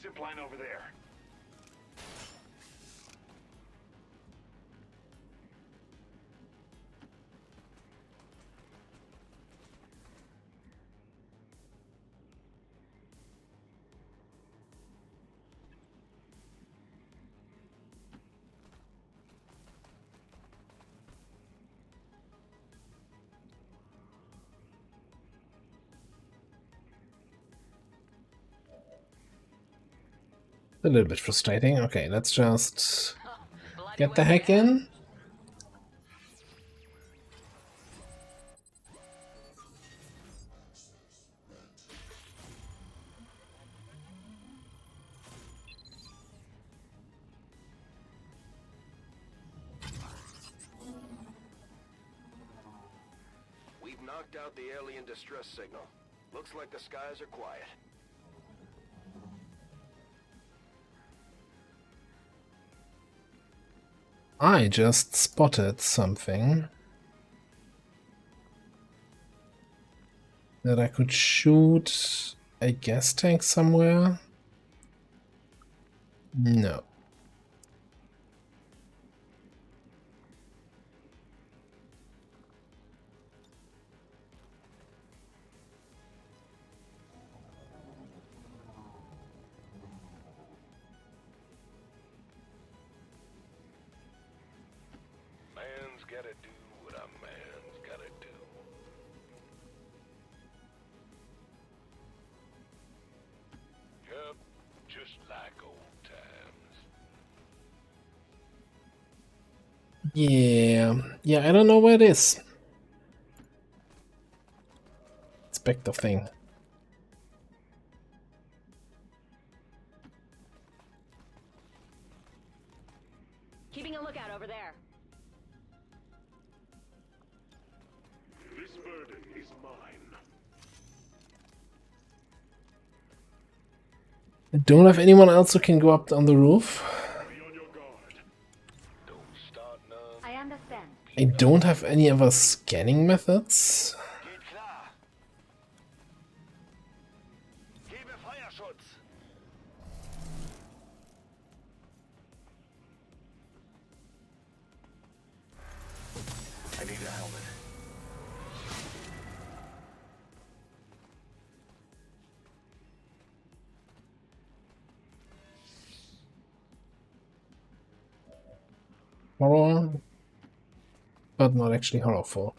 Zip line over there. A little bit frustrating. Okay, let's just get the heck in. We've knocked out the alien distress signal. Looks like the skies are quiet. I just spotted something that I could shoot a gas tank somewhere. No. Man's gotta do what a man's gotta do. Yep, just like old times. Yeah, I don't know where it is. Spectre thing. Keeping a lookout over there. This burden is mine. I don't have anyone else who can go up on the roof. I understand. I don't have any other scanning methods. I need a helmet. Horror, but not actually horrorful.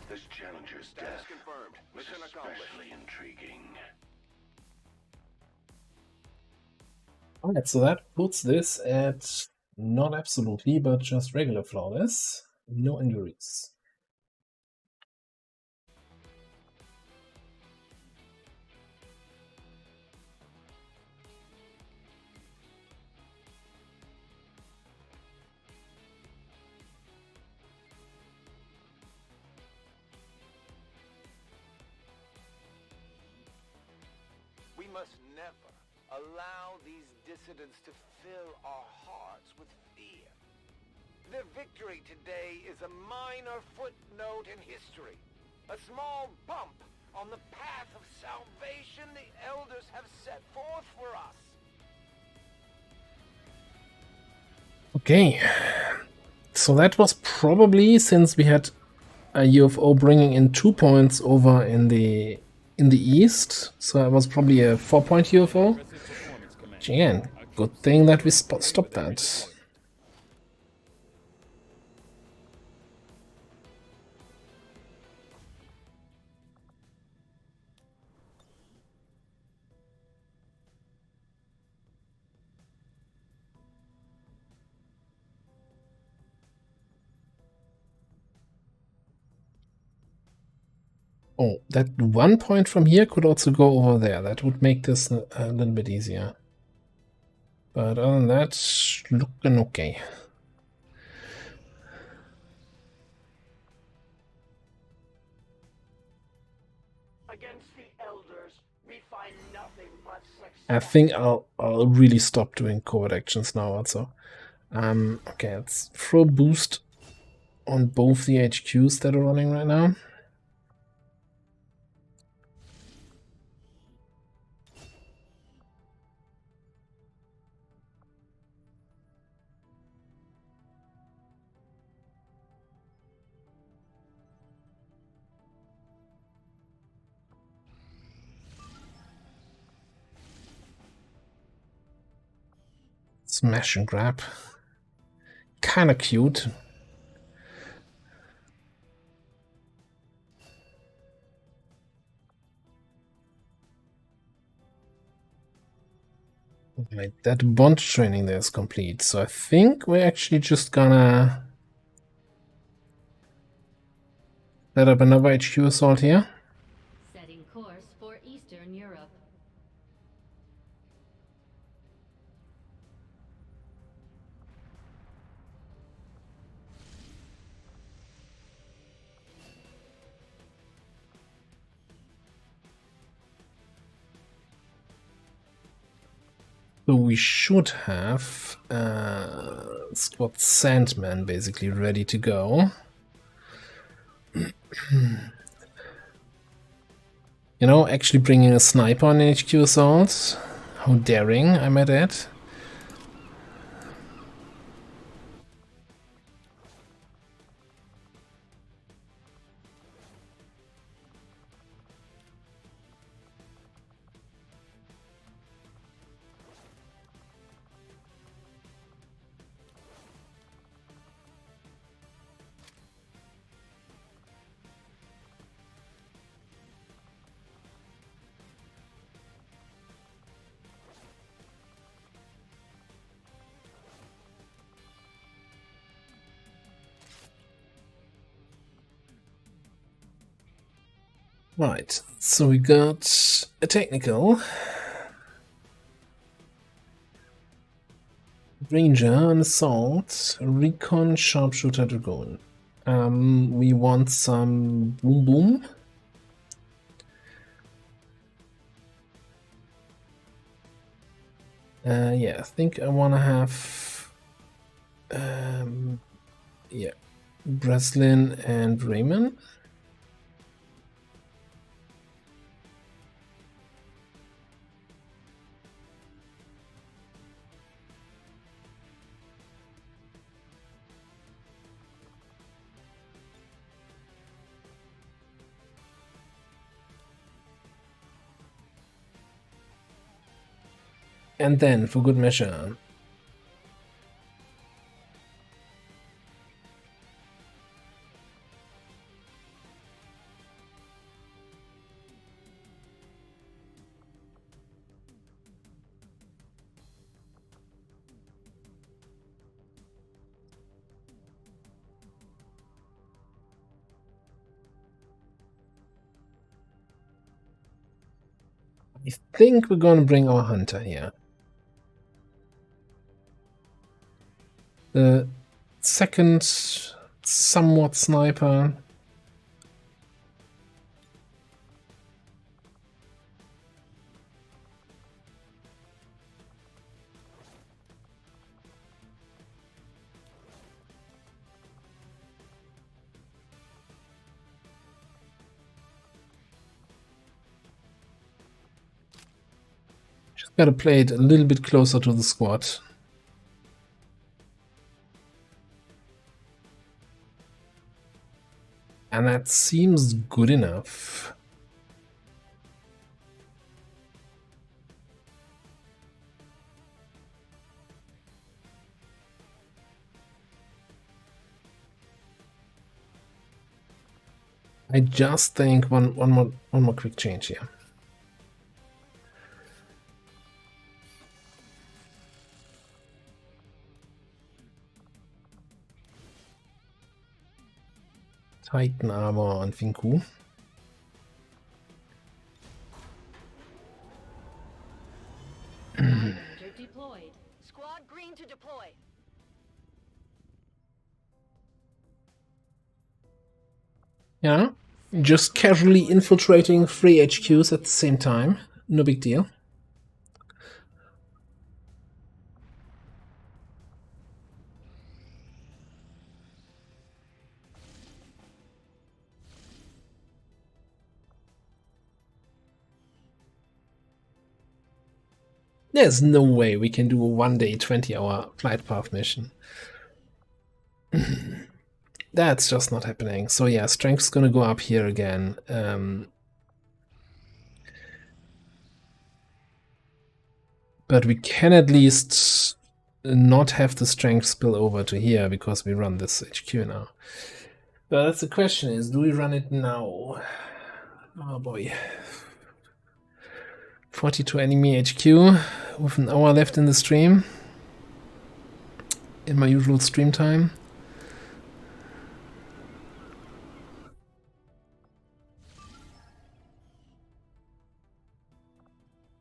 This Challenger's death confirmed. Mission was accomplished. especially intriguing. Alright, so that puts this at not absolutely, but just regular flawless. No injuries. We must never allow these dissidents to fill our hearts with fear. Their victory today is a minor footnote in history. A small bump on the path of salvation the elders have set forth for us. Okay, so that was probably, since we had a UFO bringing in 2 points over in the east, so it was probably a 4-point UFO. Which again, good thing that we stopped that. Oh, that 1 point from here could also go over there. That would make this a little bit easier. But other than that, looking okay. Against the elders, we find nothing but success. I think I'll really stop doing covert actions now also. Okay, let's throw boost on both the HQs that are running right now. Smash and grab. Kinda cute. Right, that bond training there is complete, so I think we're actually just gonna set up another HQ assault here. So we should have Squad Sandman basically ready to go. You know, actually bringing a sniper on HQ assaults. How daring, I might add. Right, so we got a technical, ranger, an assault, recon, sharpshooter, dragoon. We want some boom boom. Yeah, I think I want to have yeah, Breslin and Raymond. And then, for good measure, I think we're going to bring our hunter here. The second somewhat sniper. Just gotta play it a little bit closer to the squad. And that seems good enough. I just think one more quick change here. Titan Armor on Finku. Deployed. Squad green to deploy. Yeah, just casually infiltrating 3 HQs at the same time. No big deal. There's no way we can do a 1-day 20-hour flight path mission. That's just not happening. So yeah, strength's gonna go up here again. But we can at least not have the strength spill over to here because we run this HQ now. But that's the question is, do we run it now? Oh boy. 42 enemy HQ with an hour left in the stream. In my usual stream time.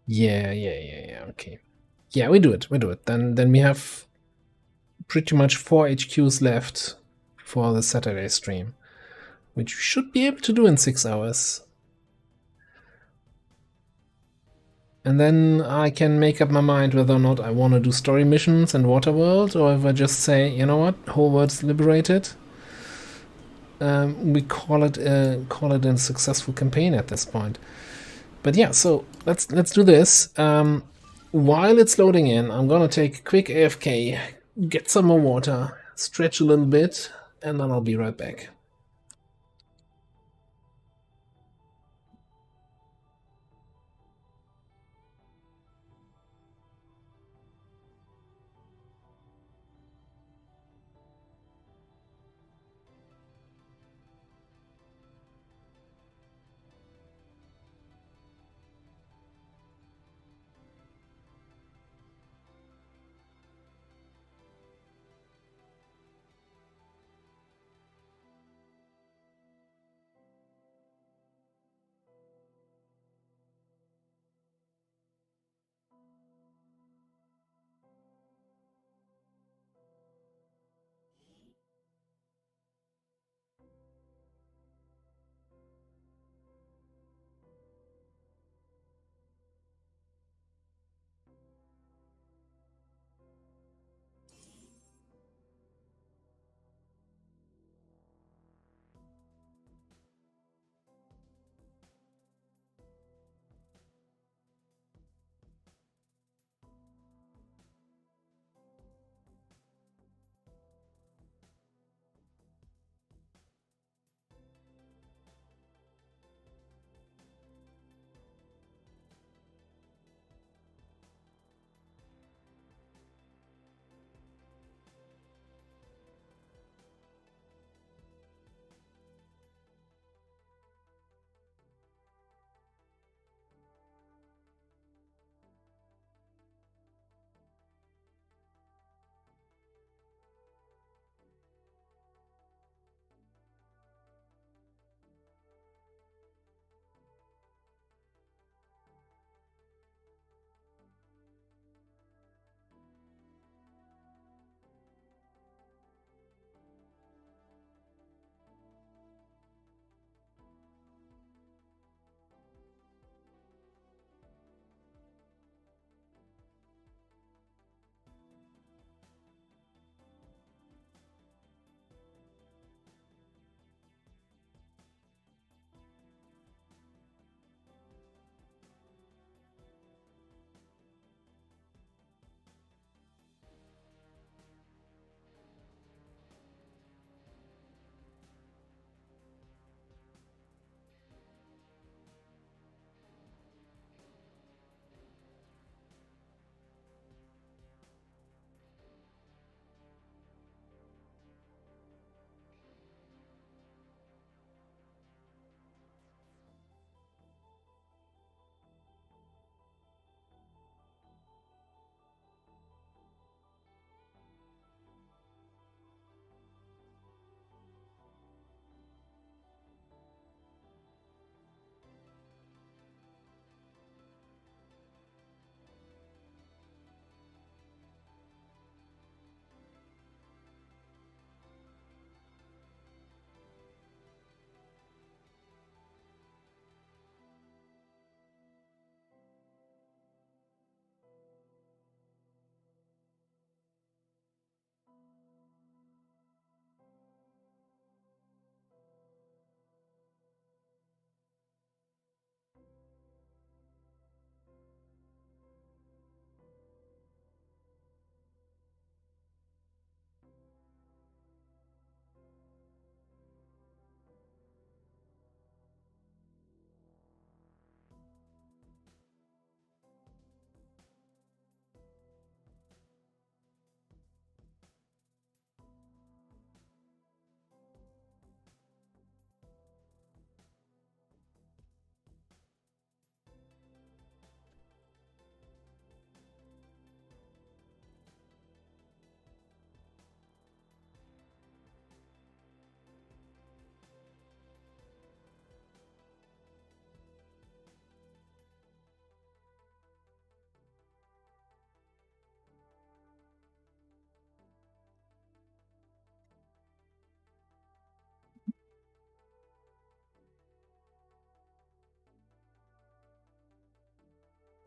Yeah, okay. Yeah, we do it. Then we have pretty much 4 HQs left for the Saturday stream, which we should be able to do in 6 hours. And then I can make up my mind whether or not I want to do story missions in Waterworld, or if I just say, you know what, whole world's liberated. We call it a successful campaign at this point. But yeah, so let's do this. While it's loading in, I'm gonna take a quick AFK, get some more water, stretch a little bit, and then I'll be right back.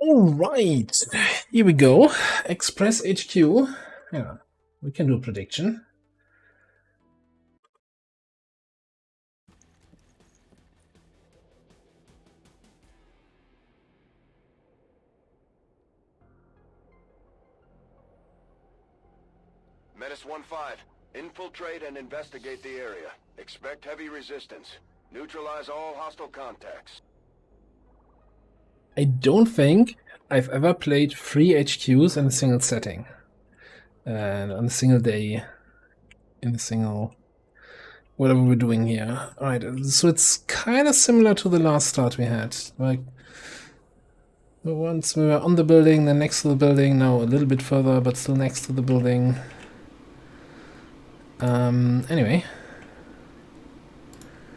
Alright, here we go. Express HQ. Yeah, we can do a prediction. Menace 1-5. Infiltrate and investigate the area. Expect heavy resistance. Neutralize all hostile contacts. I don't think I've ever played 3 HQs in a single setting. And on a single day. In a single... whatever we're doing here. Alright, so it's kind of similar to the last start we had. Like, once we were on the building, then next to the building, now a little bit further, but still next to the building. Anyway.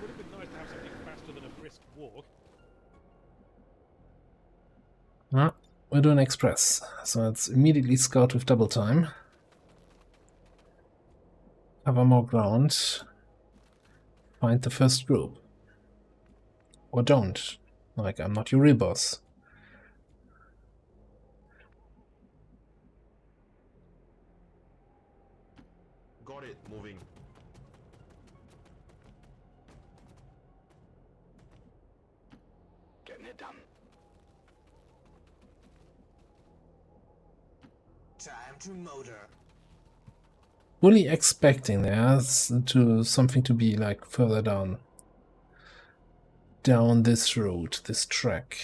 Would have been nice to have something faster than a brisk walk. We're doing express, so it's immediately scout with double time. Cover more ground. Find the first group. Or don't. Like, I'm not your real boss. Got it. Moving. Getting it done. Time to motor. Fully expecting there's to something to be like further down this road, this track.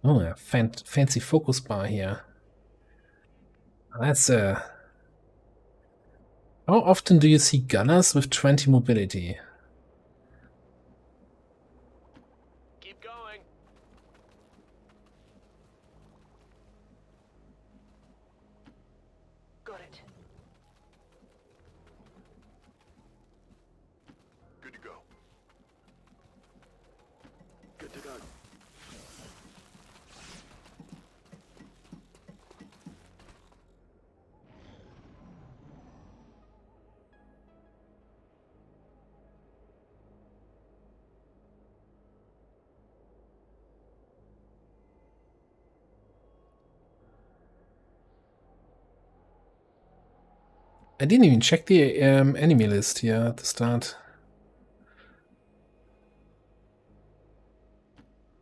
Oh, a fancy focus bar here. That's how often do you see gunners with 20 mobility? Keep going. Got it. Good to go. Good to go. I didn't even check the enemy list here at the start.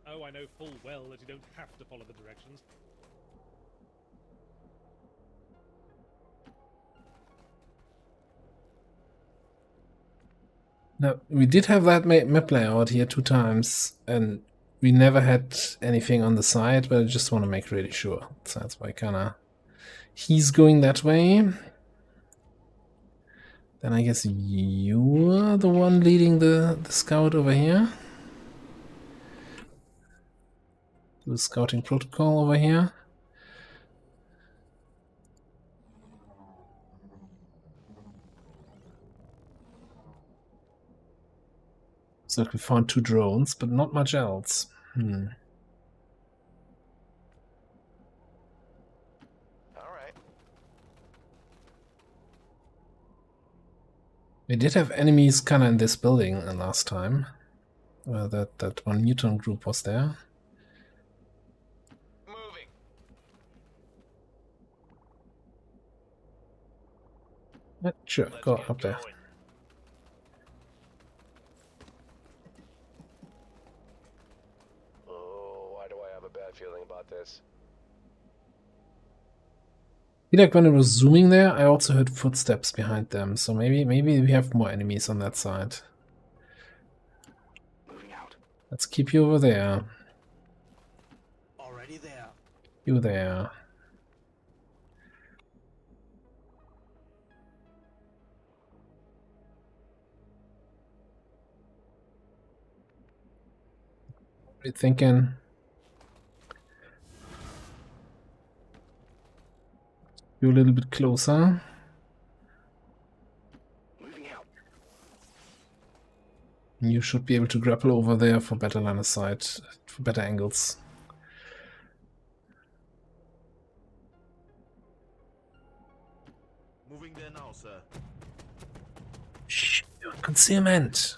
Oh, I know full well that you don't have to follow the directions. Now, we did have that map layout here 2 times, and we never had anything on the side, but I just want to make really sure. So that's why kinda... he's going that way. Then I guess you're the one leading the scout over here. The scouting protocol over here. So we found 2 drones, but not much else. We did have enemies kinda in this building last time. That one mutant group was there. Moving. Yeah, sure, go up there. Oh, why do I have a bad feeling about this? Like when it was zooming there, I also heard footsteps behind them, so maybe we have more enemies on that side. Moving out. Let's keep you over there. Already there. You there. What are you thinking? You're a little bit closer. Moving out. You should be able to grapple over there for better line of sight, for better angles. Moving there now, sir. Shoot. Concealment.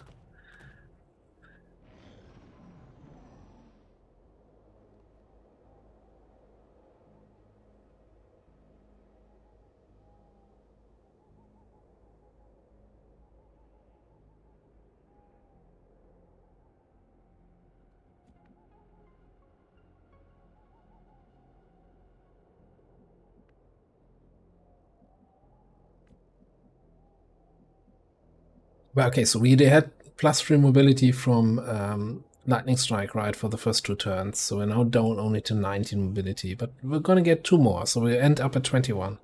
Well, okay, so we had +3 mobility from Lightning Strike, right, for the first 2 turns. So we're now down only to 19 mobility, but we're gonna get 2 more, so we end up at 21.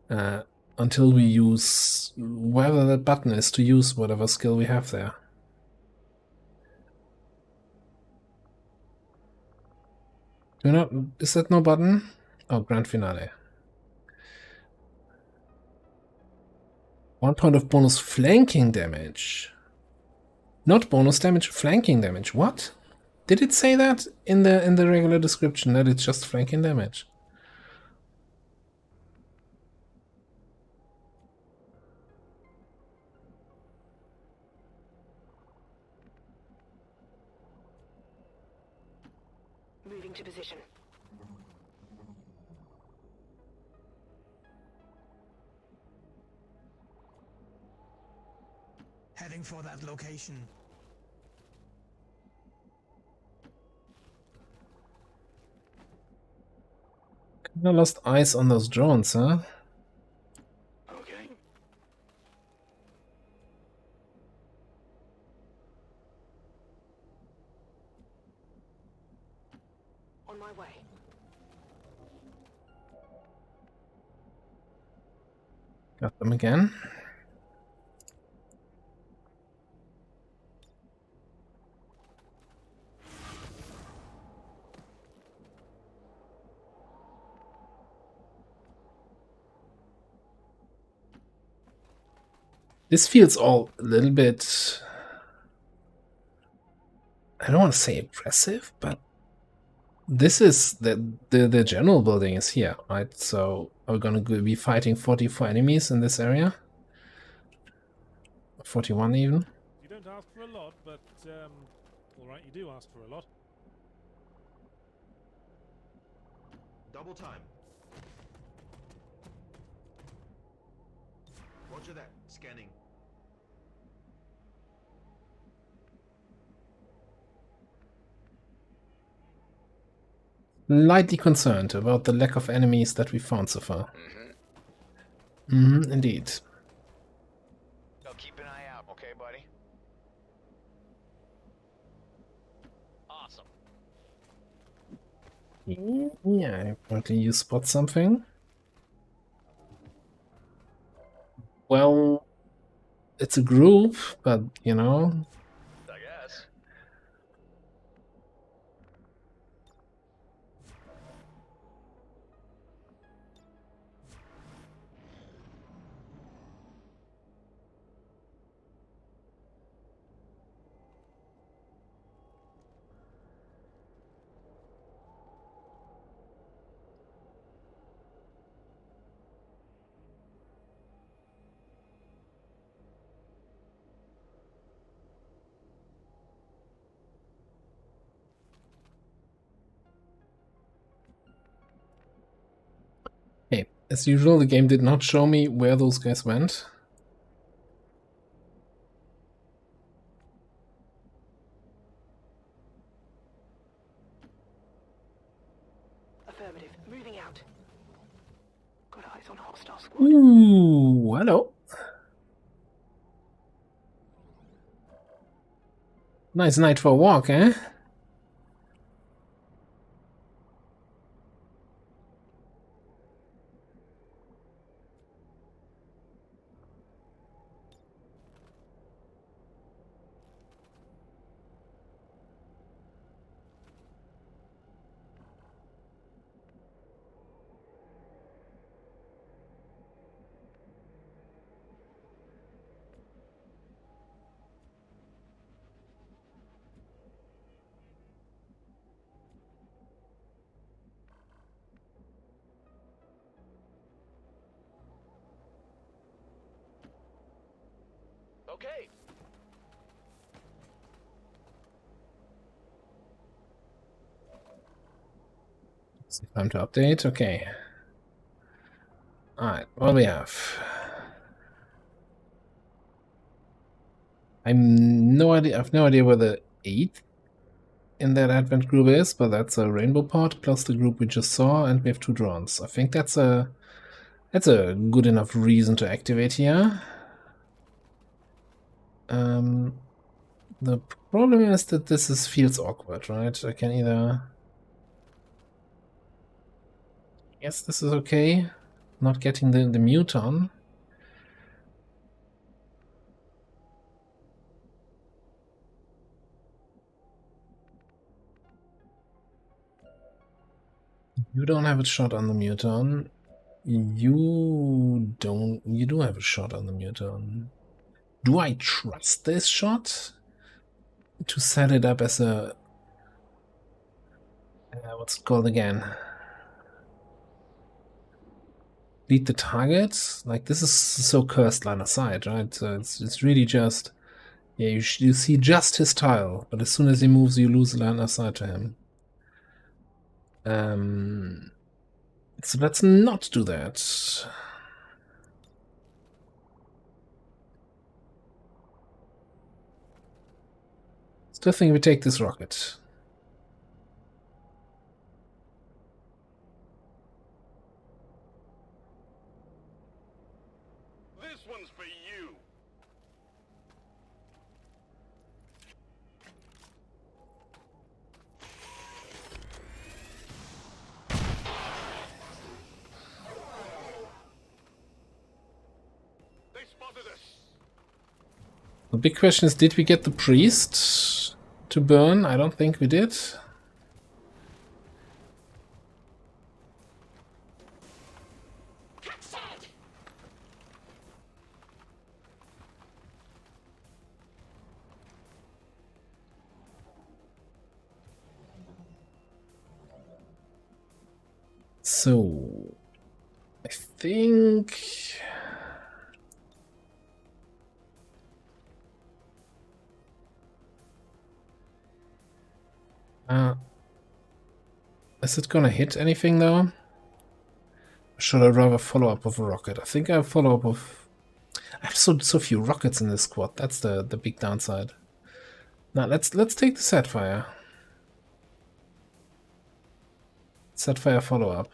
Until we use wherever that button is to use whatever skill we have there. You know, is that no button? Oh, Grand Finale. 1 point of bonus flanking damage. Not bonus damage, flanking damage. What? Did it say that in the regular description that it's just flanking damage? Moving to position. Heading for that location. I lost eyes on those drones, huh? Okay. On my way. Got them again. This feels all a little bit, I don't want to say impressive, but this is the general building is here, right? So are we gonna be fighting 44 enemies in this area? 41 even? You don't ask for a lot, but alright, you do ask for a lot. Double time. Roger that. Scanning. Slightly concerned about the lack of enemies that we found so far. Indeed. So keep an eye out, okay, buddy? Awesome. Yeah, apparently you spot something. Well, it's a group, but you know. I guess. Hey, as usual, the game did not show me where those guys went. Affirmative. Moving out. Got eyes on hostile squad. Ooh, hello. Nice night for a walk, eh? Okay. Time to update. Okay. Alright, what do we have? I've no idea where the 8th in that advent group is, but that's a rainbow pod plus the group we just saw, and we have 2 drones. I think that's a good enough reason to activate here. The problem is that this feels awkward, right? I can either... Yes, this is okay. Not getting the mute on. You don't have a shot on the mute on. You do have a shot on the mute on. Do I trust this shot? To set it up as a... what's it called again? Lead the target? Like, this is so cursed line of sight, right? So it's really just... Yeah, you see just his tile, but as soon as he moves, you lose line of sight to him. So let's not do that. Still think we take this rocket. This one's for you. They spotted us. The big question is, did we get the priest to burn? I don't think we did. So, I think... is it gonna hit anything though? Or should I rather follow up with a rocket? I think I'll follow up with... I have so few rockets in this squad. That's the big downside. Now let's take the Setfire. Setfire follow up.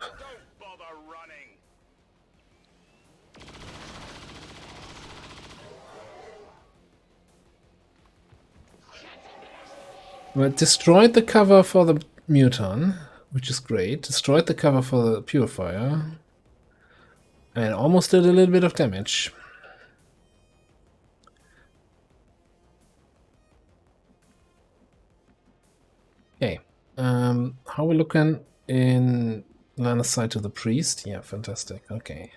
Well, destroyed the cover for the Muton, which is great. Destroyed the cover for the Purifier. And almost did a little bit of damage. Okay. How are we looking in line of sight to the priest? Yeah, fantastic. Okay.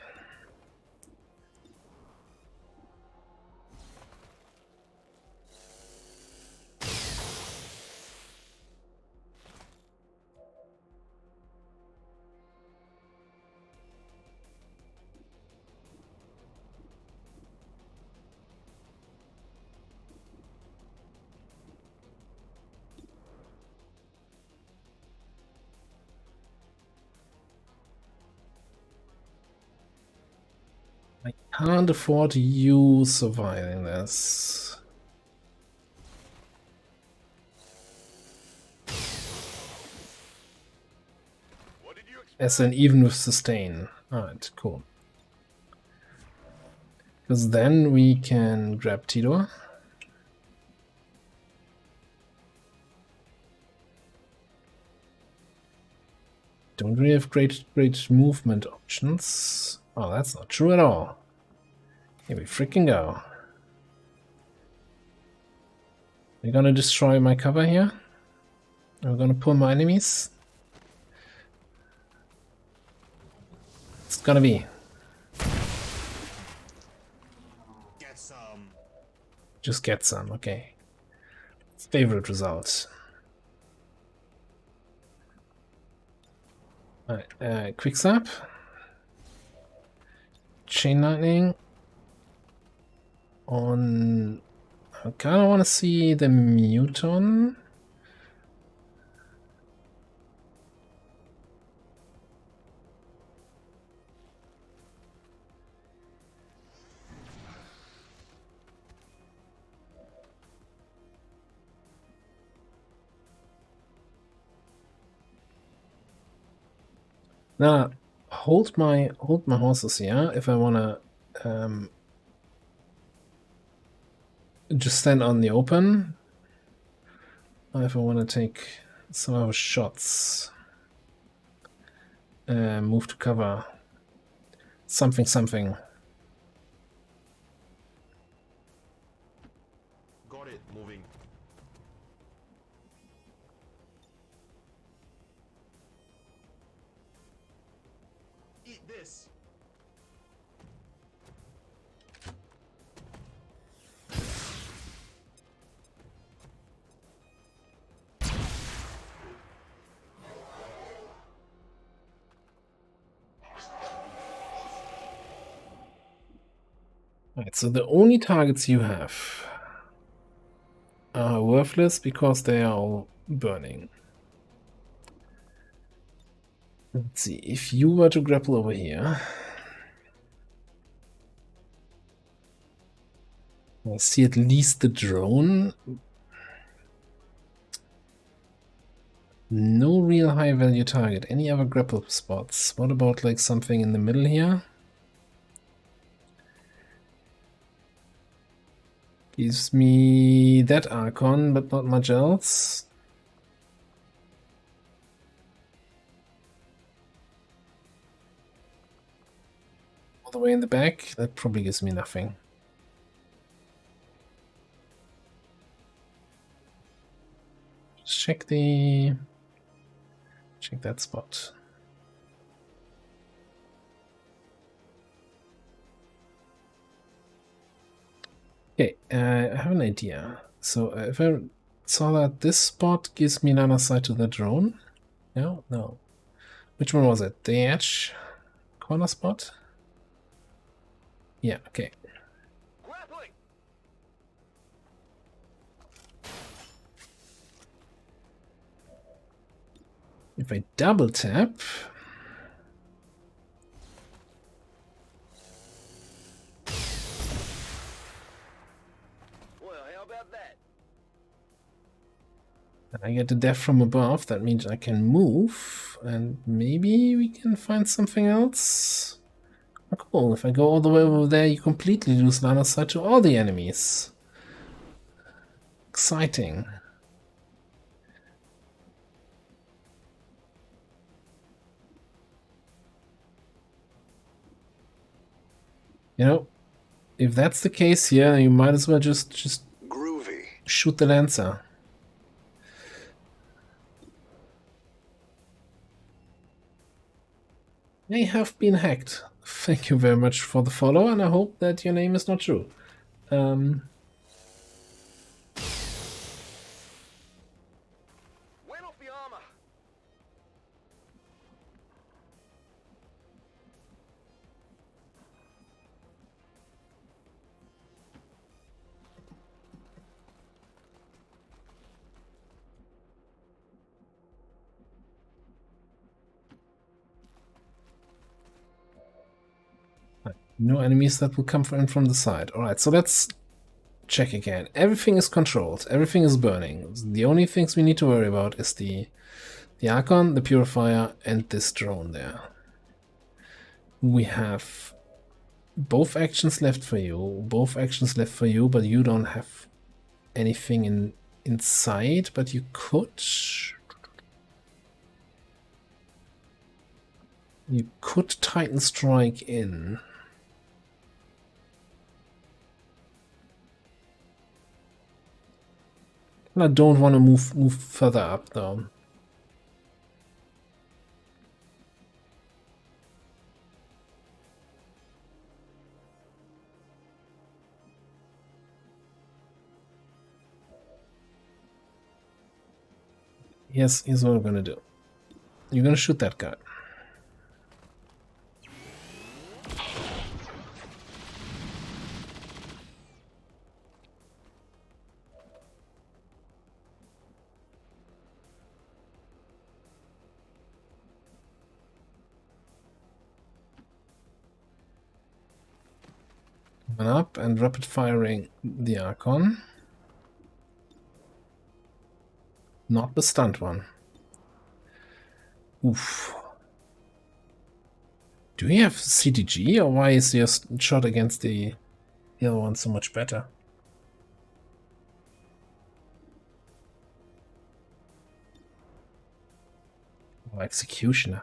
I can't afford you surviving this. As an even with sustain. Alright, cool. Because then we can grab Tito. Don't really have great movement options. Oh, that's not true at all. Here we freaking go. We're gonna destroy my cover here. We're gonna pull my enemies. It's gonna be. Get some. Just get some, okay. Favorite result. Alright, quick snap. Chain lightning. on... I kind of want to see the Muton. Now, hold my horses here if I wanna just stand on the open. Or if I wanna take some of the shots. Move to cover. Something. Got it. Moving. Eat this. Right, so the only targets you have are worthless because they are all burning. Let's see, if you were to grapple over here, I see at least the drone. No real high value target. Any other grapple spots? What about like something in the middle here? Gives me that Archon, but not much else. All the way in the back, that probably gives me nothing. Just check that spot. Okay, I have an idea. So if I saw that this spot gives me line of sight to the drone. No. Which one was it? The edge corner spot? Yeah, okay. If I double tap, I get the death from above. That means I can move, and maybe we can find something else. Oh, cool. If I go all the way over there, you completely lose line of sight to all the enemies. Exciting. You know, if that's the case here, you might as well just groovy. Shoot the Lancer. May have been hacked. Thank you very much for the follow, and I hope that your name is not true. No enemies that will come in from the side. Alright, so let's check again. Everything is controlled. Everything is burning. The only things we need to worry about is the Archon, the Purifier, and this drone there. We have both actions left for you. But you don't have anything inside, but you could... You could Titan Strike in. I don't want to move further up though. Here's what I'm gonna do. You're gonna shoot that guy. Coming up and rapid firing the Archon. Not the stunt one. Oof. Do we have CTG, or why is your shot against the other one so much better? Oh, Executioner.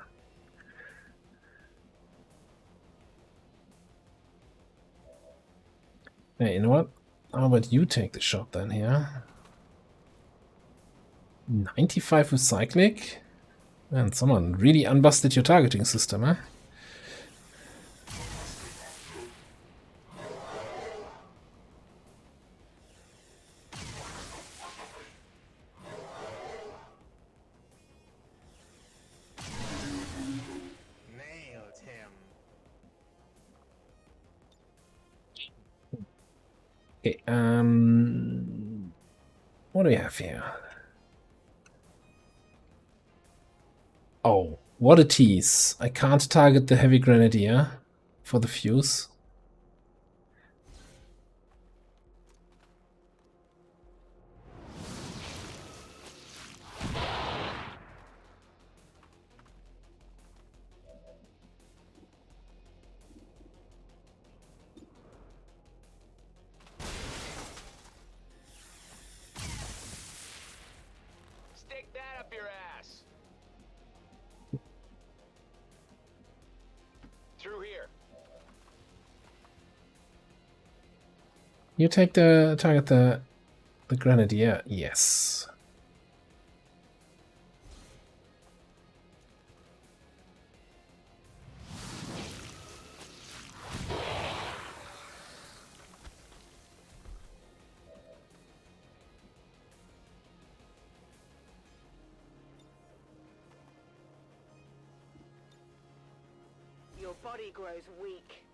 Hey, you know what? How about you take the shot then here? 95 with cyclic? And someone really unbusted your targeting system, huh? Nailed him. Okay, what do we have here? Oh, what a tease. I can't target the heavy grenadier for the fuse. Stick that up your ass. Through here. You take the target the grenadier, yes. Your body grows weak.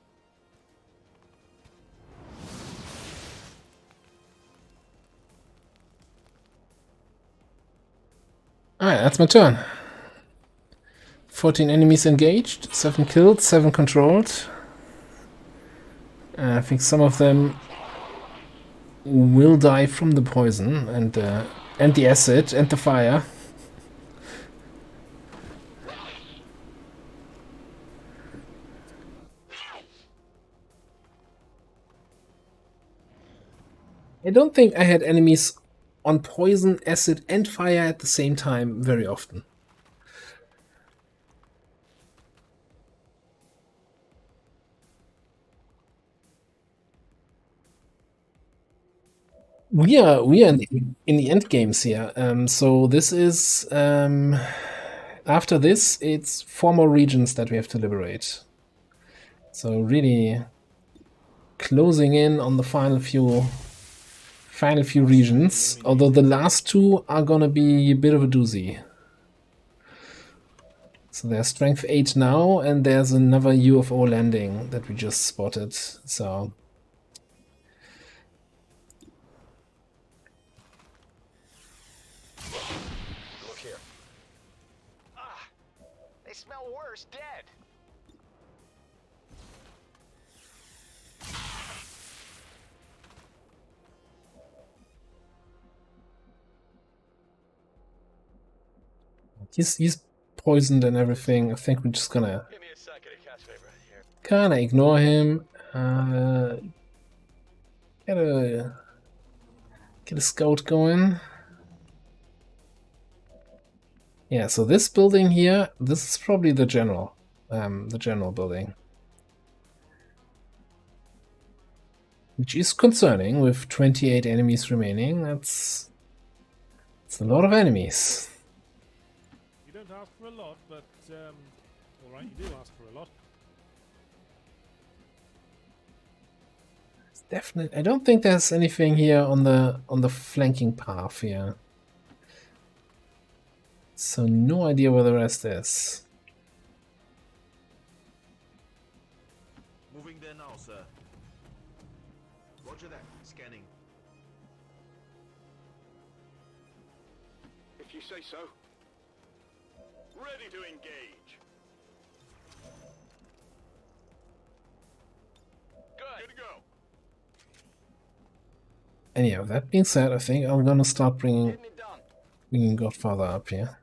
Alright, that's my turn. 14 enemies engaged, 7 killed, 7 controlled. I think some of them will die from the poison and the acid and the fire. I don't think I had enemies on poison, acid and fire at the same time very often. We are in the end games here. So this is after this, it's 4 more regions that we have to liberate. So really closing in on the final few regions. Although the last 2 are gonna be a bit of a doozy. So there's strength 8 now, and there's another UFO landing that we just spotted. So. Look here. Ah, they smell worse dead. He's poisoned and everything. I think we're just gonna kinda ignore him. Get a scout going. Yeah, so this building here, this is probably the general building. Which is concerning with 28 enemies remaining. It's a lot of enemies. You don't ask for a lot, but all right, you do ask for a lot. It's definitely. I don't think there's anything here on the flanking path here. So no idea where the rest is. Moving there now, sir. Roger that. Scanning. If you say so. Ready to engage. Good. Good to go. Anyhow, that being said, I think I'm gonna start bringing Godfather up here.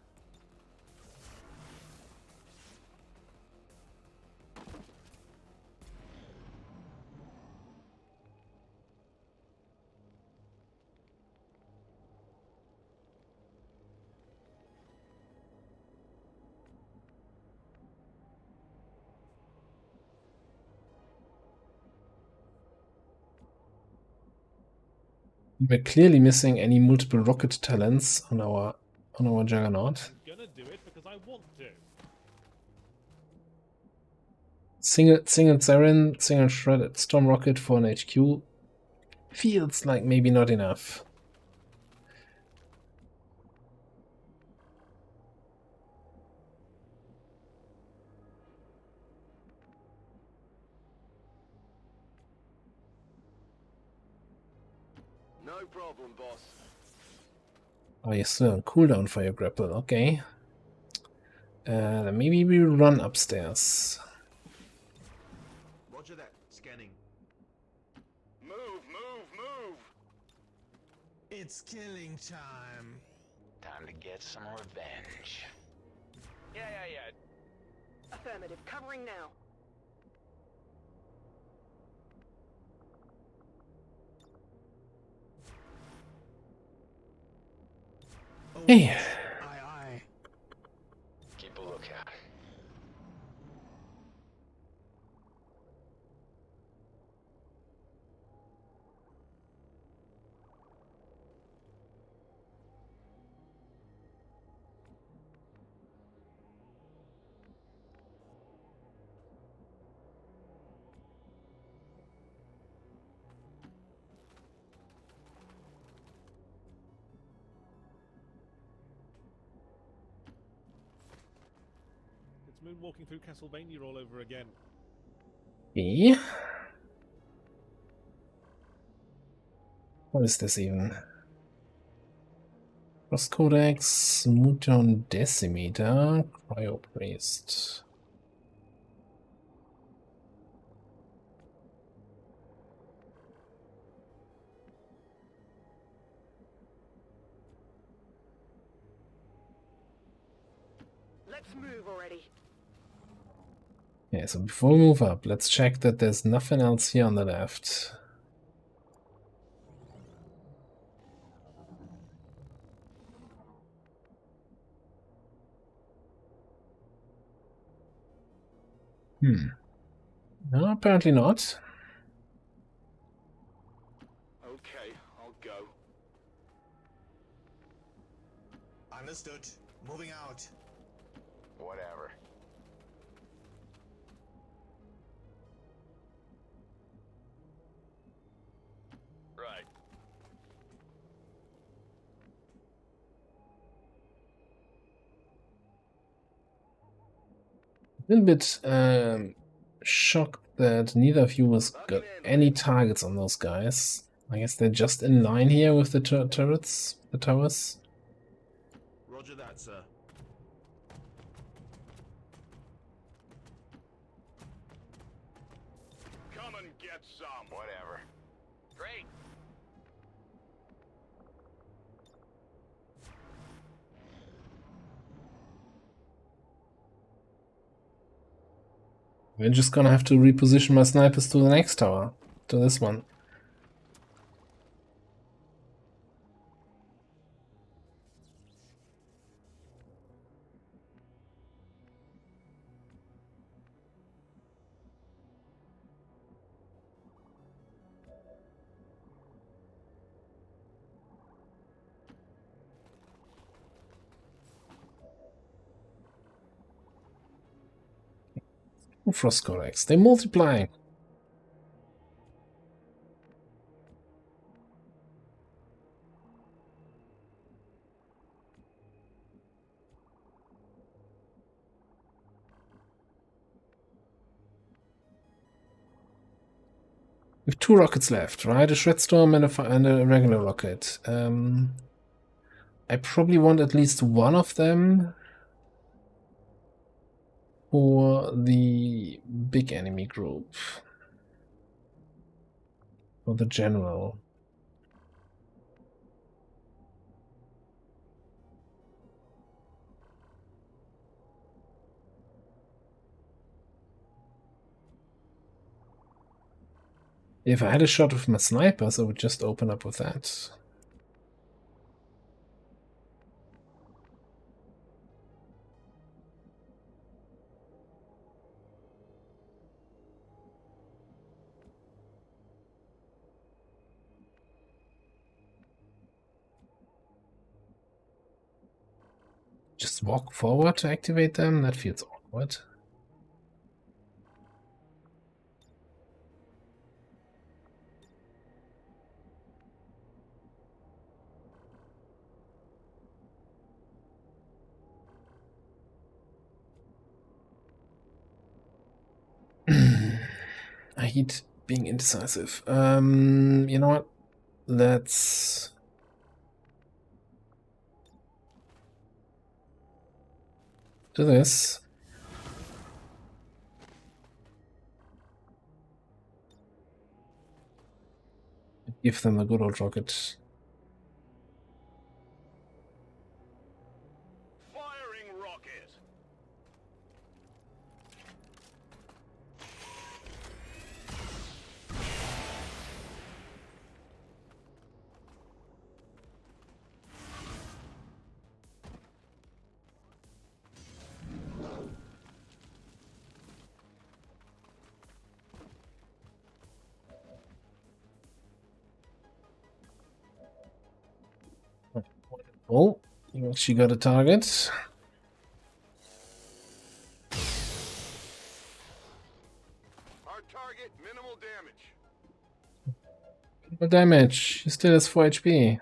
We're clearly missing any multiple rocket talents on our Juggernaut. I'm gonna do it because I want to. Single Siren, single shredded storm rocket for an HQ feels like maybe not enough. No problem, boss. Oh, you're still on cooldown for your grapple, okay. Maybe we run upstairs. Roger that. Scanning. Move, move, move! It's killing time. Time to get some revenge. Yeah. Affirmative. Covering now. Hey. Aye. Keep a lookout. It's moonwalking through Castlevania all over again. Yeah. What is this even? Cross Codex, Muton Decimeter, Cryo Priest. Let's move already. Yeah, so before we move up, let's check that there's nothing else here on the left. No, apparently not. Okay, I'll go. Understood. Moving out. Whatever. Right. A little bit shocked that neither of you has got any targets on those guys. I guess they're just in line here with the turrets, the towers. Roger that, sir. Come and get some. Whatever. Great. We're just gonna have to reposition my snipers to the next tower, to this one. Frost Codex, they're multiplying. We have 2 rockets left, right? A Shredstorm and a regular rocket. I probably want at least one of them for the big enemy group. For the general. If I had a shot with my snipers, I would just open up with that. Just walk forward to activate them? That feels awkward. I hate being indecisive. You know what? Let's do this. Give them a good old rocket. Firing rocket. Oh, she got a target. Our target, minimal damage. Minimal damage. She still has 4 HP.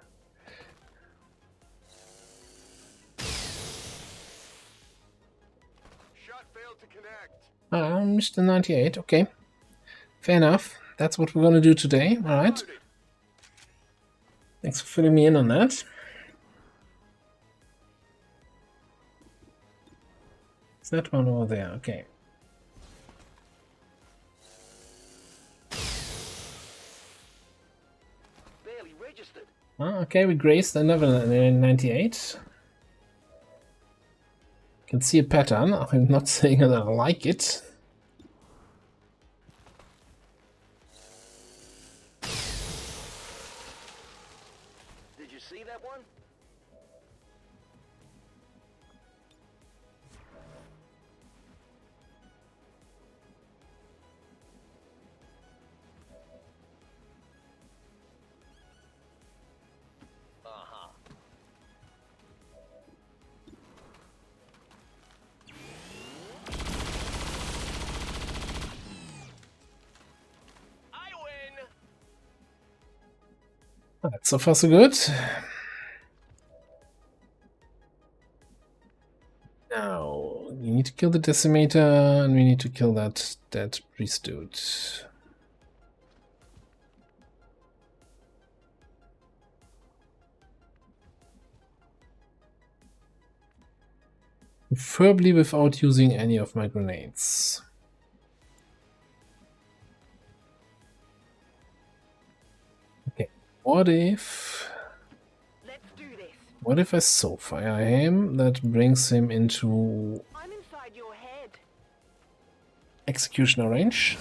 Shot failed to connect. Mr. 98. Okay. Fair enough. That's what we're gonna do today. Alright. Thanks for filling me in on that. It's that one over there. Okay. Barely registered. Okay, we graced another 98. Can see a pattern. I'm not saying that I like it. Did you see that one? Uh-huh. I win. Alright, so far so good. Now, you need to kill the decimator, and we need to kill that priest dude. Preferably without using any of my grenades. Okay, what if I soul fire him? That brings him into I'm inside your head. executioner range.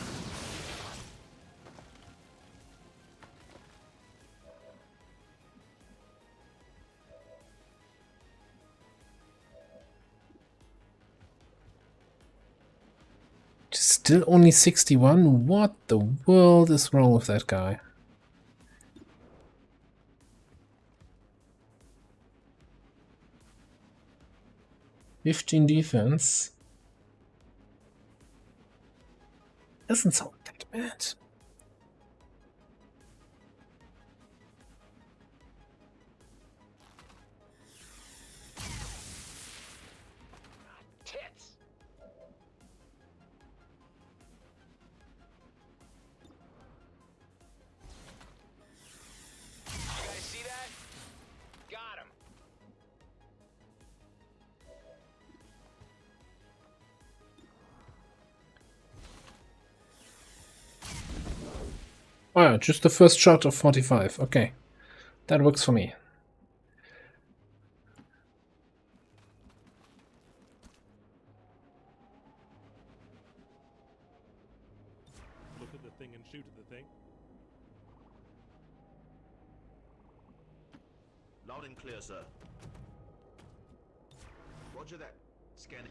Still only 61? What the world is wrong with that guy? "15 defense. Doesn't sound that bad. Tits. You guys see that? Got him. Oh yeah, just the first shot of 45. Okay, that works for me. Look at the thing and shoot at the thing. Loud and clear, sir. Roger that. Scanning.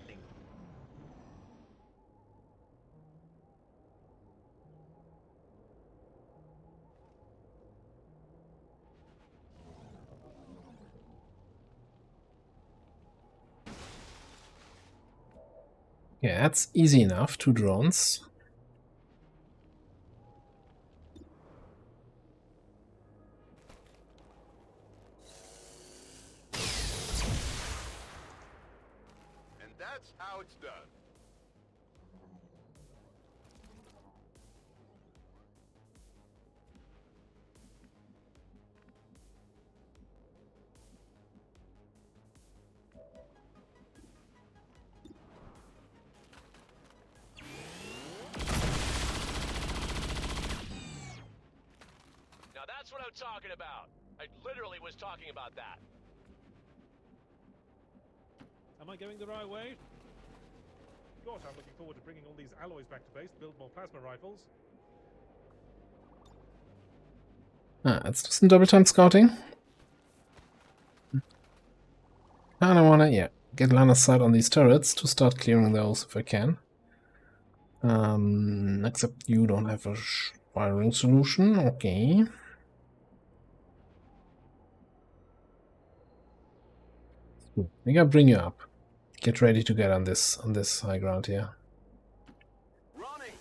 Yeah, that's easy enough. 2 drones. And that's how it's done. Now that's what I'm talking about. I literally was talking about that. Am I going the right way? Gosh, I'm looking forward to bringing all these alloys back to base, build more plasma rifles. Let's do some double time scouting. And I wanna, yeah, get line of sight on these turrets to start clearing those if I can. Except you don't have a firing solution. Okay. I think I'll bring you up. Get ready to get on this high ground here. Running.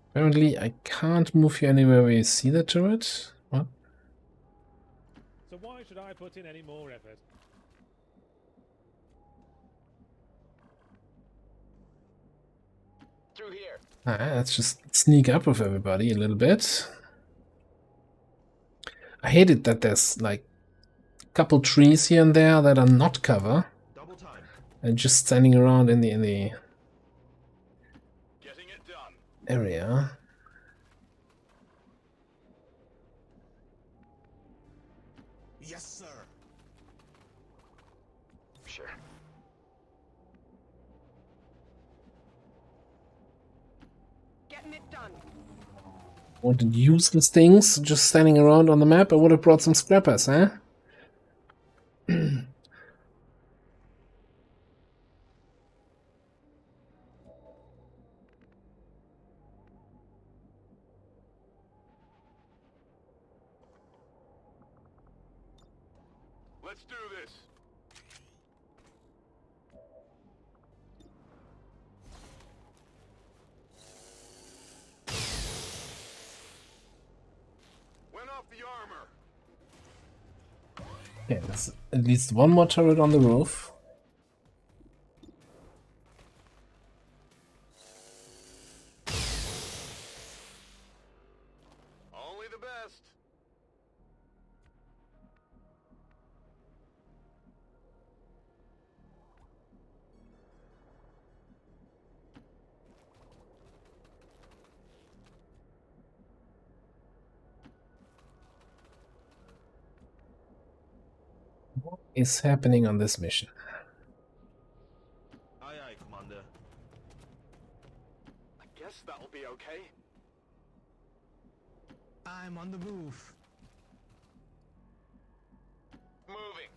Apparently, I can't move you anywhere where you see the turret. What? So why should I put in any more effort? Through here. Let's just sneak up with everybody a little bit. I hate it that there's like a couple trees here and there that are not cover. Double time. And just standing around in the Getting it done. area. Yes, sir. Sure. Getting it done. Wanted useless things just standing around on the map. I would have brought some scrappers, huh? Let's do this. Went off the armor. Okay, there's at least one more turret on the roof. Only the best. What is happening on this mission? Aye, aye, Commander. I guess that'll be okay. I'm on the move. Moving.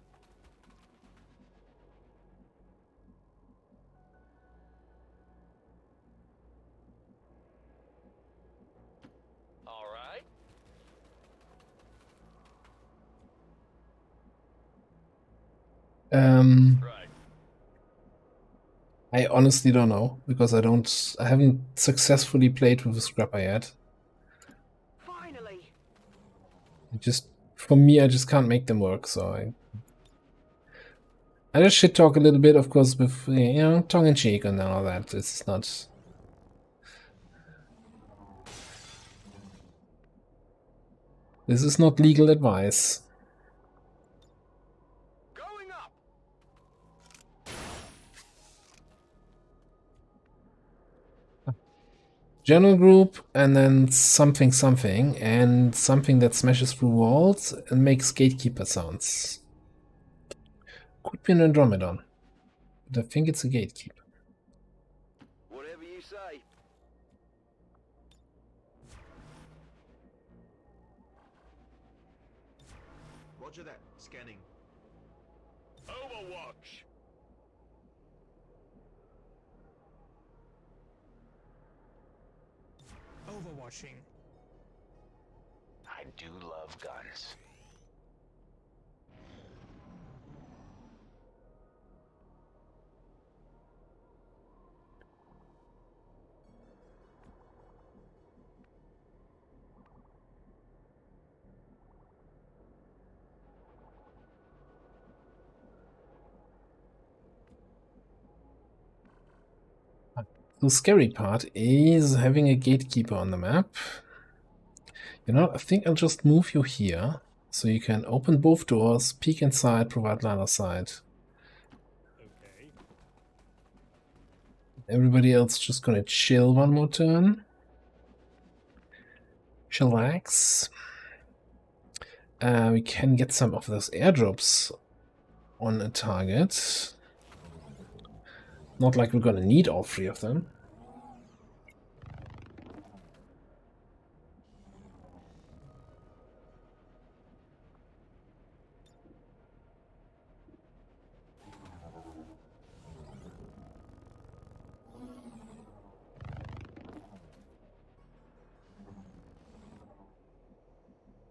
All right. Right. I honestly don't know because I haven't successfully played with a scrapper yet. Finally. For me, I just can't make them work, so I just shit talk a little bit, of course, with, tongue in cheek and all that. It's not. This is not legal advice. Going up. General group, and then something, and something that smashes through walls and makes gatekeeper sounds. Could be an Andromedon, but I think it's a gatekeeper. Whatever you Roger that. Scanning. Overwatch. Overwatching. I do love guns. The scary part is having a gatekeeper on the map. You know, I think I'll just move you here, so you can open both doors, peek inside, provide line of sight. Okay. Everybody else just gonna chill one more turn. Chillax. We can get some of those airdrops on a target. Not like we're gonna need all 3 of them.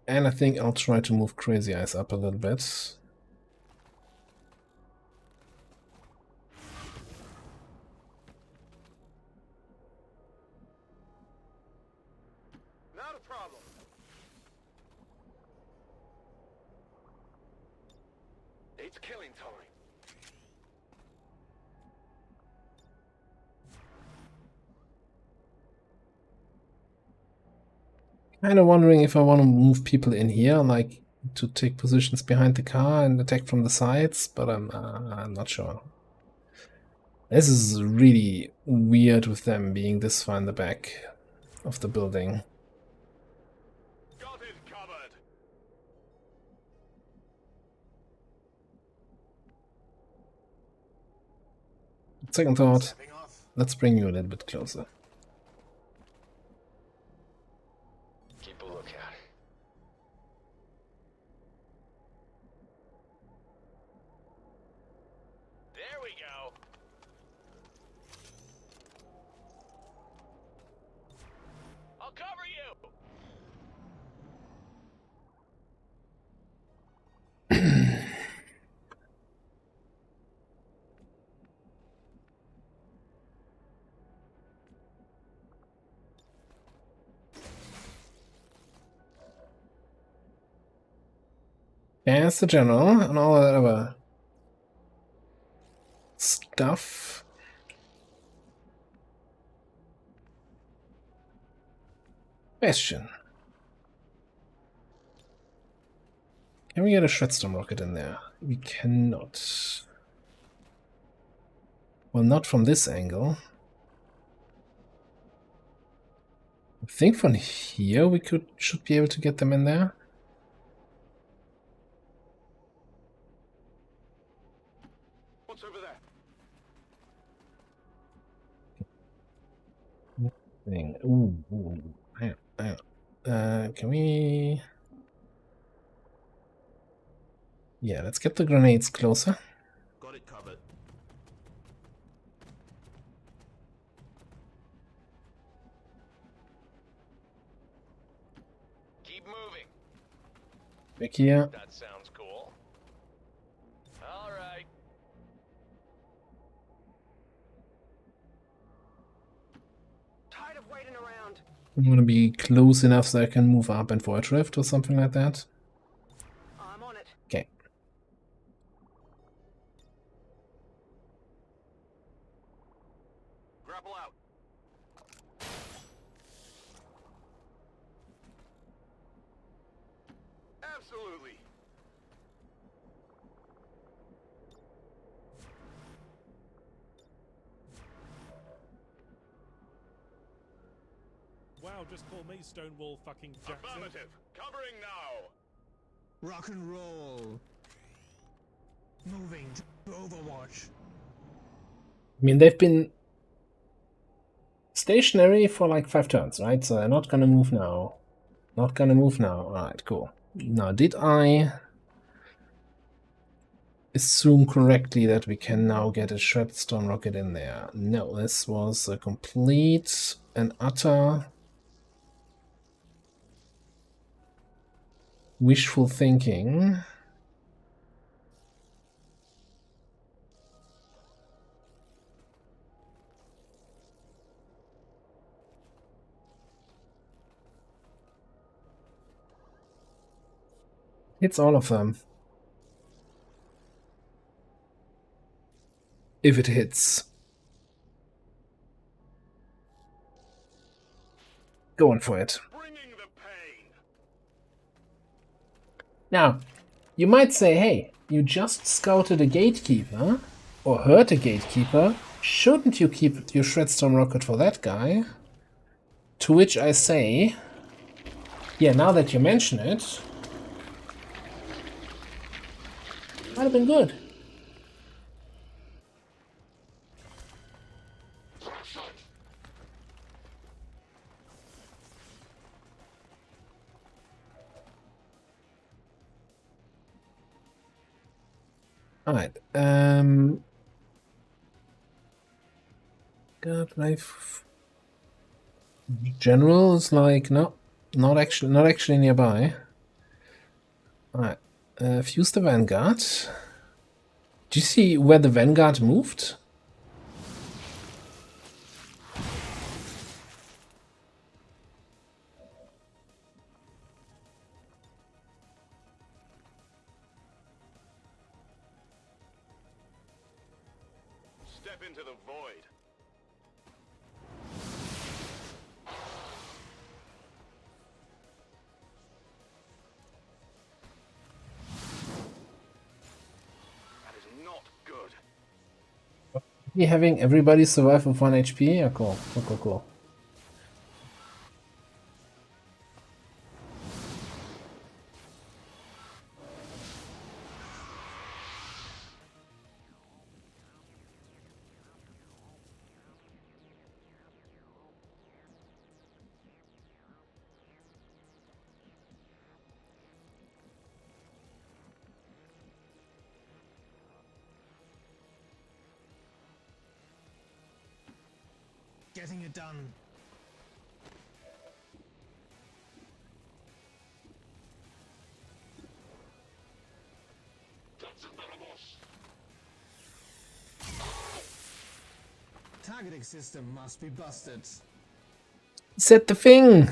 And I think I'll try to move Crazy Eyes up a little bit. Not a problem. It's killing time. Kind of wondering if I want to move people in here, like to take positions behind the car and attack from the sides, but I'm not sure. This is really weird with them being this far in the back of the building. Got it covered. Second thought, let's bring you a little bit closer. Keep a lookout. There we go. I'll cover you. There's the general and all that other stuff. Question. Can we get a Shredstorm rocket in there? We cannot. Well, not from this angle. I think from here we should be able to get them in there. What's over there? Thing. Ooh. Hang on. Can we? Yeah, let's get the grenades closer. Got it covered. Keep moving. Back here. That sounds cool. All right. Tired of waiting around. I'm gonna be close enough so I can move up and for a drift or something like that. I'm on it. Okay. Grapple out. Absolutely. Wow, just call me Stonewall fucking Jackson. Affirmative. Covering now. Rock and roll. Moving to Overwatch. I mean, they've been stationary for like 5 turns, right? So they're not gonna move now. Not gonna move now. Alright, cool. Now, did I assume correctly that we can now get a shredded storm rocket in there. No, this was a complete and utter wishful thinking. Hits all of them. If it hits. Going for it. Now, you might say, hey, you just scouted a gatekeeper, or hurt a gatekeeper, shouldn't you keep your Shredstorm rocket for that guy? To which I say, yeah, now that you mention it, might have been good. Alright, God, life. General is like, no, not actually nearby. Alright, fuse the Vanguard. Do you see where the Vanguard moved? Step into the void. That is not good. You having everybody survive with 1 HP? Yeah, cool. Cool. Getting it done. Targeting system must be busted. Set the thing!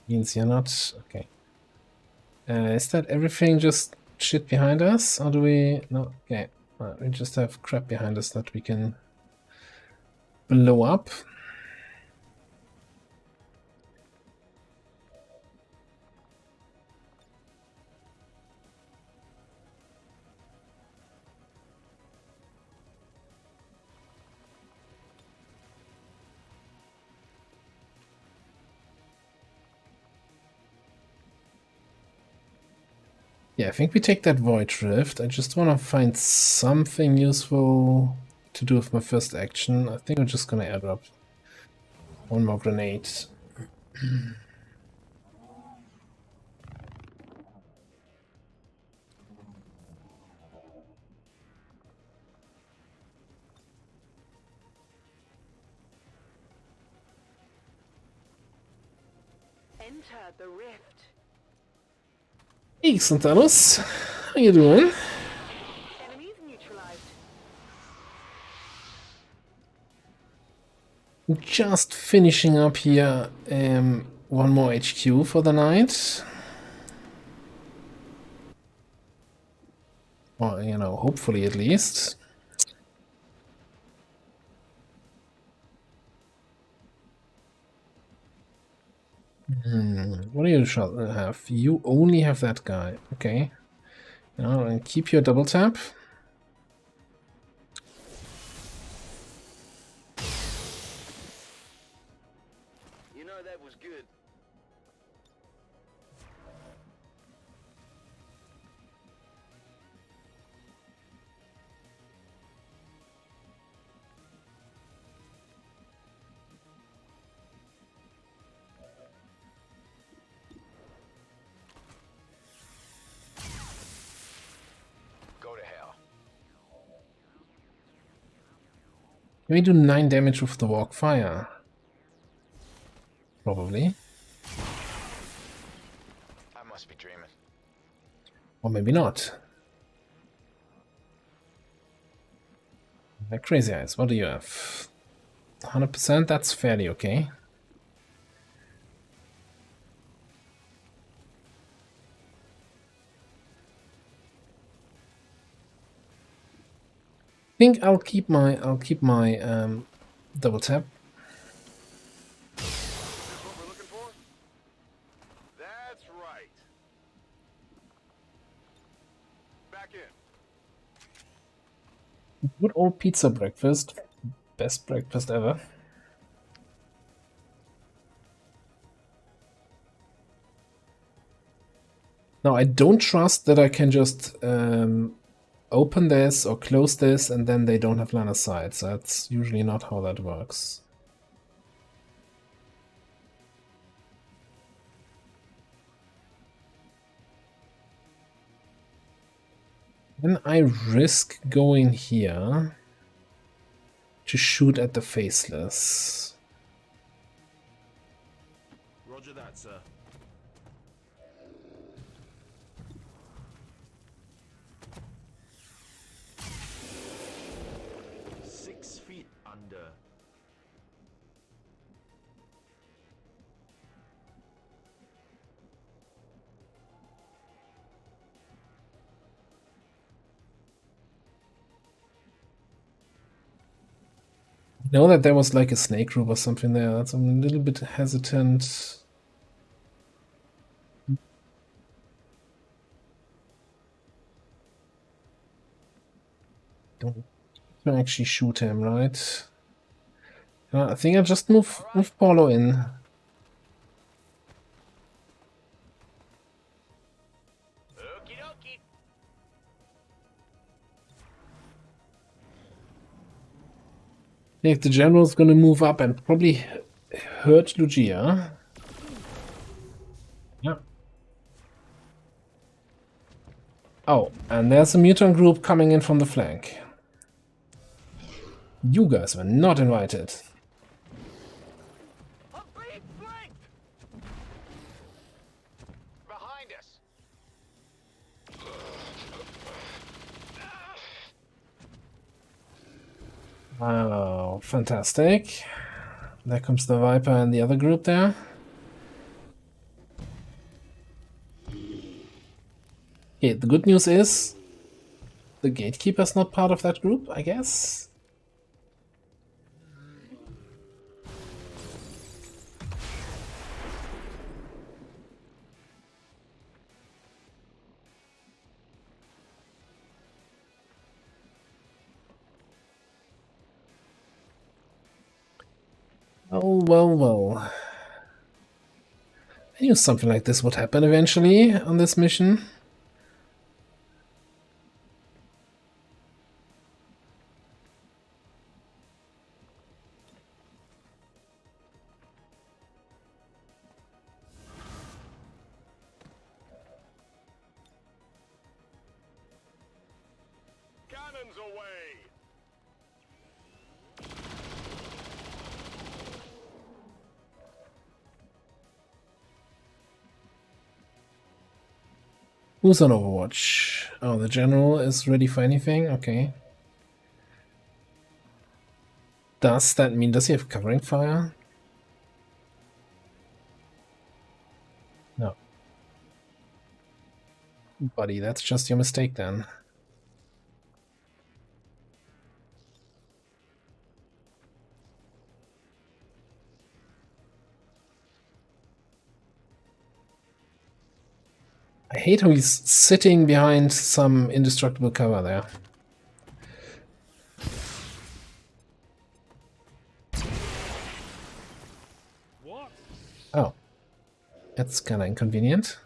Means you're not... Okay. Is that everything just shit behind us? Or do we... No, okay. We just have crap behind us that we can blow up. Yeah, I think we take that Void Rift. I just want to find something useful to do with my first action. I think I'm just gonna airdrop one more grenade. Enter the rift. Hey, Santanos, how you doing? Enemies neutralized. Just finishing up here. One more HQ for the night. Or, you know, hopefully at least. What do you have? You only have that guy. Okay. Now, and keep your double tap. You know, that was good. Can we do 9 damage with the walk fire? Probably. I must be dreaming. Or maybe not. Like Crazy Eyes, what do you have? 100%, that's fairly okay. I think I'll keep my double tap. That's right. Back in. Good old pizza breakfast. Best breakfast ever. Now I don't trust that I can just open this or close this and then they don't have line of sight. So that's usually not how that works. Then I risk going here to shoot at the faceless. Roger that, sir. Under. I know that there was like a snake group or something there. That's, I'm a little bit hesitant. Don't actually shoot him, right? I think I'll just move Paulo in. I think the general's gonna move up and probably hurt Lugia. Yeah. Oh, and there's a mutant group coming in from the flank. You guys were not invited. Behind us. Wow, fantastic. There comes the Viper and the other group there. Okay, the good news is the Gatekeeper's not part of that group, I guess. Oh, well. I knew something like this would happen eventually on this mission. Cannons away! Who's on Overwatch? Oh, the general is ready for anything? Okay. Does that mean, does he have covering fire? No. Buddy, that's just your mistake then. I hate how he's sitting behind some indestructible cover there. What? Oh. That's kinda inconvenient.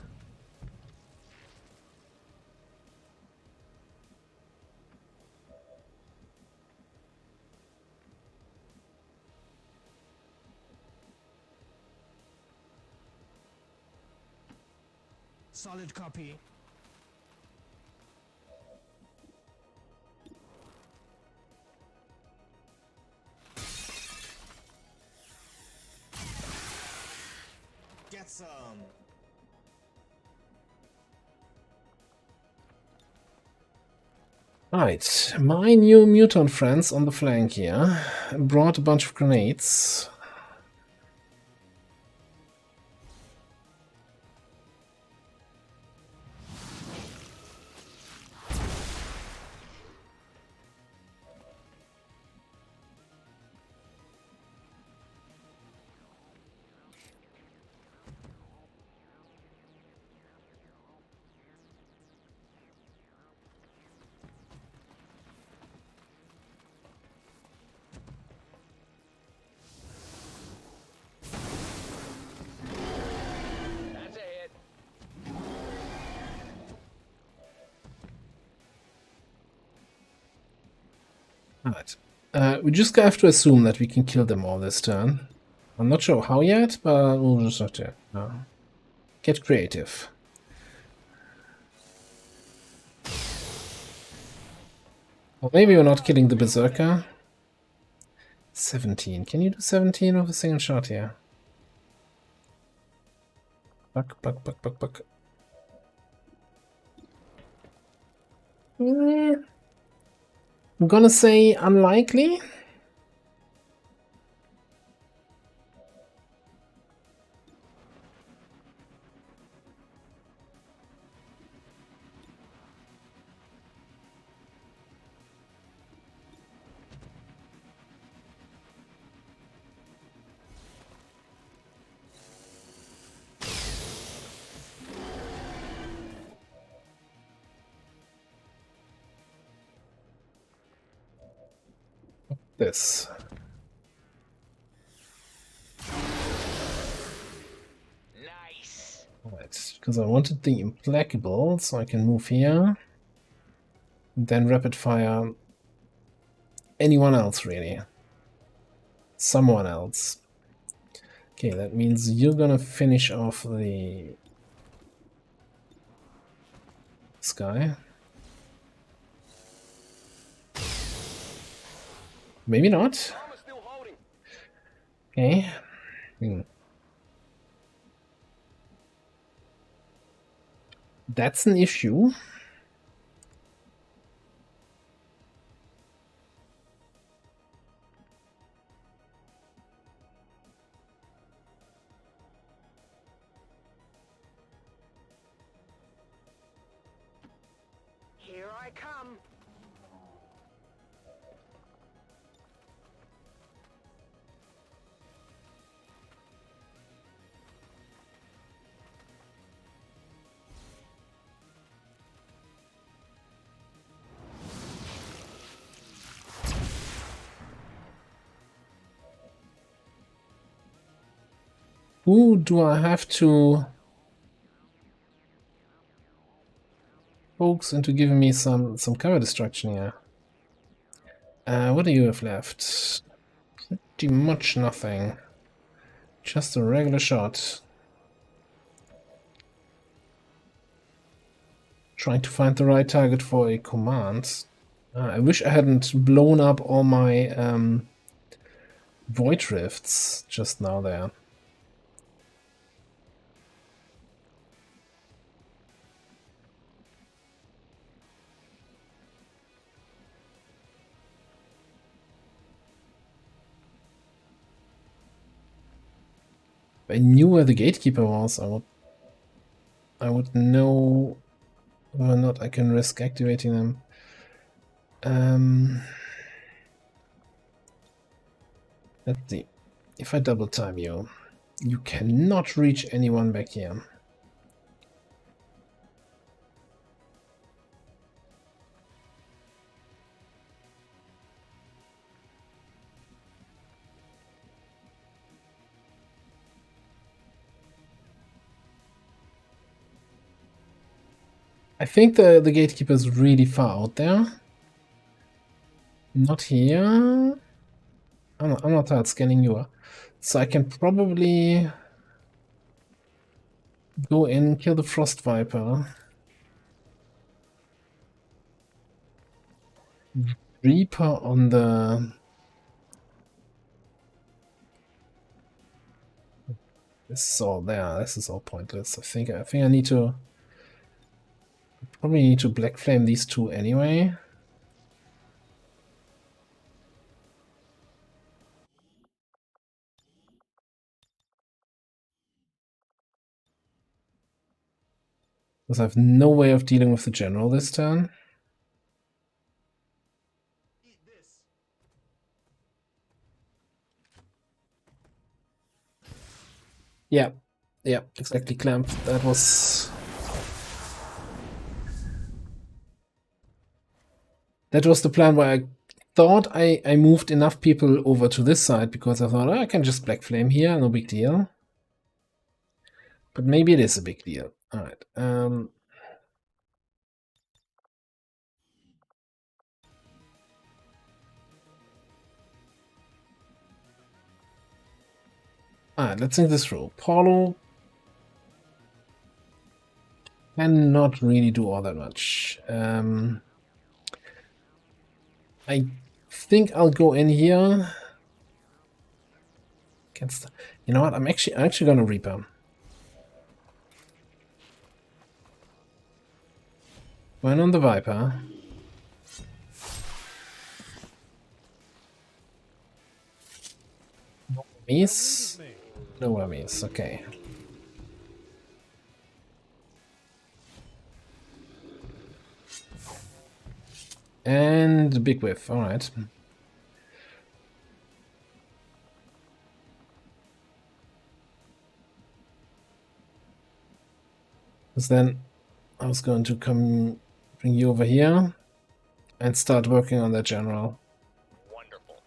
Solid copy. get some. Right, my new mutant friends on the flank here brought a bunch of grenades. That's a hit. Alright, we just have to assume that we can kill them all this turn. I'm not sure how yet, but we'll just have to get creative. Well, maybe we're not killing the Berserker. 17. Can you do 17 with a single shot here? Buck. I'm gonna say unlikely. This. Nice. Alright, because I wanted the implacable, so I can move here. Then rapid fire anyone else, really. Someone else. Okay, that means you're gonna finish off this guy. Maybe not. Okay. That's an issue. Here I come. Who do I have to focus into giving me some cover destruction here? What do you have left? Pretty much nothing. Just a regular shot. Trying to find the right target for a command. I wish I hadn't blown up all my void rifts just now there. If I knew where the gatekeeper was, I would know whether or not I can risk activating them. Let's see. If I double time you, you cannot reach anyone back here. I think the gatekeeper is really far out there. Not here. I'm not hard scanning you. So I can probably go in, kill the Frost Viper. Reaper on the... This is all there. This is all pointless. I think I need to probably need to black flame these two anyway. Because I have no way of dealing with the general this turn. Yeah, yeah, exactly, Clamp. That was the plan where I thought I moved enough people over to this side because I thought, oh, I can just black flame here, no big deal. But maybe it is a big deal. Alright. Alright, let's think this through. Paulo cannot really do all that much. I think I'll go in here. You know what? I'm actually gonna Reaper. Going on the Viper. No enemies. No enemies. Okay. And a big whiff. All right. Because then I was going to come bring you over here and start working on that general. Wonderful.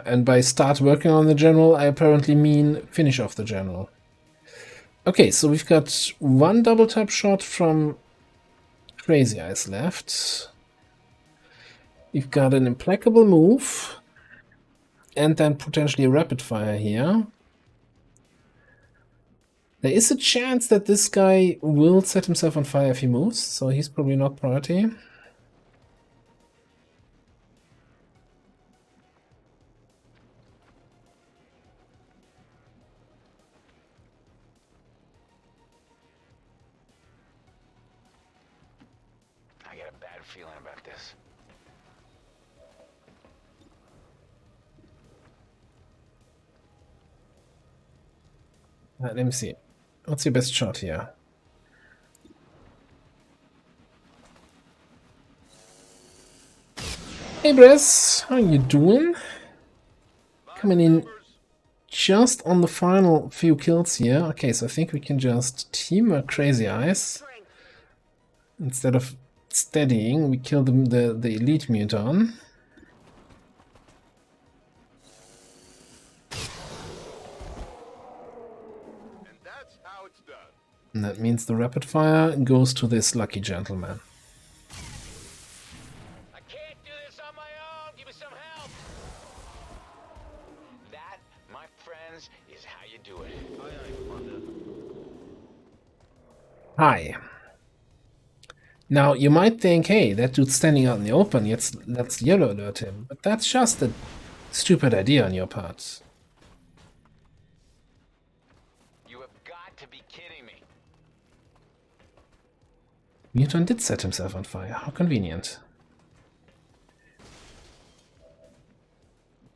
And by start working on the general, I apparently mean finish off the general. Okay, so we've got one double tap shot from Crazy Eyes left. We've got an implacable move. And then potentially a rapid fire here. There is a chance that this guy will set himself on fire if he moves, so he's probably not priority. I get a bad feeling about this. Let me see. What's your best shot here? Hey Bress, how you doing? Coming in just on the final few kills here. Okay, so I think we can just teamwork Crazy Eyes. Instead of steadying, we kill the elite muton. And that means the rapid fire goes to this lucky gentleman. I can't do this on my own. Give me some help. That, my friends, is how you do it. Hi. Now, you might think, hey, that dude's standing out in the open, let's yellow alert him. But that's just a stupid idea on your part. You have got to be kidding me. Muton did set himself on fire. How convenient.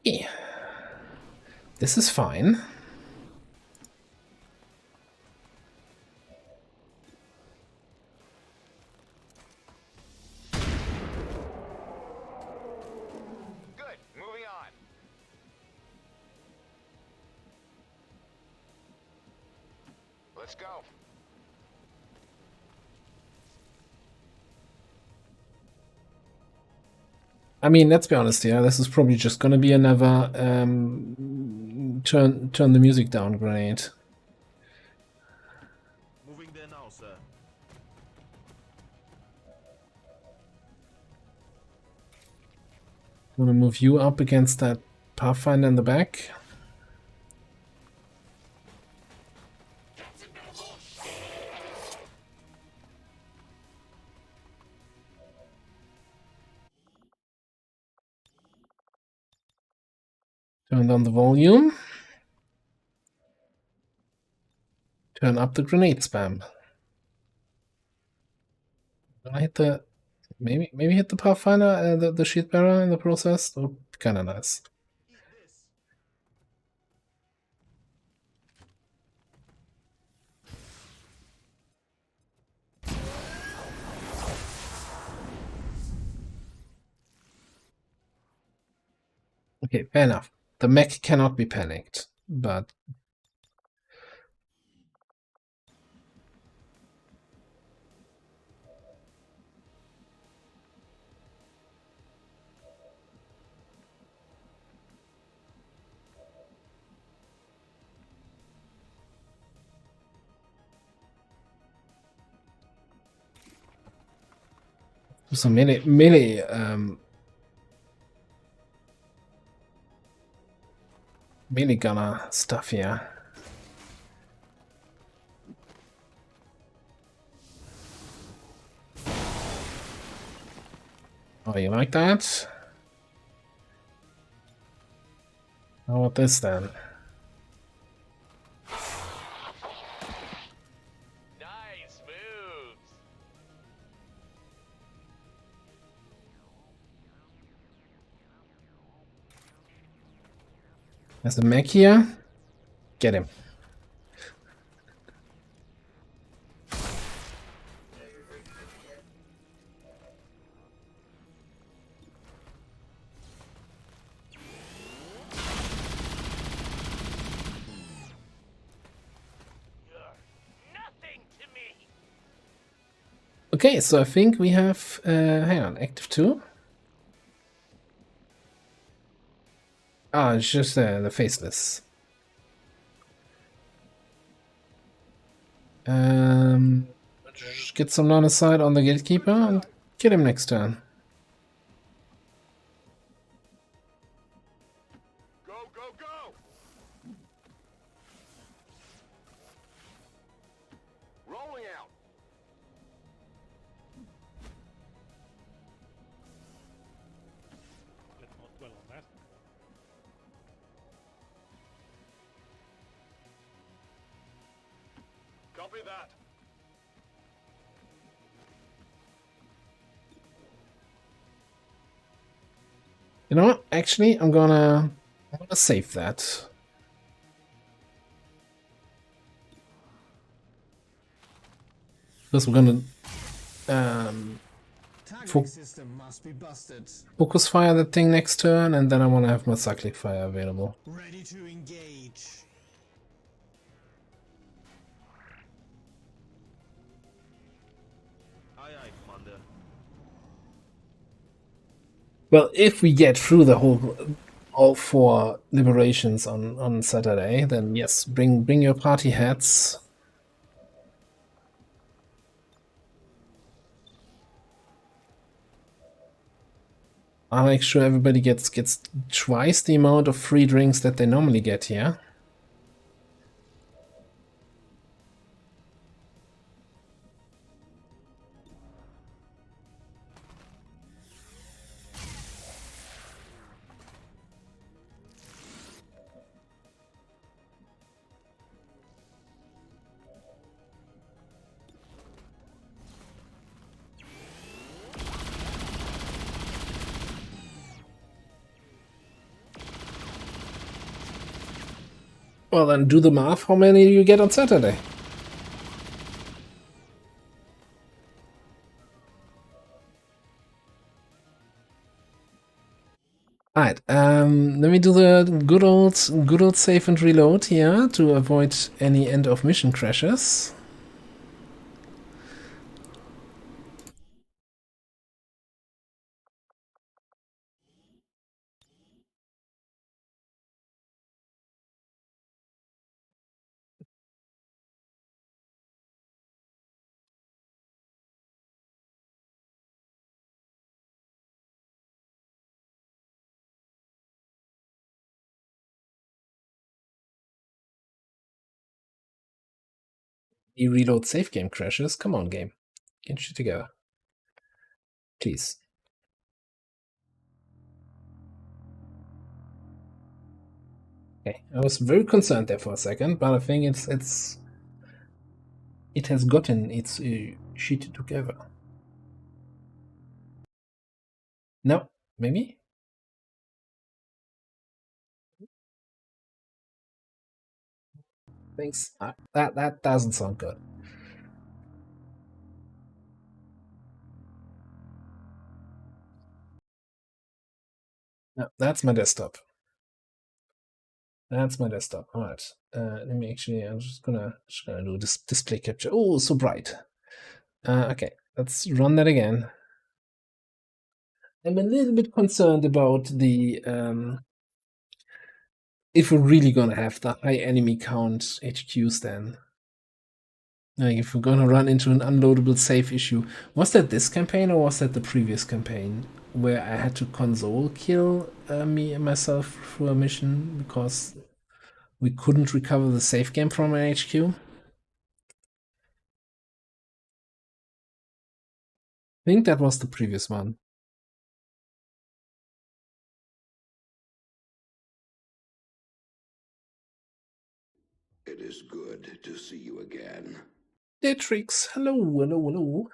Yeah. This is fine. Good. Moving on. Let's go. I mean, let's be honest here. This is probably just gonna be another turn the music down grenade. Moving there now, sir. I'm gonna move you up against that Pathfinder in the back. Turn down the volume. Turn up the grenade spam. I hit the maybe hit the Pathfinder, the shield bearer in the process. That would be kind of nice. Okay, fair enough. The mech cannot be panicked, but some melee melee gunner stuff here. Oh, you like that? How about this then? Nice moves. There's a mech here. Get him. Okay, so I think we have, hang on, active 2? Ah, it's just the faceless. Just get some line of sight on the gatekeeper and kill him next turn. Go, go, go! Rolling out. Let's not dwell on that. Copy that. You know what? Actually, I'm gonna save that. Because we're gonna System must be busted. focus fire that thing next turn, and then I want to have my cyclic fire available. Ready to engage. Aye, aye, Commander. Well, if we get through the all 4 liberations on Saturday, then yes, bring your party hats. I'll make sure everybody gets twice the amount of free drinks that they normally get here. Well, then do the math. How many do you get on Saturday? Alright, let me do the good old save and reload here to avoid any end of mission crashes. You reload save game crashes. Come on, game. Get shit together. Please. Okay, I was very concerned there for a second, but I think it has gotten its shit together. No, maybe? Thanks. That doesn't sound good. No, that's my desktop. That's my desktop. All right. Let me actually. I'm just gonna do this display capture. Oh, so bright. Okay, let's run that again. I'm a little bit concerned about the if we're really gonna have the high enemy count HQs then. Like if we're gonna run into an unloadable save issue. Was that this campaign or was that the previous campaign where I had to console kill me and myself through a mission because we couldn't recover the save game from an HQ? I think that was the previous one. It is good to see you again. Detrix, hello.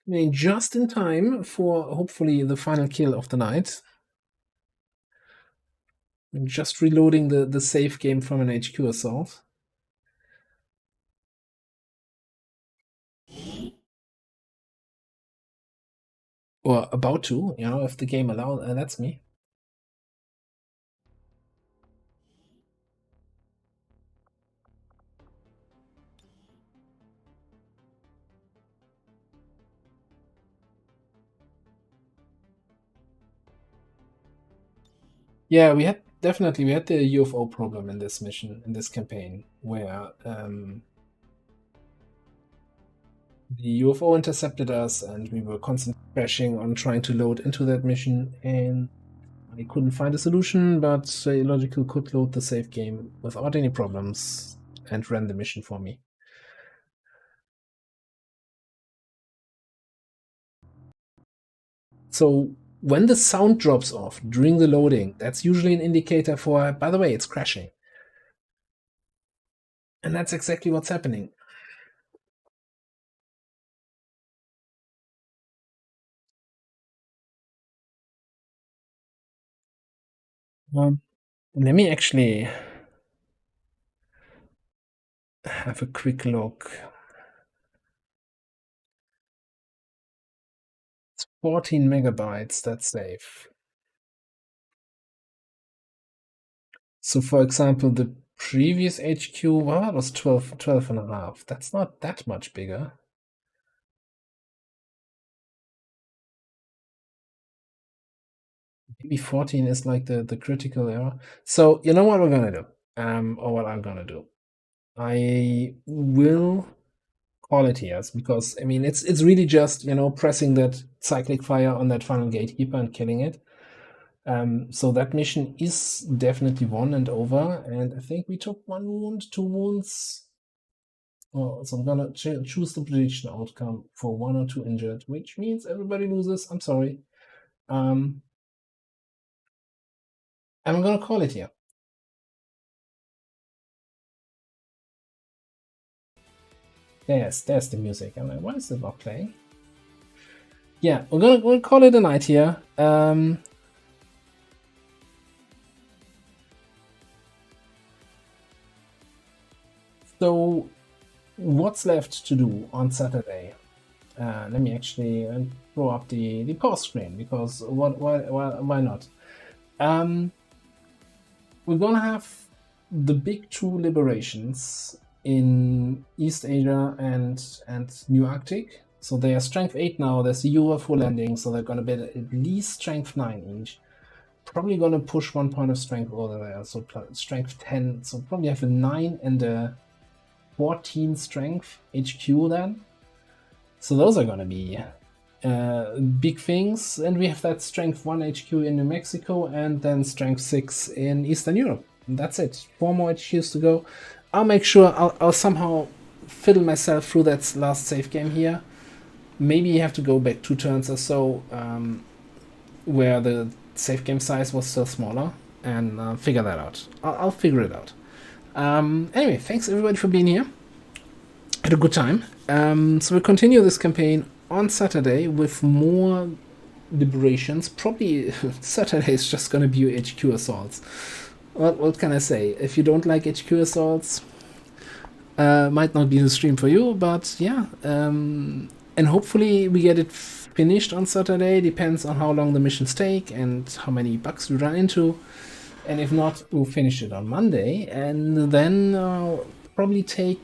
I mean, just in time for hopefully the final kill of the night. I'm just reloading the save game from an HQ assault. Or about to, you know, if the game allows, lets me. Yeah, we had the UFO problem in this mission, in this campaign, where the UFO intercepted us and we were constantly crashing on trying to load into that mission, and I couldn't find a solution, but Illogical could load the save game without any problems and ran the mission for me. So when the sound drops off during the loading, that's usually an indicator for, by the way, it's crashing. And that's exactly what's happening. Let me actually have a quick look. It's 14 megabytes, that's safe. So for example, the previous HQ, well, that was 12 and a half. That's not that much bigger. Maybe 14 is like the critical error. So you know what we're gonna do? Or what I'm gonna do. I will call it here, because I mean it's really just, you know, pressing that cyclic fire on that final gatekeeper and killing it. So that mission is definitely won and over, and I think we took 1 wound, 2 wounds. Oh, so I'm gonna choose the prediction outcome for 1 or 2 injured, which means everybody loses. I'm sorry. And I'm gonna call it here. There's the music. I'm like, why is it not playing? Yeah, we're gonna call it a night here. So what's left to do on Saturday? Let me actually throw up the pause screen, because why not? We're gonna have the big 2 liberations in East Asia and New Arctic. So they are strength 8 now. There's a UFO landing, so they're gonna be at least strength 9 each. Probably gonna push 1 point of strength over there, so strength 10. So probably have a 9 and a 14 strength HQ then. So those are gonna be big things. And we have that strength 1 HQ in New Mexico and then strength 6 in Eastern Europe. that's it. 4 more HQs to go. I'll make sure I'll somehow fiddle myself through that last save game here. Maybe you have to go back 2 turns or so, where the save game size was still smaller, and figure that out. I'll figure it out. Anyway, thanks everybody for being here. Had a good time. So we'll continue this campaign on Saturday with more liberations. Probably Saturday is just gonna be HQ assaults. What can I say? If you don't like HQ assaults, might not be the stream for you, but yeah. And hopefully we get it finished on Saturday. Depends on how long the missions take and how many bugs we run into. And if not, we'll finish it on Monday, and then probably take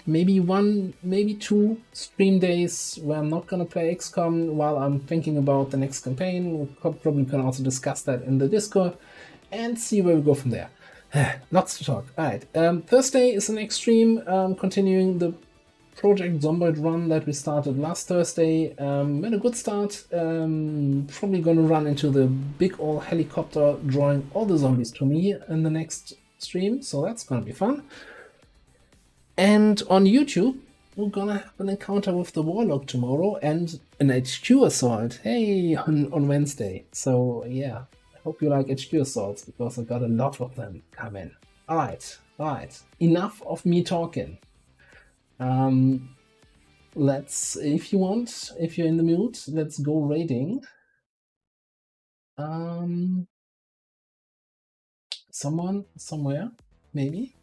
maybe 1, maybe 2 stream days where I'm not gonna play XCOM while I'm thinking about the next campaign. We'll probably can also discuss that in the Discord and see where we go from there. Lots to talk. Alright, Thursday is the next stream, continuing the Project Zomboid run that we started last Thursday. Made a good start. Probably gonna run into the big old helicopter drawing all the zombies to me in the next stream, so that's gonna be fun. And on YouTube, we're gonna have an encounter with the Warlock tomorrow and an HQ assault, hey, on Wednesday. So yeah, I hope you like HQ assaults because I got a lot of them coming. Alright, enough of me talking. Let's, if you want, if you're in the mood, let's go raiding. Someone, somewhere, maybe.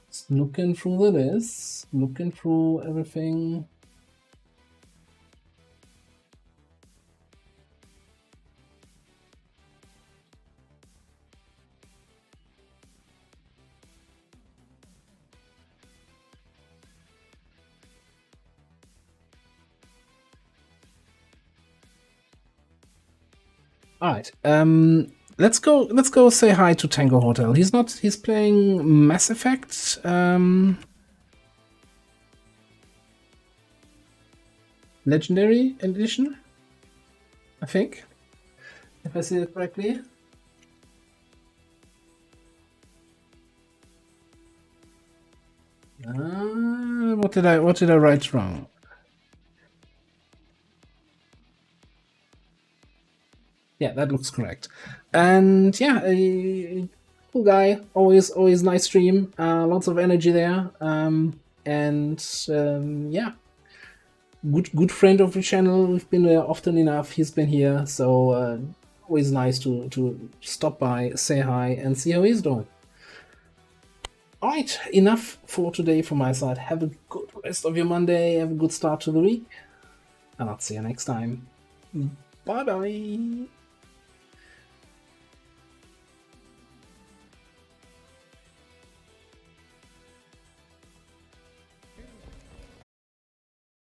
Just looking through the list, looking through everything. Alright, let's go say hi to Tango Hotel. He's playing Mass Effect. Legendary Edition, I think, if I see it correctly. What did I write wrong? Yeah, that looks correct. And yeah, cool guy. Always nice stream. Lots of energy there. Yeah, good friend of the channel. We've been there often enough. He's been here, so always nice to stop by, say hi, and see how he's doing. Alright, enough for today from my side. Have a good rest of your Monday. Have a good start to the week. And I'll see you next time. Bye bye.